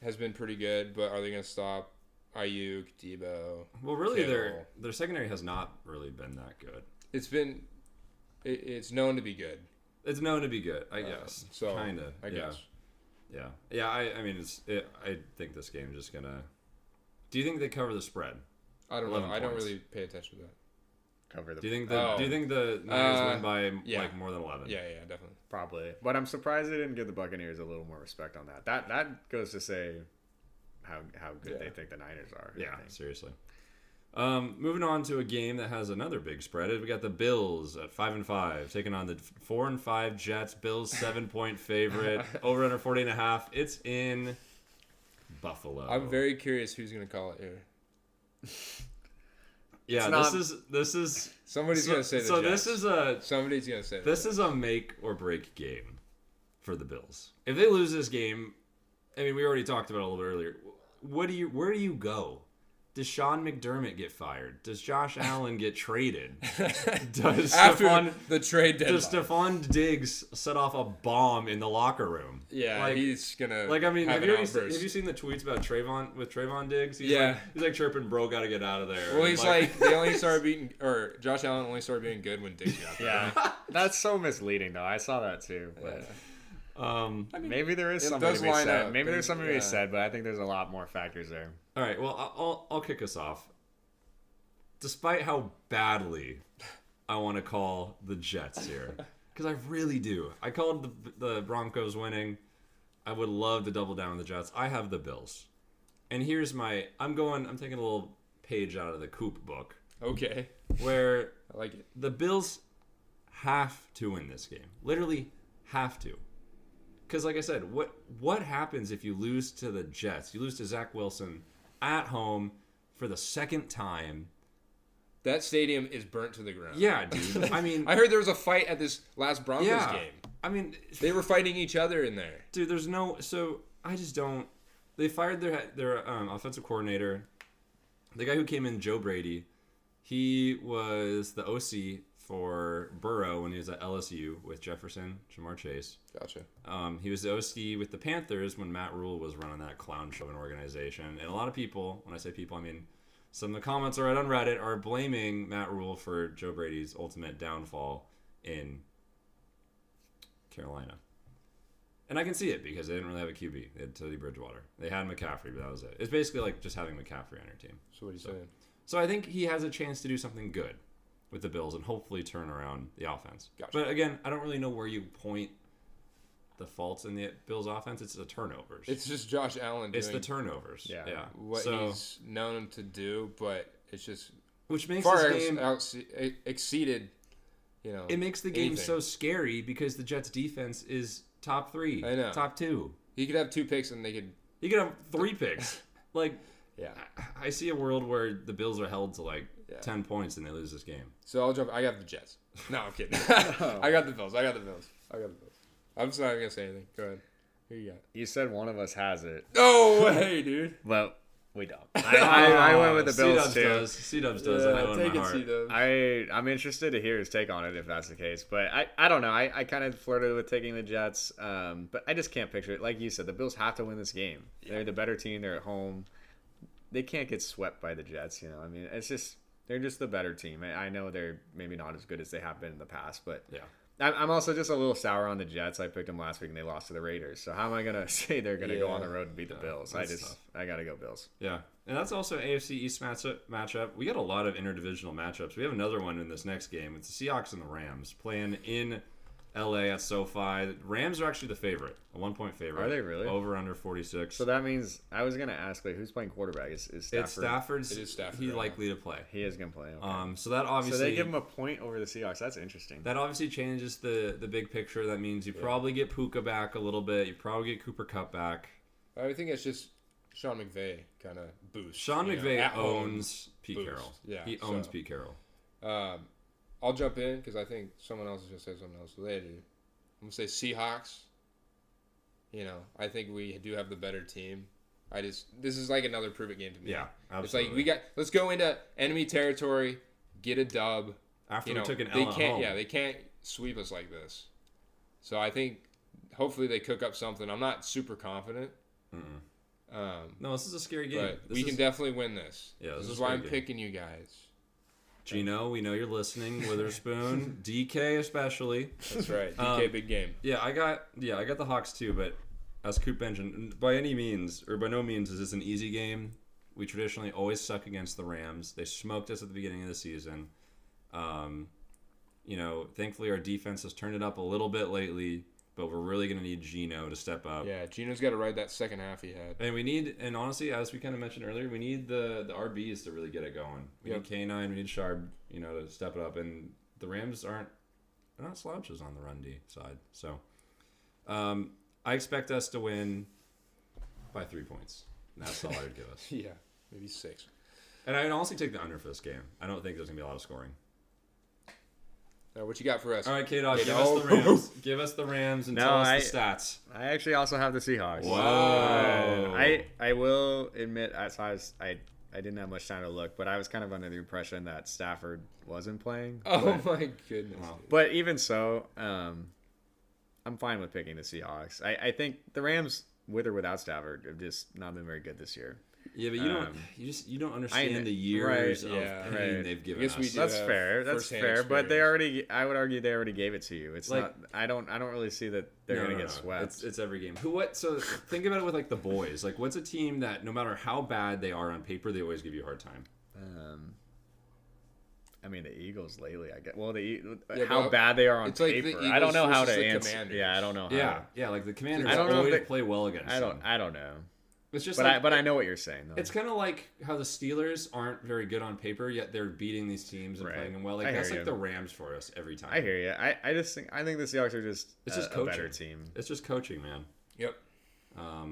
has been pretty good, but are they going to stop Ayuk, Debo? Well, really, Kittle? their secondary has not really been that good. It's known to be good. It's known to be good, I guess. So kind of, I guess. Yeah. I mean, I think this game is just gonna. Do you think they cover the spread? I don't know. 11 I don't points. really pay attention to that. Cover the. Do you think the Niners win by yeah. more than 11? Yeah, definitely. Probably, but I'm surprised they didn't give the Buccaneers a little more respect on that. That goes to say how good they think the Niners are. Yeah, seriously. Moving on to a game that has another big spread. We got the Bills at 5-5 taking on the 4-5 Jets. Bills 7-point favorite. Over under 40.5. It's in Buffalo. I'm very curious who's going to call it here. Yeah, this is somebody's going to say the Jets. Somebody's going to say this is a make or break game for the Bills. If they lose this game, I mean, we already talked about it a little bit earlier. Where do you go? Does Sean McDermott get fired? Does Josh Allen get traded? After the trade deadline. Does Stephon Diggs set off a bomb in the locker room? Yeah, he's gonna. Like, I mean, have have you seen the tweets about Trayvon Diggs? He's like chirping, "Bro, gotta get out of there." Well, he's like they only started beating, or Josh Allen only started being good when Diggs got there. Yeah, that's so misleading though. I saw that too. But I mean, maybe there is something to be said. Maybe there's something to be said, but I think there's a lot more factors there. All right, well, I'll kick us off. Despite how badly I want to call the Jets here, because I really do. I called the Broncos winning. I would love to double down on the Jets. I have the Bills. And here's I'm taking a little page out of the Koop book. Okay. Where I like it. The Bills have to win this game. Literally have to. Because like I said, what happens if you lose to the Jets? You lose to Zach Wilson at home for the second time. That stadium is burnt to the ground. Yeah, dude. I mean, I heard there was a fight at this last Broncos game. I mean, they were fighting each other in there. Dude, there's no. So I just don't. They fired their offensive coordinator, the guy who came in, Joe Brady. He was the OC for Burrow when he was at LSU with Jefferson, Jamar Chase. Gotcha. He was the OC with the Panthers when Matt Rule was running that clown show and organization. And a lot of people, when I say people, I mean some of the comments I read on Reddit are blaming Matt Rule for Joe Brady's ultimate downfall in Carolina. And I can see it because they didn't really have a QB. They had Teddy Bridgewater. They had McCaffrey, but that was it. It's basically like just having McCaffrey on your team. So what are you saying? So I think he has a chance to do something good with the Bills and hopefully turn around the offense. Gotcha. But again, I don't really know where you point the faults in the Bills offense. It's the turnovers. It's just Josh Allen doing It's the turnovers. Yeah. what he's known to do, but it's just which makes far this game exceeded, it makes the game anything. so scary because the Jets defense is top 3, I know. top 2. He could have 2 picks and they could. You could have 3 picks. Like, Yeah. I see a world where the Bills are held to like 10 points and they lose this game. So I'll jump. I got the Jets. No, I'm kidding. I got the Bills. I'm just not even gonna say anything. Go ahead. Who you got? You said one of us has it. No way, dude. Well, we don't. I went with the Bills too. C-Dubs does. I know in my heart. C-Dubs. I'm interested to hear his take on it if that's the case. But I don't know. I kind of flirted with taking the Jets, but I just can't picture it. Like you said, the Bills have to win this game. They're the better team. They're at home. They can't get swept by the Jets. I mean, it's just they're just the better team. I know they're maybe not as good as they have been in the past, but yeah. I'm also just a little sour on the Jets. I picked them last week and they lost to the Raiders. So how am I gonna say they're gonna go on the road and beat the Bills? I gotta go Bills. Yeah, and that's also an AFC East matchup. We got a lot of interdivisional matchups. We have another one in this next game. It's the Seahawks and the Rams playing in LA at SoFi. The Rams are actually the favorite, a 1-point favorite. Are they really? Over under 46. So that means I was gonna ask, who's playing quarterback? Is Stafford? It's Stafford's. It is Stafford, He's right likely to play. He is gonna play. Okay. So that obviously. So they give him a point over the Seahawks. That's interesting. That obviously changes the big picture. That means you probably get Puka back a little bit. You probably get Cooper Kupp back. I think it's just Sean McVay kind of boost. Sean McVay at home owns Pete boost. Carroll. Yeah, he owns so. Pete Carroll. I'll jump in because I think someone else is going to say something else. So they do. I'm going to say Seahawks. I think we do have the better team. This is like another prove it game to me. Yeah, absolutely. It's like let's go into enemy territory, get a dub. After we took an L at home. Yeah, they can't sweep us like this. So I think hopefully they cook up something. I'm not super confident. No, this is a scary game. But we can definitely win this. Yeah, this is why I'm picking you guys. Gino, we know you're listening. Witherspoon, DK especially. That's right. DK big game. Yeah, I got the Hawks too, but as Koop mentioned, by no means is this an easy game. We traditionally always suck against the Rams. They smoked us at the beginning of the season. Thankfully our defense has turned it up a little bit lately, but we're really going to need Gino to step up. Yeah, Gino's got to ride that second half he had. And honestly, as we kind of mentioned earlier, we need the RBs to really get it going. We need K9, we need Sharp, to step it up. And the Rams they're not slouches on the run D side. So I expect us to win by 3 points. And that's all I would give us. Yeah, maybe 6. And I'd honestly take the under for this game. I don't think there's going to be a lot of scoring. What you got for us? All right, KDawg, give us the Rams. Give us the Rams and tell us the stats. I actually also have the Seahawks. Whoa. I will admit, I didn't have much time to look, but I was kind of under the impression that Stafford wasn't playing. My goodness. Wow. But even so, I'm fine with picking the Seahawks. I think the Rams, with or without Stafford, have just not been very good this year. Yeah, but you don't understand the years of pain they've given us. That's fair. That's fair. But I would argue they already gave it to you. It's not. I don't really see that they're gonna get swept. It's every game. So think about it with like the boys. Like, what's a team that no matter how bad they are on paper, they always give you a hard time? The Eagles lately, I guess. Well, how bad they are on paper. I don't know how to answer. Commanders. Yeah, I don't know how. Yeah, like the Commanders. I don't know if they play well against. I don't know. It's just but I know what you're saying, though. It's kind of like how the Steelers aren't very good on paper, yet they're beating these teams and playing them well. Like that's like the Rams for us every time. I hear you. I think the Seahawks are just a better team. It's just coaching, man. Yep. I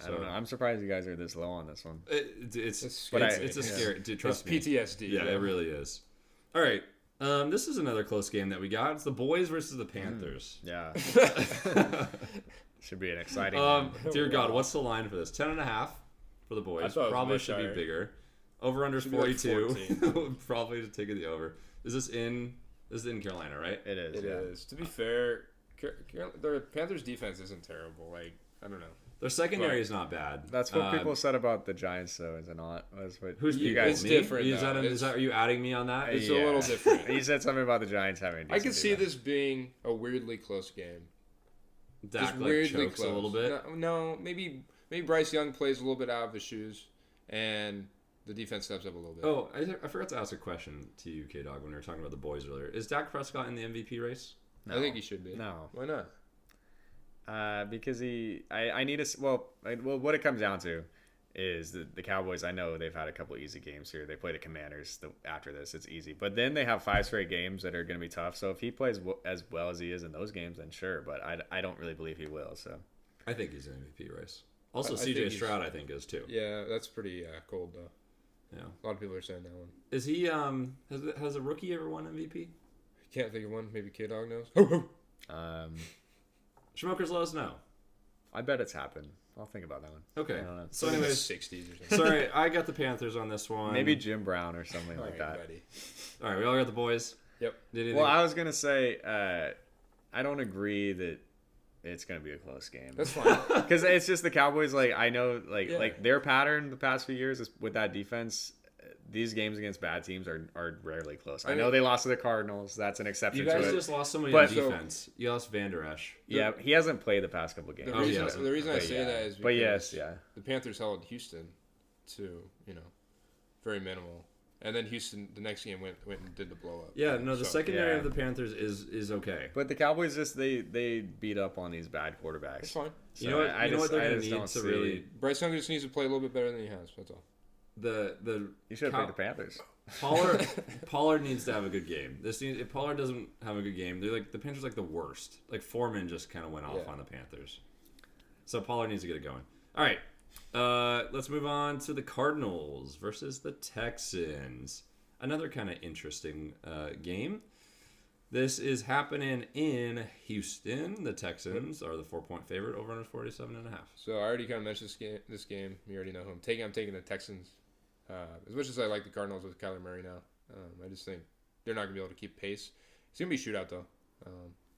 don't know. I'm surprised you guys are this low on this one. It's a scary. Trust me. PTSD. Yeah, it really is. All right. This is another close game that we got. It's the boys versus the Panthers. Yeah. Should be an exciting one. Dear God, what's the line for this? 10.5 for the boys. Probably should be bigger. Over under 42. Like probably just taking the over. This is in Carolina, right? It is. It is. To be fair, the Panthers defense isn't terrible. Like, I don't know. Their secondary is not bad. That's what people said about the Giants, though, is it not? Who's you guys? It's different. Are you adding me on that? It's a little different. You said something about the Giants having. I could see this being a weirdly close game. Dak just like weirdly chokes close. a little bit. No, maybe Bryce Young plays a little bit out of his shoes, and the defense steps up a little bit. Oh, I forgot to ask a question to you, KDawg, when we were talking about the boys earlier. Is Dak Prescott in the MVP race? No. I think he should be. No. Why not? Because I need to. Well, what it comes down to is the Cowboys. I know they've had a couple easy games here. They play the Commanders after this. It's easy, but then they have 5 straight games that are going to be tough. So if he plays as well as he is in those games, then sure. But I don't really believe he will. So I think he's in MVP race. Also, I think CJ Stroud, I think, is too. Yeah, that's pretty cold though. Yeah, a lot of people are saying that one. Is he? Has a rookie ever won MVP? Can't think of one. Maybe KDawg knows. Schmokers, let us know. I bet it's happened. I'll think about that one. Okay. I don't know. So anyways, 60s or something. sorry, I got the Panthers on this one. Maybe Jim Brown or something All like right, that. buddy. All right, we all got the boys. Yep. Well, I was gonna say I don't agree that it's gonna be a close game. That's fine. Because it's just the Cowboys. Like I know, Yeah. like their pattern the past few years is with that defense. These games against bad teams are rarely close. I know they lost to the Cardinals. That's an exception You guys to it. just lost somebody But- on defense. You lost Van Der Esch. Yeah, he hasn't played the past couple games. The Oh, he reason, hasn't. the reason I But say yeah. that is because But yes, yeah. the Panthers held Houston to, very minimal. And then Houston, the next game, went and did the blow up. Yeah, no, the So, secondary yeah. of the Panthers is okay. But the Cowboys just they beat up on these bad quarterbacks. It's fine. You know what? I You know what just- they're I gonna just need don't to see- really Bryce Young just needs to play a little bit better than he has. That's all. the You should have picked the Panthers. Pollard needs to have a good game. If Pollard doesn't have a good game, they're like the Panthers are like the worst. Like Foreman just kind of went off Yeah. on the Panthers, so Pollard needs to get it going. All right, let's move on to the Cardinals versus the Texans. Another kind of interesting game. This is happening in Houston. The Texans are the 4-point favorite. Over under 47.5. So I already kind of mentioned this game. You already know who I'm taking. I'm taking the Texans. As much as I like the Cardinals with Kyler Murray now, I just think they're not going to be able to keep pace. It's going to be a shootout, though.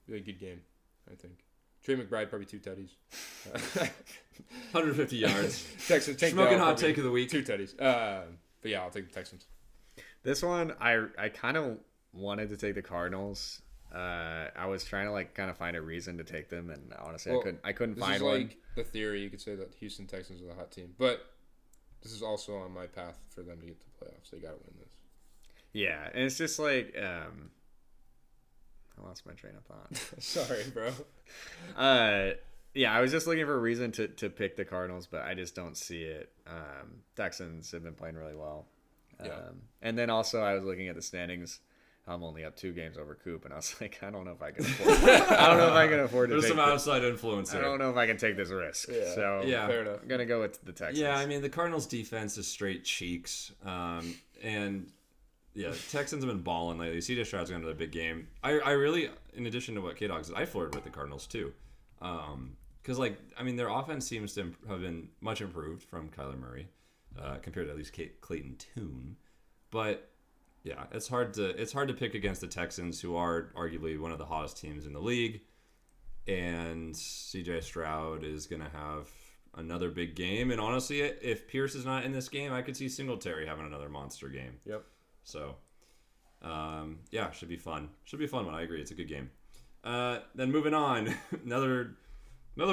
Really good game, I think. Trey McBride, probably 2 tutties. 150 yards. Texans, Smoking hot take of the week. 2 tutties. But yeah, I'll take the Texans. This one, I kind of wanted to take the Cardinals. I was trying to kind of find a reason to take them, and honestly, I couldn't this find is one. like the theory. You could say that Houston Texans are the hot team, but this is also on my path for them to get to the playoffs. They got to win this. Yeah, and it's just like I lost my train of thought. Sorry, bro. Yeah, I was just looking for a reason to pick the Cardinals, but I just don't see it. Texans have been playing really well. Yeah. And then also I was looking at the standings. I'm only up 2 games over Koop, and I was like, I don't know if I can afford. I don't know if I can afford to. There's take some outside influence I here. don't know if I can take this risk. Yeah. So Yeah. Fair enough. I'm gonna go with the Texans. Yeah, I mean the Cardinals' defense is straight cheeks, and yeah, Texans have been balling lately. CJ Stroud's got another big game. I really, in addition to what KDawg said, I flirted with the Cardinals too, because their offense seems to have been much improved from Kyler Murray, compared to at least Clayton Tune, but. Yeah, it's hard to pick against the Texans, who are arguably one of the hottest teams in the league, and CJ Stroud is gonna have another big game. And honestly, if Pierce is not in this game, I could see Singletary having another monster game. Yep. So, yeah, should be fun. Should be a fun one. I agree. It's a good game. Then moving on, another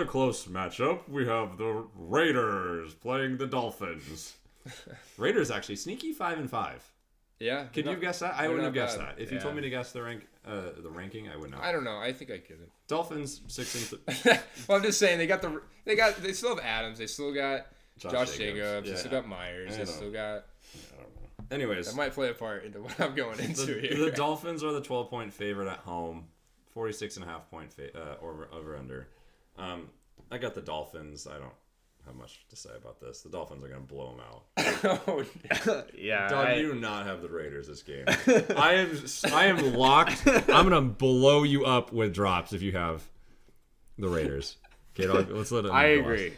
close matchup. We have the Raiders playing the Dolphins. Raiders actually sneaky 5-5. Yeah. Could you have guessed that? I they're wouldn't have not guessed bad. that. If you Yeah. told me to guess the ranking, I would not. I don't know. I think I could. Dolphins 6 Well, I'm just saying they still have Adams. They still got Josh Jacobs. Yeah. They still got Myers. I They know. still got. I don't know. Anyways, That might play a part into what I'm going into here. the Dolphins are the 12-point favorite at home, 46.5-point over under. I got the Dolphins. I don't have much to say about this. The Dolphins are going to blow them out. Oh, Yeah. Doug, you do not have the Raiders this game. I am locked. I'm going to blow you up with drops if you have the Raiders. Okay, let's let it. I agree.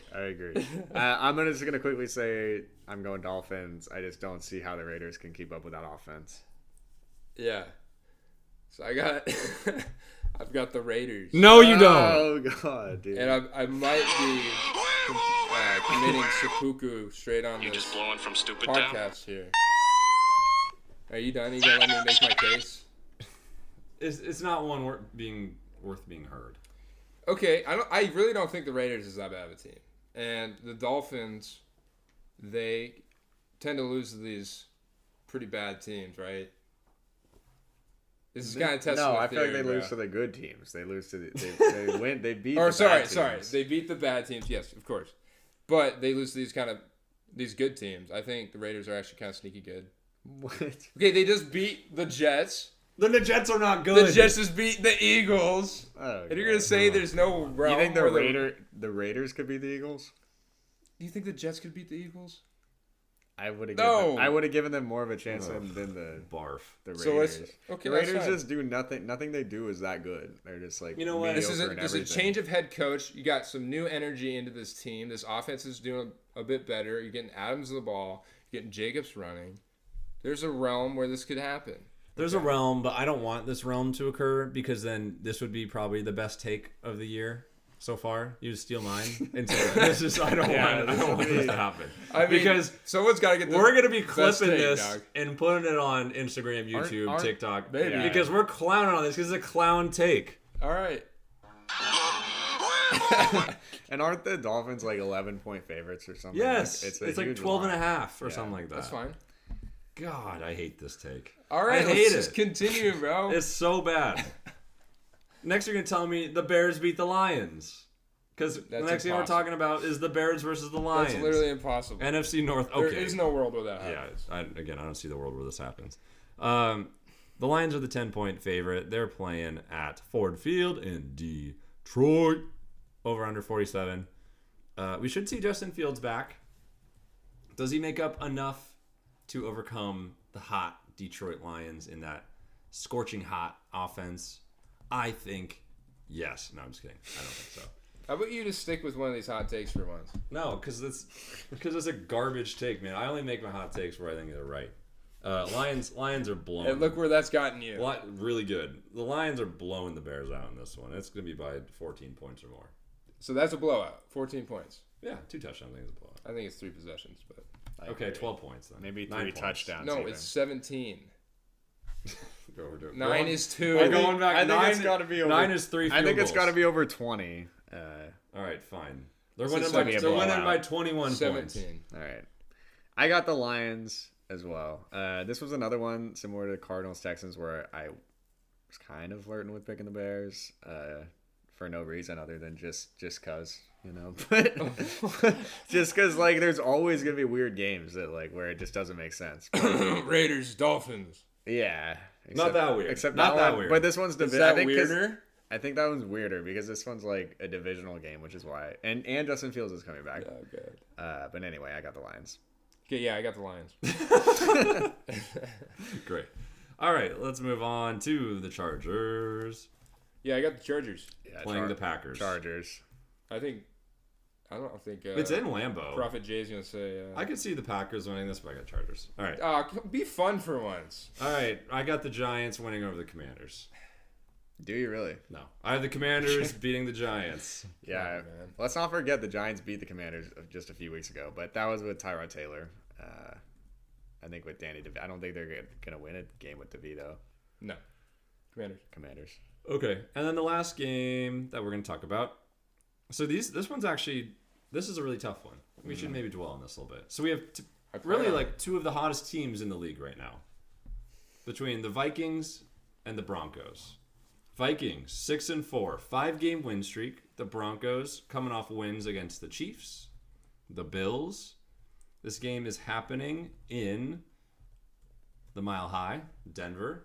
I'm just gonna quickly say I'm going Dolphins. I just don't see how the Raiders can keep up with that offense. yeah. So I've got the Raiders. No, you don't. Oh god, dude. And I might be committing seppuku straight on You this just blowing from stupid town? podcast here. Are you done? You gonna let me make my case? It's not one worth being heard. Okay, I really don't think the Raiders is that bad of a team. And the Dolphins, they tend to lose to these pretty bad teams, right? This is kind of testing. No, my I feel like theory, they lose bro. to the good teams. They lose to they win. They beat. Or the bad sorry, teams. they beat the bad teams. Yes, of course, but they lose to these good teams. I think the Raiders are actually kind of sneaky good. What? Okay, they just beat the Jets. Then the Jets are not good. The Jets just beat the Eagles. Oh, And you're gonna say there's no realm? You think where the Raiders could beat the Eagles? Do you think the Jets could beat the Eagles? I would have. No. I would have given them more of a chance than the Barf. Raiders. So let's The Raiders just do nothing. Nothing they do is that good. They're just like, You know what? This is mediocre in a everything. change of head coach. You got some new energy into this team. This offense is doing a bit better. You're getting Adams the ball. You're getting Jacobs running. There's a realm where this could happen. There's a realm, but I don't want this realm to occur because then this would be probably the best take of the year so far. You just steal mine. And so this is I don't want this to happen. Because someone's got to get. we're gonna be best clipping take, this dog. and putting it on Instagram, YouTube, Aren't- TikTok, Maybe. because we're clowning on this because it's a clown take. All right. And aren't the Dolphins like 11-point favorites or something? Yes, Like, it's like huge 12 and a line. half or something like that. That's fine. God, I hate this take. All right. I hate let's it. just continue, bro. It's so bad. Next, you're gonna tell me the Bears beat the Lions. Because the That's next thing we're impossible. talking about is the Bears versus the Lions. That's literally impossible. NFC North. Okay. There is no world where that Yeah. happens. I don't see the world where this happens. The Lions are the 10-point favorite. They're playing at Ford Field in Detroit. Over under 47. We should see Justin Fields back. Does he make up enough to overcome the hot Detroit Lions in that scorching hot offense? I think yes. No, I'm just kidding. I don't think so. How about you just stick with one of these hot takes for once? No, because it's a garbage take, man. I only make my hot takes where I think they're right. Lions are blowing. And look where that's gotten you. Really good. The Lions are blowing the Bears out in this one. It's going to be by 14 points or more. So that's a blowout. 14 points. Yeah, 2 touchdowns. I think it's a blowout. I think it's 3 possessions, but Okay, 12 points then. Maybe 9 3 points. touchdowns. no, even. it's 17. Go over to it. 9 is 2. We're going back. I think 9, it's got to be over. 9 is 3 field I think it's goals. got to be over 20. All right, fine. They're So winning it's by gonna be a they're winning blowout. by 21 points. 17. All right. I got the Lions as well. This was another one similar to the Cardinals Texans where I was kind of flirting with picking the Bears for no reason other than just cause, you know. But just cause like there's always gonna be weird games that like where it just doesn't make sense. Raiders, Dolphins. Yeah. Not that weird. Except Not that one, weird. But this one's Is that I think 'cause- weirder? I think that one's weirder because this one's like a divisional game, which is why. And Justin Fields is coming back. Oh, good. But anyway, I got the Lions. Okay, yeah, I got the Lions. Great. All right, let's move on to the Chargers Yeah, I got the Chargers. Yeah, playing the Packers. Chargers. I don't think. It's in Lambeau. Prophet Jay's gonna say. I could see the Packers winning this, but I got Chargers. All right. Be fun for once. All right. I got the Giants winning over the Commanders. Do you really? No. I have the Commanders beating the Giants. Yeah. man. Let's not forget the Giants beat the Commanders just a few weeks ago, but that was with Tyrod Taylor. I think with Danny DeVito. I don't think they're going to win a game with DeVito. No. Commanders. Okay. And then the last game that we're going to talk about. So this one's actually, this is a really tough one. We should maybe dwell on this a little bit. So we have really like 2 of the hottest teams in the league right now. Between the Vikings and the Broncos. Vikings 6-4, 5-game win streak. The Broncos coming off wins against the Chiefs, the Bills. This game is happening in the Mile High, Denver.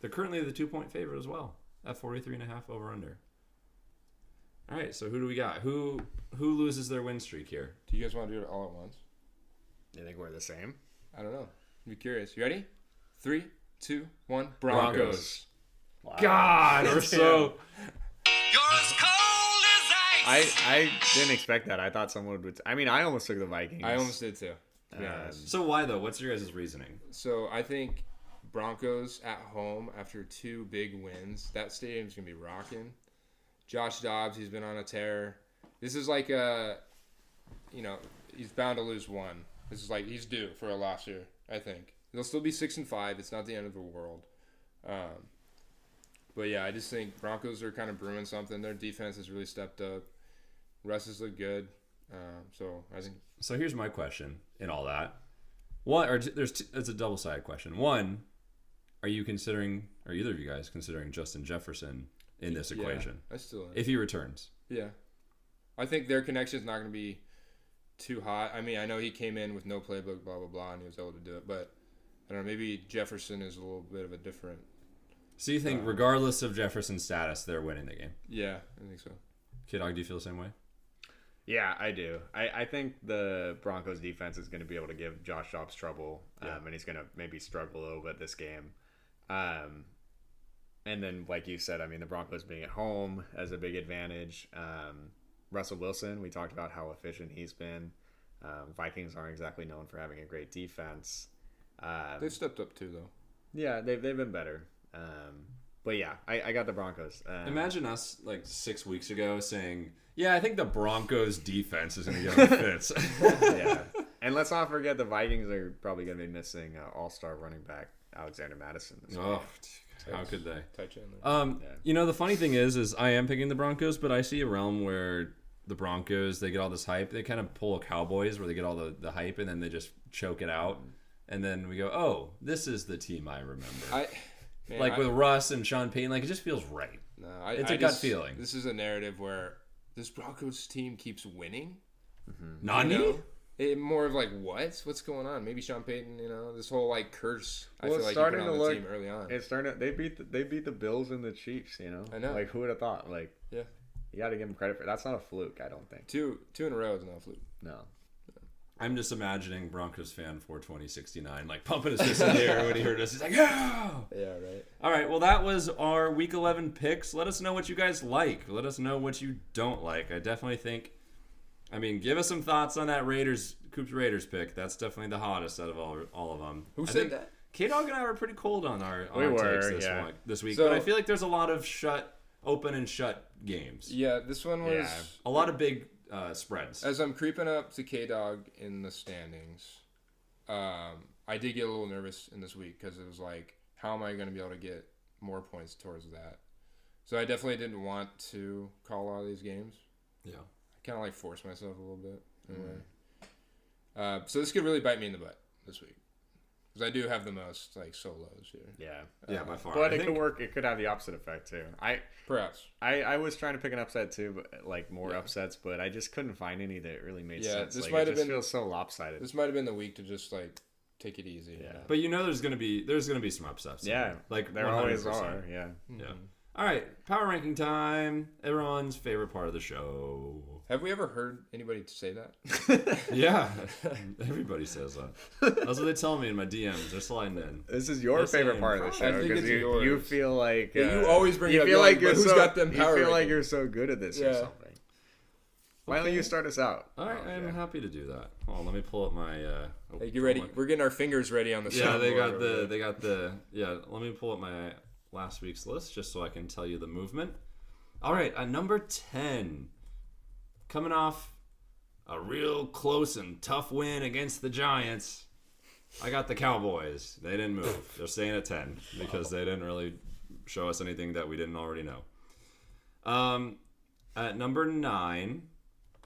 They're currently the 2-point favorite as well at 43.5 over under. All right, so who do we got? Who loses their win streak here? Do you guys want to do it all at once? You think we're the same? I don't know. I'm curious. You ready? 3, 2, 1. Broncos. Wow. God, we're so. You're as cold as ice. I didn't expect that. I thought someone would. I mean, I almost took the Vikings. I almost did too, to be honest. So why though? What's your guys' reasoning? So I think Broncos at home after 2 big wins. That stadium's gonna be rocking. Josh Dobbs, he's been on a tear. This is like he's bound to lose one. This is like he's due for a loss here. I think they'll still be 6-5. It's not the end of the world. But yeah, I just think Broncos are kind of brewing something. Their defense has really stepped up. Russ has looked good. So I think. So here's my question in all that. One, or it's a double-sided question. One, are either of you guys considering Justin Jefferson in this equation? I still am. If he returns. Yeah. I think their connection is not going to be too hot. I mean, I know he came in with no playbook, blah, blah, blah, and he was able to do it. But, I don't know, maybe Jefferson is a little bit of a different... So you think regardless of Jefferson's status, they're winning the game? Yeah, I think so. KDawg, do you feel the same way? Yeah, I do. I think the Broncos defense is going to be able to give Josh Dobbs trouble, and he's going to maybe struggle a little bit this game. And then, like you said, I mean, the Broncos being at home has a big advantage. Russell Wilson, we talked about how efficient he's been. Vikings aren't exactly known for having a great defense. They've stepped up too, though. Yeah, they've been better. But yeah, I got the Broncos. Imagine us like 6 weeks ago saying, "Yeah, I think the Broncos defense is going to get fits." Yeah, and let's not forget the Vikings are probably going to be missing all-star running back Alexander Madison this week. How could they? Touch in there. You know, the funny thing is I am picking the Broncos, but I see a realm where the Broncos, they get all this hype. They kind of pull a Cowboys where they get all the hype and then they just choke it out. And then we go, oh, this is the team I remember. With Russ and Sean Payton, like, it just feels right. No, it's a gut feeling. This is a narrative where this Broncos team keeps winning. Mm-hmm. Nani? More of like, what's going on? Maybe Sean Payton, this whole like curse. Well, I feel like starting he to put on look the team early on. It's starting. They beat the Bills and the Chiefs. I know. Like, who would have thought? Like, yeah, you got to give them credit for that's not a fluke. I don't think two in a row is not a fluke. No. I'm just imagining Broncos fan 42069 like pumping his fist in the air when he heard us. He's like, yeah! Yeah, right. All right, well, that was our Week 11 picks. Let us know what you guys like. Let us know what you don't like. I definitely think, give us some thoughts on that Koop's Raiders pick. That's definitely the hottest out of all of them. Who said that? KDawg and I were pretty cold on our takes this week, so, but I feel like there's a lot of open and shut games. Yeah, this one was... a lot of big... spreads. As I'm creeping up to KDawg in the standings, I did get a little nervous in this week because it was like, how am I going to be able to get more points towards that? So I definitely didn't want to call all these games. Yeah. I kind of like forced myself a little bit. Anyway. So this could really bite me in the butt this week. Because I do have the most like solos here. Yeah, by far. But it could work. It could have the opposite effect too. Perhaps. I was trying to pick an upset too, but like more upsets, but I just couldn't find any that really made sense. This like, might it have just been feels so lopsided. This might have been the week to just like take it easy. Yeah. But there's gonna be some upsets. Yeah, like there 100%. always are. Yeah. Mm-hmm. Yeah. All right, power ranking time. Everyone's favorite part of the show. Have we ever heard anybody say that? Yeah, everybody says that. That's what they tell me in my DMs. They're sliding in. This is your favorite part of the show because you feel like you always bring it up. You feel like you're who's got them power? You feel like you're so good at this or something. Why don't you start us out? All right, I'm happy to do that. Hold on, let me pull up my. Hey, get ready. We're getting our fingers ready on the. Yeah, they got the. Yeah, let me pull up my last week's list just so I can tell you the movement. All right, at number 10, coming off a real close and tough win against the Giants, I got the Cowboys. They didn't move. They're staying at 10 because they didn't really show us anything that we didn't already know. At number 9,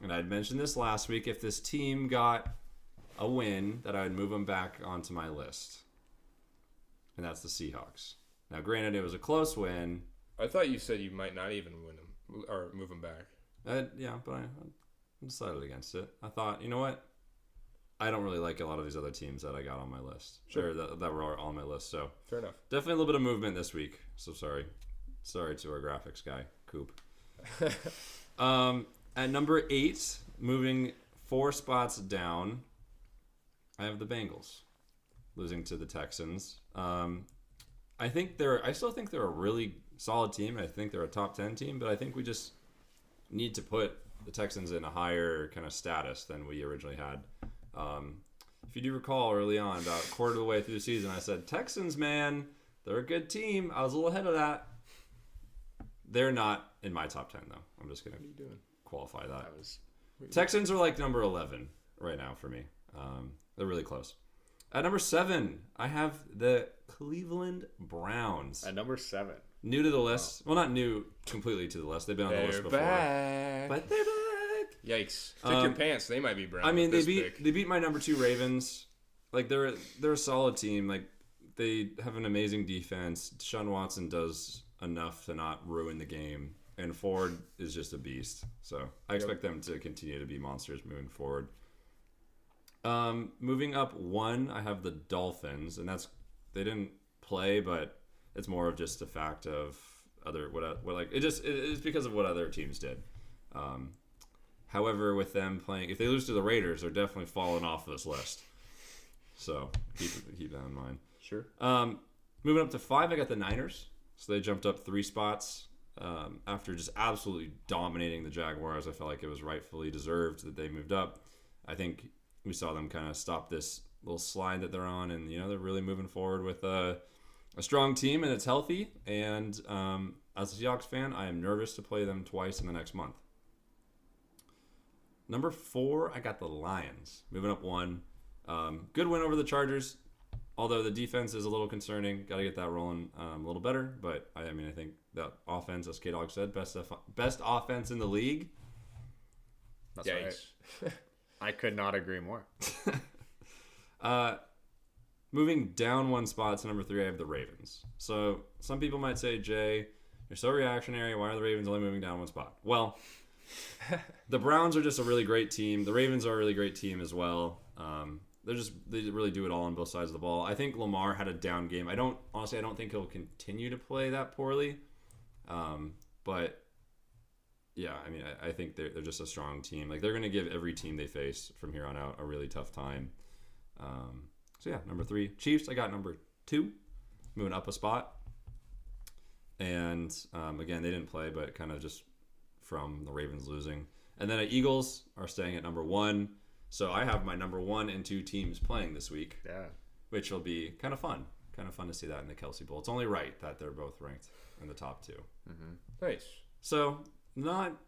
and I'd mentioned this last week, if this team got a win, that I would move them back onto my list. And that's the Seahawks. Now, granted, it was a close win. I thought you said you might not even win them or move them back. Yeah, but I decided against it. I thought, you know what? I don't really like a lot of these other teams that I got on my list. Sure. Or that were on my list. So fair enough. Definitely a little bit of movement this week. So sorry to our graphics guy, Koop. At number 8, moving 4 spots down, I have the Bengals losing to the Texans. I still think they're a really solid team. I think they're a top 10 team, but I think we just need to put the Texans in a higher kind of status than we originally had. If you do recall early on, about a quarter of the way through the season, I said, Texans, man, they're a good team. I was a little ahead of that. They're not in my top 10, though. I'm just going to qualify that. Texans are like number 11 right now for me. They're really close. At number 7, I have the Cleveland Browns. At number 7. New to the list. Well, not new completely to the list. They've been on the list before. Back. But they're back. Yikes! Check your pants. They might be brown. I mean, with they this pick. beat my number 2 Ravens. Like they're a solid team. Like they have an amazing defense. Deshaun Watson does enough to not ruin the game, and Ford is just a beast. So I expect them to continue to be monsters moving forward. Moving up 1, I have the Dolphins, and they didn't play, but it's more of just a fact of it's because of what other teams did. However, with them playing, if they lose to the Raiders, they're definitely falling off this list. So keep that in mind. Sure. Moving up to 5, I got the Niners. So they jumped up 3 spots after just absolutely dominating the Jaguars. I felt like it was rightfully deserved that they moved up. I think we saw them kind of stop this little slide that they're on, and they're really moving forward with a strong team, and it's healthy. And as a Seahawks fan, I am nervous to play them twice in the next month. Number 4, I got the Lions. Moving up 1. Good win over the Chargers, although the defense is a little concerning. Got to get that rolling a little better. But, I think that offense, as KDawg said, best offense in the league. That's right. I could not agree more. Moving down 1 spot to number 3, I have the Ravens. So some people might say, Jay, you're so reactionary. Why are the Ravens only moving down 1 spot? Well, the Browns are just a really great team. The Ravens are a really great team as well. They really do it all on both sides of the ball. I think Lamar had a down game. I don't think he'll continue to play that poorly. But yeah, I think they're just a strong team. Like they're going to give every team they face from here on out a really tough time. So yeah, number 3, Chiefs. I got number 2, moving up a spot. And again, they didn't play, but kind of just from the Ravens losing. And then Eagles are staying at number 1. So I have my number 1 and 2 teams playing this week. Yeah. Which will be kind of fun. Kind of fun to see that in the Kelsey Bowl. It's only right that they're both ranked in the top 2. Mm-hmm. Nice. So not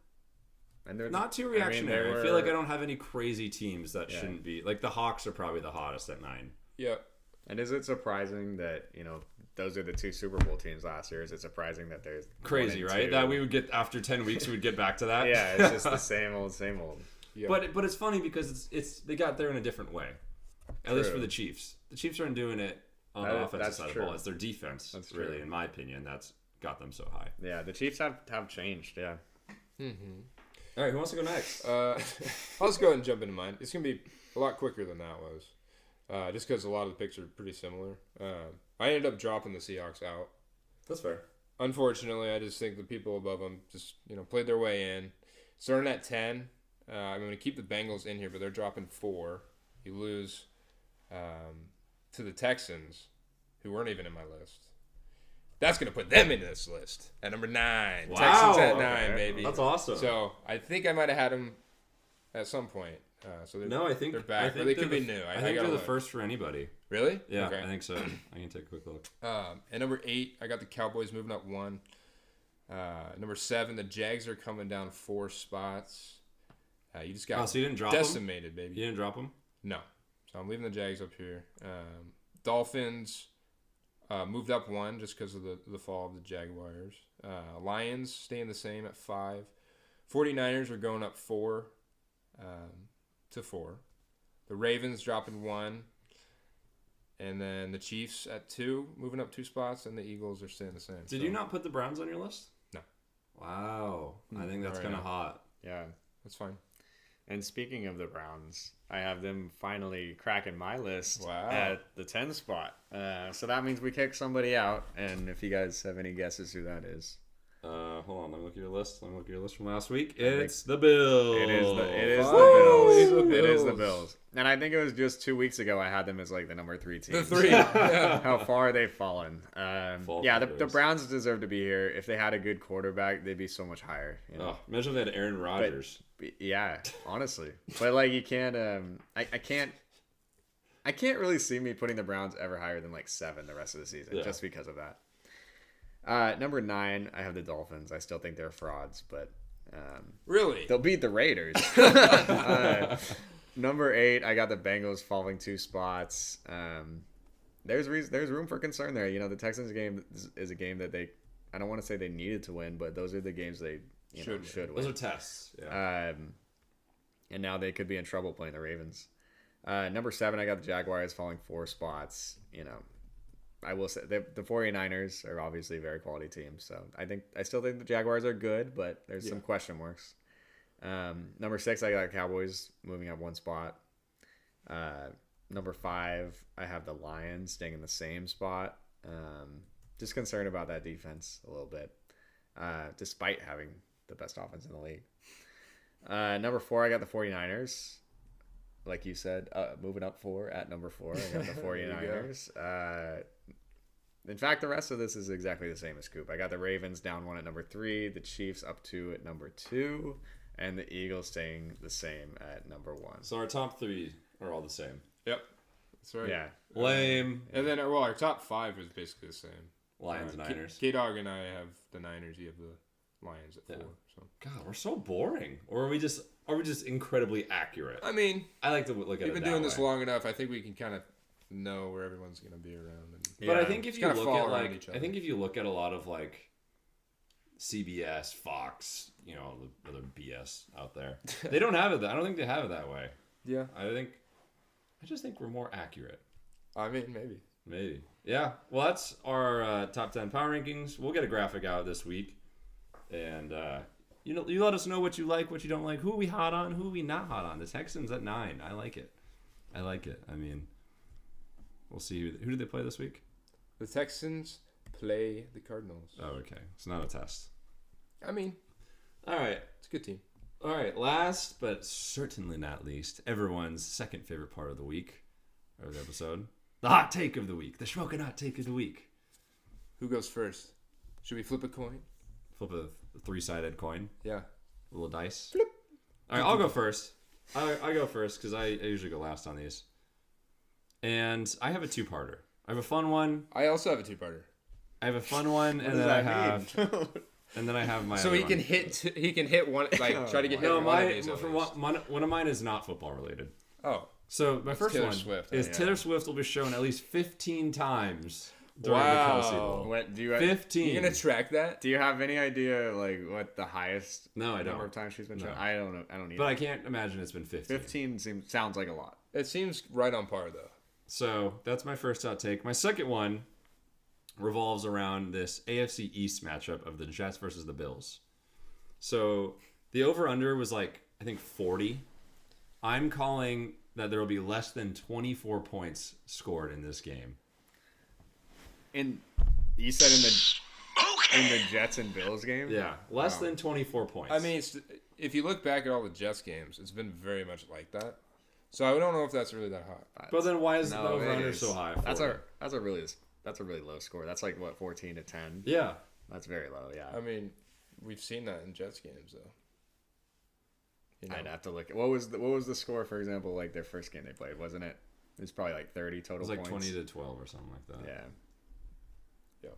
too reactionary. I feel like I don't have any crazy teams that shouldn't be. Like the Hawks are probably the hottest at 9. Yep. And is it surprising that, those are the 2 Super Bowl teams last year? Is it surprising that there's crazy, right? 2? That we would get after 10 weeks, we would get back to that. Yeah, it's just the same old. Yep. But it's funny because it's they got there in a different way. At least for the Chiefs. The Chiefs aren't doing it on the offensive side of the ball. It's their defense, really, in my opinion, that's got them so high. Yeah, the Chiefs have changed, yeah. Mm-hmm. All right, who wants to go next? I'll just go ahead and jump into mine. It's going to be a lot quicker than that was. Just because a lot of the picks are pretty similar. I ended up dropping the Seahawks out. That's fair. Unfortunately, I just think the people above them just played their way in. Starting at 10, I'm going to keep the Bengals in here, but they're dropping 4. You lose to the Texans, who weren't even in my list. That's going to put them in this list at number 9. Wow. Texans at 9, baby. That's awesome. So I think I might have had them at some point. So I think they're back. Or they could be new. I think they're the first for anybody. Really? Yeah, okay. I think so. I can take a quick look. And number 8, I got the Cowboys moving up 1. Number 7, the Jags are coming down 4 spots. You just got so you didn't drop decimated, baby. You didn't drop them? No. So I'm leaving the Jags up here. Dolphins moved up 1 just because of the fall of the Jaguars. Lions staying the same at 5. 49ers are going up 4 to 4. The Ravens dropping 1. And then the Chiefs at 2, moving up 2 spots, and the Eagles are staying the same. Did you not put the Browns on your list? No. Wow. I think that's kind of hot. Yeah. That's fine. And speaking of the Browns, I have them finally cracking my list Wow. at the 10 spot. So that means we kick somebody out. And if you guys have any guesses who that is. Hold on, let me look at your list. Let me look at your list from last week. It's the Bills. It is the Bills. It is the Bills. And I think it was just 2 weeks ago I had them as like the number 3 team. The 3. Yeah. How far they've fallen. The Browns deserve to be here. If they had a good quarterback, they'd be so much higher. Imagine if they had Aaron Rodgers. Yeah, honestly. But like you can't I can't really see me putting the Browns ever higher than like 7 the rest of the season just because of that. Number 9, I have the Dolphins. I still think they're frauds, but really? They'll beat the Raiders. Number 8, I got the Bengals falling 2 spots. There's room for concern there. The Texans game is a game that they I don't want to say they needed to win, but those are the games they should win. Those are tests. Yeah. And now they could be in trouble playing the Ravens. Number 7, I got the Jaguars falling 4 spots. I will say the 49ers are obviously a very quality team. So I still think the Jaguars are good, but there's some question marks. Number 6, I got Cowboys moving up 1 spot. Number 5, I have the Lions staying in the same spot. Just concerned about that defense a little bit, despite having the best offense in the league. Number 4, I got the 49ers. Like you said, moving up 4 at number 4. I got the 49ers. In fact, the rest of this is exactly the same as Koop. I got the Ravens down 1 at number 3, the Chiefs up 2 at number 2, and the Eagles staying the same at number 1. So our top 3 are all the same. Yep. That's right. Yeah. Lame. And then, our top 5 is basically the same. Lions, Niners. KDawg and I have the Niners. You have the Lions at 4. So. God, we're so boring. Or are we just incredibly accurate? I mean, I like to look at it. We've been doing this long enough. I think we can kind of know where everyone's going to be around. But I think if you look at a lot of like CBS, Fox, the other BS out there, they don't have it. I don't think they have it that way. Yeah. I just think we're more accurate. I mean, maybe. Yeah. Well, that's our top 10 power rankings. We'll get a graphic out this week, and you let us know what you like, what you don't like, who are we hot on, who are we not hot on. The Texans at 9. I like it. I mean, we'll see. Who did they play this week? The Texans play the Cardinals. Oh, okay. It's not a test. I mean, all right. It's a good team. All right. Last but certainly not least, everyone's second favorite part of the week or the episode, the hot take of the week, the Shmokin Hot Take of the week. Who goes first? Should we flip a coin? Flip a 3-sided coin. Yeah. A little dice. Flip. All right, I'll go first. I go first because I usually go last on these. And I have a 2-parter. I have a fun one. I also have a 2-parter. I have a fun one, and then I have my. So he can hit one, like try to get hit. No, one of mine is not football related. Oh. So my first Taylor one Swift, is Taylor Swift will be shown at least 15 times during the Kelsey Bowl. What do you 15? You gonna track that? Do you have any idea what the highest number of times she's been shown? I don't know. I don't either. But I can't imagine it's been 15. 15 sounds like a lot. It seems right on par though. So that's my first hot take. My second one revolves around this AFC East matchup of the Jets versus the Bills. So the over-under was I think 40. I'm calling that there will be less than 24 points scored in this game. You said in the Jets and Bills game? Yeah, less than 24 points. I mean, if you look back at all the Jets games, it's been very much like that. So I don't know if that's really that hot. But then why is the over-under so high? That's a really low score. That's 14 to 10. Yeah, that's very low. Yeah. I mean, we've seen that in Jets games though. I'd have to look at what was the score, for example, their first game they played, wasn't it? It was probably 30 total points. It was 20 to 12 or something like that. Yeah. Yeah.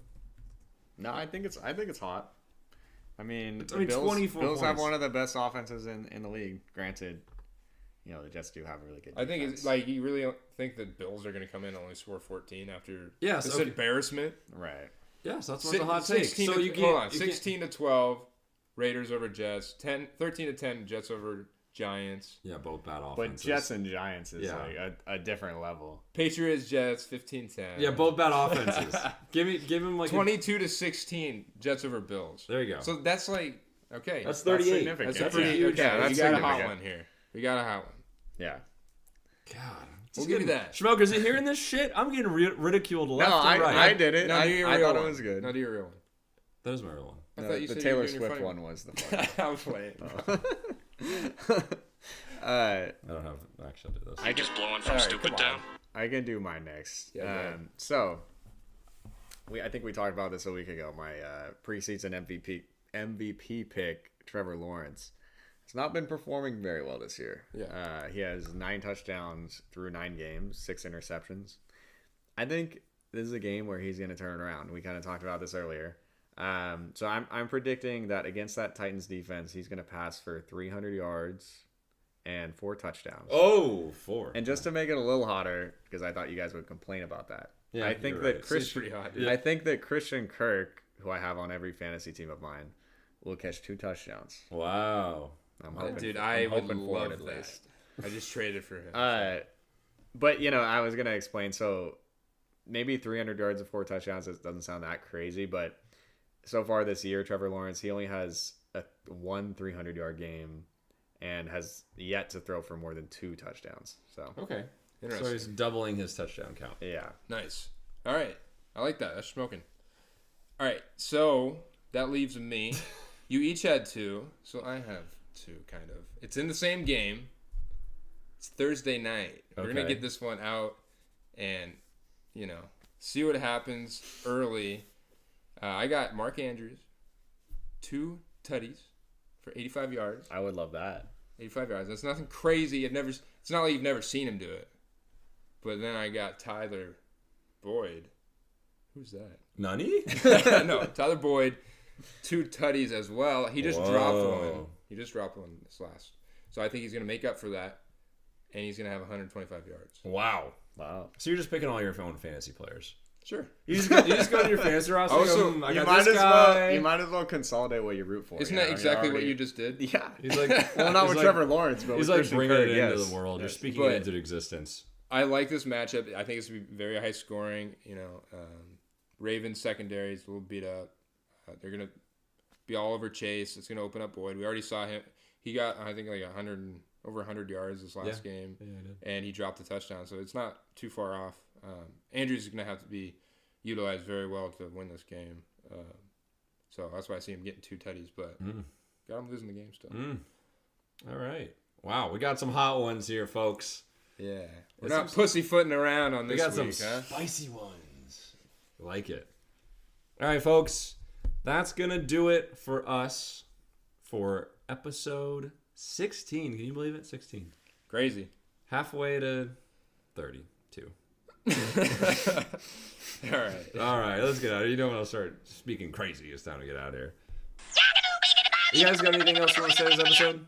No, I think it's hot. I mean, the Bills have one of the best offenses in the league. Granted, the Jets do have a really good defense. I think it's you really don't think the Bills are going to come in and only score 14 after this embarrassment? Right. Yes, that's what's a hot take. 16 to 12, Raiders over Jets. 13 to 10, Jets over Giants. Yeah, both bad offenses. But Jets and Giants is a different level. Patriots, Jets, 15-10. Yeah, both bad offenses. give him 22 to 16, Jets over Bills. There you go. So that's okay. That's 38. That's a pretty huge. Yeah, you got a hot one here. We got a hot one. Yeah. God. We'll give you that. Schmoke, is he hearing this shit? I'm getting ridiculed left and right. I did it. No, I thought it was good. No, do your real one. That is my real one. I thought you said the Taylor Swift one was the fun. I was playing. I don't have actually do this. I just blowing from stupid down. I can do mine next. Yeah, I think we talked about this a week ago. My preseason MVP pick, Trevor Lawrence. He's not been performing very well this year. Yeah. He has 9 touchdowns through 9 games, 6 interceptions. I think this is a game where he's going to turn it around. We kind of talked about this earlier. So I'm predicting that against that Titans defense, he's going to pass for 300 yards and 4 touchdowns. Oh, 4. And just to make it a little hotter, because I thought you guys would complain about that. Yeah, I think that pretty hot. I think that Christian Kirk, who I have on every fantasy team of mine, will catch 2 touchdowns. Wow. I'm hoping. Dude, I'm would hoping for love it at that. least. I just traded for him. But I was gonna explain. So maybe 300 yards and 4 touchdowns. It doesn't sound that crazy, but so far this year, Trevor Lawrence, he only has one 300-yard game and has yet to throw for more than 2 touchdowns. So Okay. Interesting. So he's doubling his touchdown count. yeah. Nice. All right. I like that. That's smoking. All right. So that leaves me. You each had 2. So I have 2, kind of. It's in the same game. It's Thursday night. We're going to get this one out and, see what happens early. I got Mark Andrews, 2 tutties for 85 yards. I would love that. 85 yards. That's nothing crazy. It's not like you've never seen him do it. But then I got Tyler Boyd. Who's that? Nani? No, Tyler Boyd, 2 tutties as well. He just dropped one. He just dropped one this last. So I think he's going to make up for that. And he's going to have 125 yards. Wow. Wow. So you're just picking all your own fantasy players. Sure. You just go to your fantasy roster. Also, You might as well consolidate what you root for. Isn't that exactly what you just did? Yeah. He's like, Well, not with Trevor Lawrence, but he's with like Christian bringing Kirk, it into yes. the world. You're Yes. speaking But- it into existence. I like this matchup. I think it's going to be very high scoring. Ravens secondary is a little beat up. They're going to be all over Chase. It's going to open up Boyd. We already saw him. He got, I think, like over 100 yards this last game. Yeah, I did. And he dropped a touchdown. So it's not too far off. Andrews is going to have to be utilized very well to win this game. So that's why I see him getting 2 tutties. But got him losing the game still. All right. Wow, we got some hot ones here, folks. Yeah. We're not pussyfooting around on We this got week, some huh? spicy ones. I like it. All right, folks. That's going to do it for us for episode 16. Can you believe it? 16. Crazy. Halfway to 32. All right. All right, let's get out of here. You know when I'll start speaking crazy, it's time to get out of here. You guys got anything else you want to say this episode?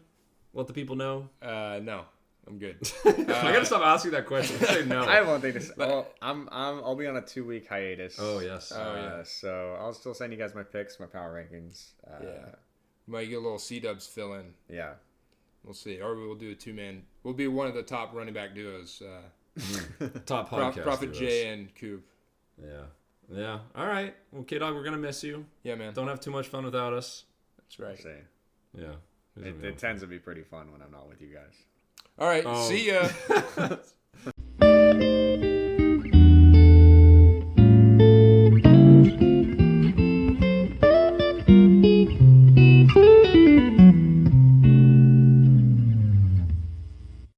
Let the people know? No. I'm good. I gotta stop asking that question. Say no. I have one thing to say. Well, I'll be on a 2-week hiatus. Oh, yes. So I'll still send you guys my picks, my power rankings. Yeah. Might get a little C-dubs fill in. Yeah. We'll see. Or we'll do a 2-man. We'll be one of the top running back duos. Top podcast. Prophet duos. J and Koop. Yeah. All right. Well, KDawg, we're gonna miss you. Yeah, man. Don't have too much fun without us. That's right. I'll say. Yeah. It tends to be pretty fun when I'm not with you guys. All right. See ya.